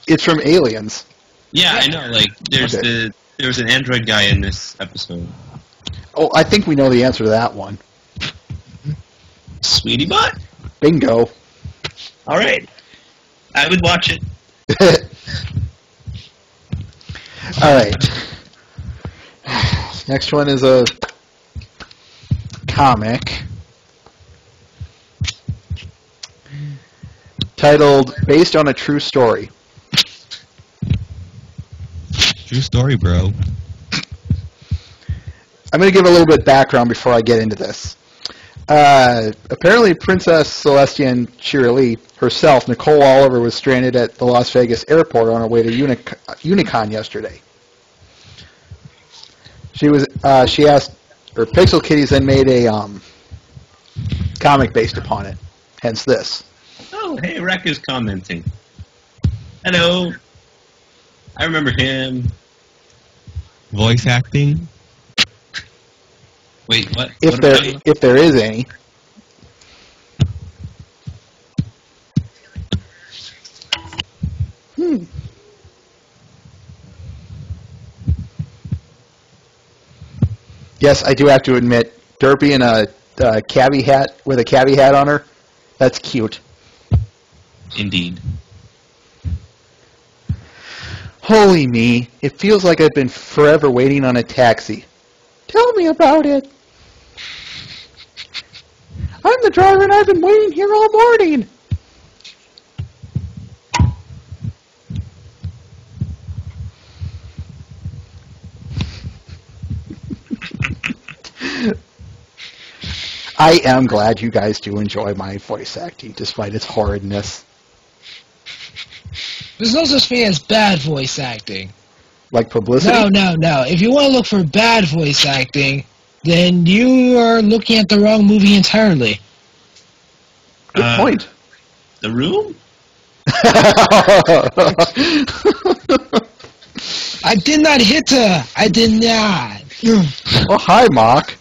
It's from Aliens. Yeah, I know, like, there's Okay. there was an android guy in this episode. Oh, I think we know the answer to that one. Sweetie Bot? Bingo. Alright. I would watch it. All right. Next one is a comic titled Based on a True Story. True story, bro. I'm going to give a little bit of background before I get into this. Apparently, Princess Celestian Shirley herself, Nicole Oliver, was stranded at the Las Vegas airport on her way to Unicon yesterday. She asked, or Pixel Kitties then made a comic based upon it. Hence this. Oh, hey, Rek is commenting. Hello. I remember him. Voice acting? Wait, what? If What there about you? if there is any. Yes, I do have to admit, Derpy in a cabbie hat with a cabbie hat on her. That's cute. Indeed. Holy me, it feels like I've been forever waiting on a taxi. Tell me about it. I'm the driver and I've been waiting here all morning. I am glad you guys do enjoy my voice acting, despite its horridness. There's no such thing as bad voice acting. Like publicity? No. If you want to look for bad voice acting, then you are looking at the wrong movie entirely. Good point. The Room? I did not hit her. I did not. Oh, hi, Mock.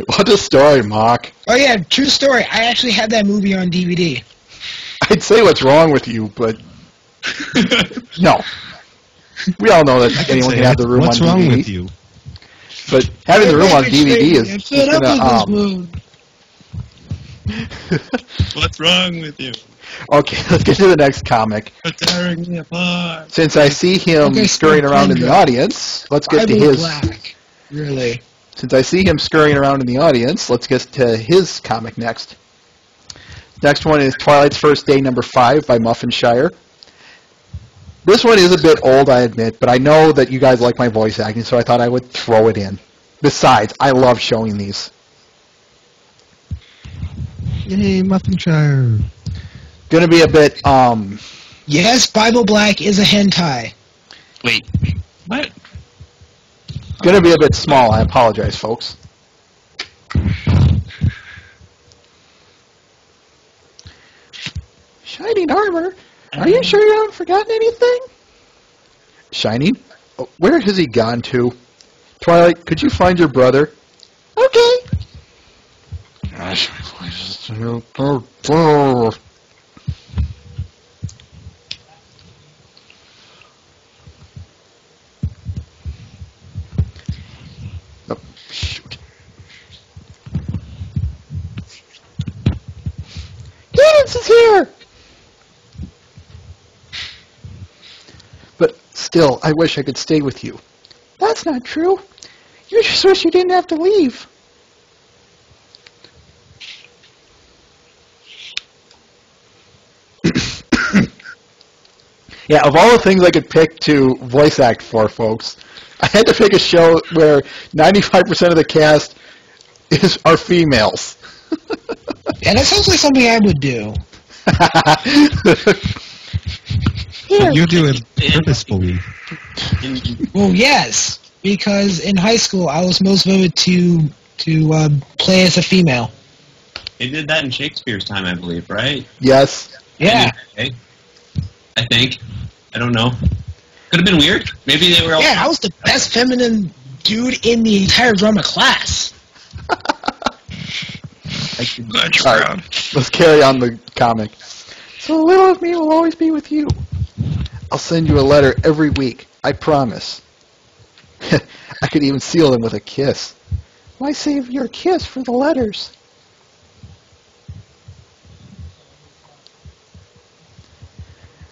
What a story, Mock. Oh yeah, true story. I actually had that movie on DVD. I'd say what's wrong with you, but no. We all know that anyone can have the room What's on DVD. wrong with you? But having the room on DVD is I'm just fed up gonna, with this movie. What's wrong with you? Okay, let's get to the next comic. You're tearing me apart. Since I see him Okay, scurrying around in the Splendor. audience, let's get to Bible his. Black. Really. Since I see him scurrying around in the audience, let's get to his comic next. Next one is Twilight's First Day number 5 by Muffinshire. This one is a bit old, I admit, but I know that you guys like my voice acting, so I thought I would throw it in. Besides, I love showing these. Yay, Muffinshire. Gonna be a bit, Yes, Bible Black is a hentai. Wait, what? gonna be a bit small. I apologize, folks. Shining armor? Are you sure you haven't forgotten anything? Shining? Oh, where has he gone to? Twilight, could you find your brother? Okay. Oh, shoot. Cadence is here! But still, I wish I could stay with you. That's not true. You just wish you didn't have to leave. Yeah, of all the things I could pick to voice act for, folks, I had to pick a show where 95% of the cast are females. Yeah, that sounds like something I would do. But you do it purposefully. Well, yes, because in high school I was most voted to play as a female. They did that in Shakespeare's time, I believe, right? Yes. Yeah. Okay. I think. I don't know. Could have been weird. Maybe they were all... Yeah, I was the best feminine dude in the entire drama class. Glad you're All right, proud. let's carry on the comic. So a little of me will always be with you. I'll send you a letter every week. I promise. I could even seal them with a kiss. Why save your kiss for the letters?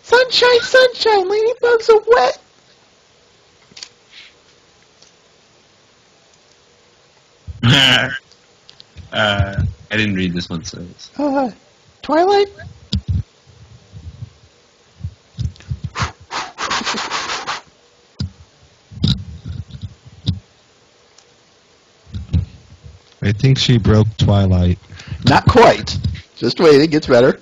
Sunshine, sunshine, ladybugs are wet. I didn't read this one, so... Twilight? I think she broke Twilight. Not quite. Just wait, it gets better.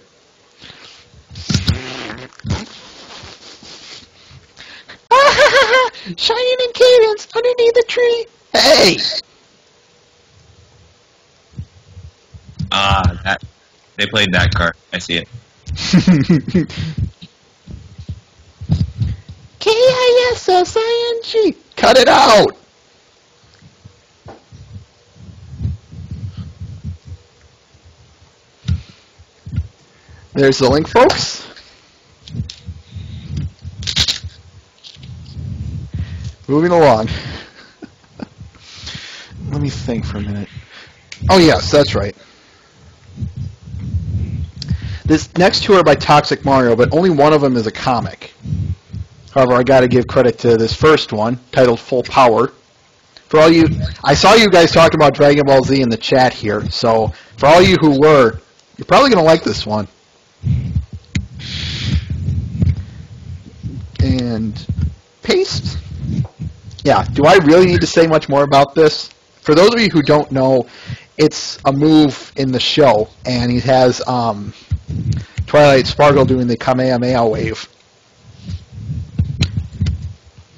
Shining in Cadence underneath the tree. Hey! That... They played that card. I see it. K-I-S-S-I-N-G. Cut it out! There's the link, folks. Moving along. Let me think for a minute. Oh, yes, that's right. This next two are by Toxic Mario, but only one of them is a comic. However, I got to give credit to this first one, titled Full Power. For all you, I saw you guys talking about Dragon Ball Z in the chat here, so for all you who were, you're probably going to like this one. And paste. Yeah, do I really need to say much more about this? For those of you who don't know, it's a move in the show, and he has Twilight Sparkle doing the Kamehameha wave.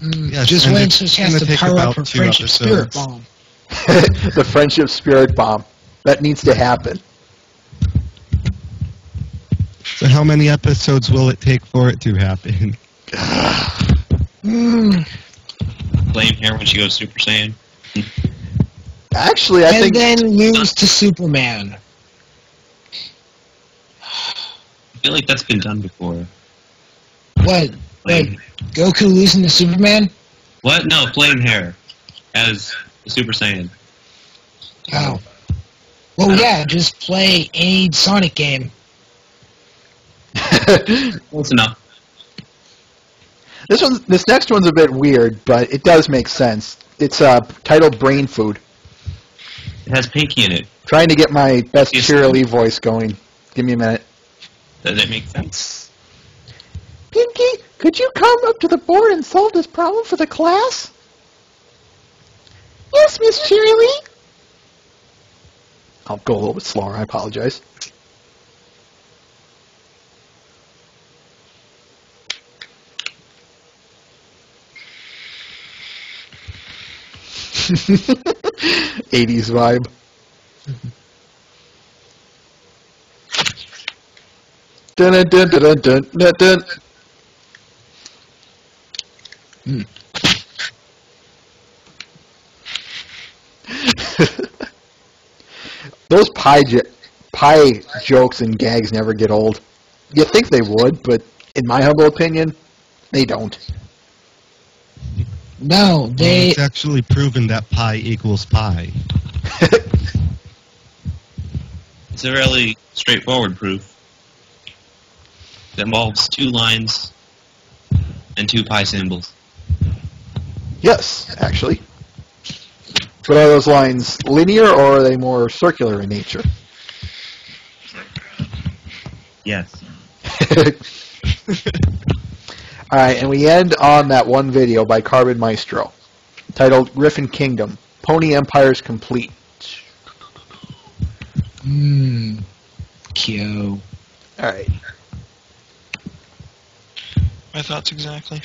Yes, Just and wait it's until she has gonna to take power up about her 2 friendship spirit episodes. bomb. The Friendship Spirit Bomb. That needs to happen. So how many episodes will it take for it to happen? Mm. Flame hair when she goes Super Saiyan. Actually, I and think then lose to Superman. I feel like that's been done before. What? Wait, Goku losing to Superman? What? No, Flame Hair as the Super Saiyan. Oh. Well, yeah, just play any Sonic game. Close enough. this next one's a bit weird, but it does make sense. It's titled Brain Food. It has Pinky in it. Trying to get my best Yes. cheerily voice going. Give me a minute. Does it make sense? Pinky, could you come up to the board and solve this problem for the class? Yes, Miss Cheerily. I'll go a little bit slower. I apologize. '80s vibe. Dun dun dun dun dun dun dun. Those pie jokes and gags never get old. You think they would, but in my humble opinion, they don't. No, they. It's actually proven that pi equals pi. It's a really straightforward proof. It involves 2 lines and 2 pi symbols. Yes, actually. But are those lines linear or are they more circular in nature? Yes. All right, and we end on that one video by Carbon Maestro, titled Griffin Kingdom, Pony Empire's Complete. Kyo. All right. My thoughts exactly.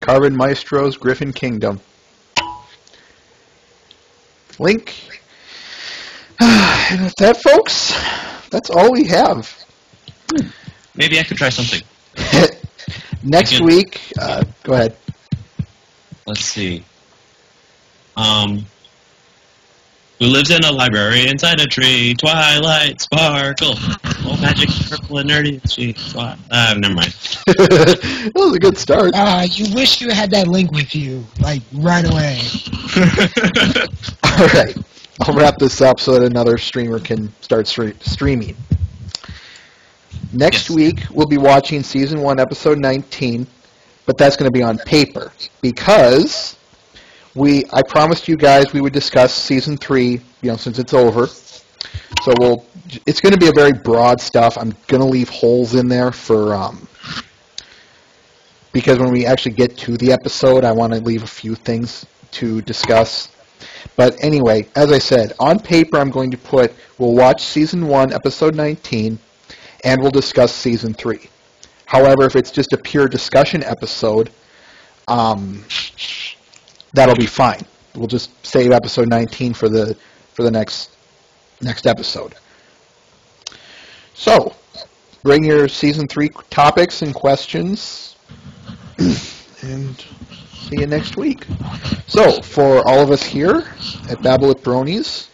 Carvin Maestro's Griffin Kingdom. Link. And with that, folks, that's all we have. Maybe I could try something. Next Again. week, go ahead. Let's see. Who lives in a library inside a tree? Twilight sparkle. Oh, magic, purple and nerdy. Sweet. Never mind. That was a good start. You wish you had that link with you, like, right away. All right. I'll wrap this up so that another streamer can start streaming. Next Yes. week, we'll be watching Season 1, Episode 19, but that's going to be on paper because I promised you guys we would discuss Season 3, since it's over. So it's going to be a very broad stuff. I'm going to leave holes in there for, because when we actually get to the episode, I want to leave a few things to discuss. But anyway, as I said, on paper I'm going to put, we'll watch Season 1, Episode 19, and we'll discuss Season 3. However, if it's just a pure discussion episode, that'll be fine. We'll just save Episode 19 for the next episode. So, bring your Season 3 topics and questions, and see you next week. So, for all of us here at Babble with Bronies,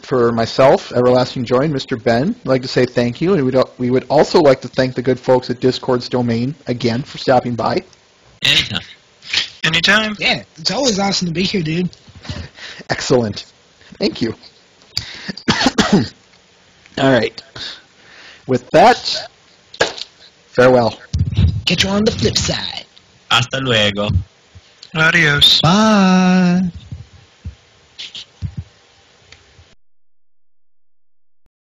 for myself, Everlasting Joy, and Mr. Ben, I'd like to say thank you, and we would also like to thank the good folks at Discord's Domain again for stopping by. Anytime. Anytime. Yeah, it's always awesome to be here, dude. Excellent. Thank you. All right. With that, farewell. Catch you on the flip side. Hasta luego. Adios. Bye.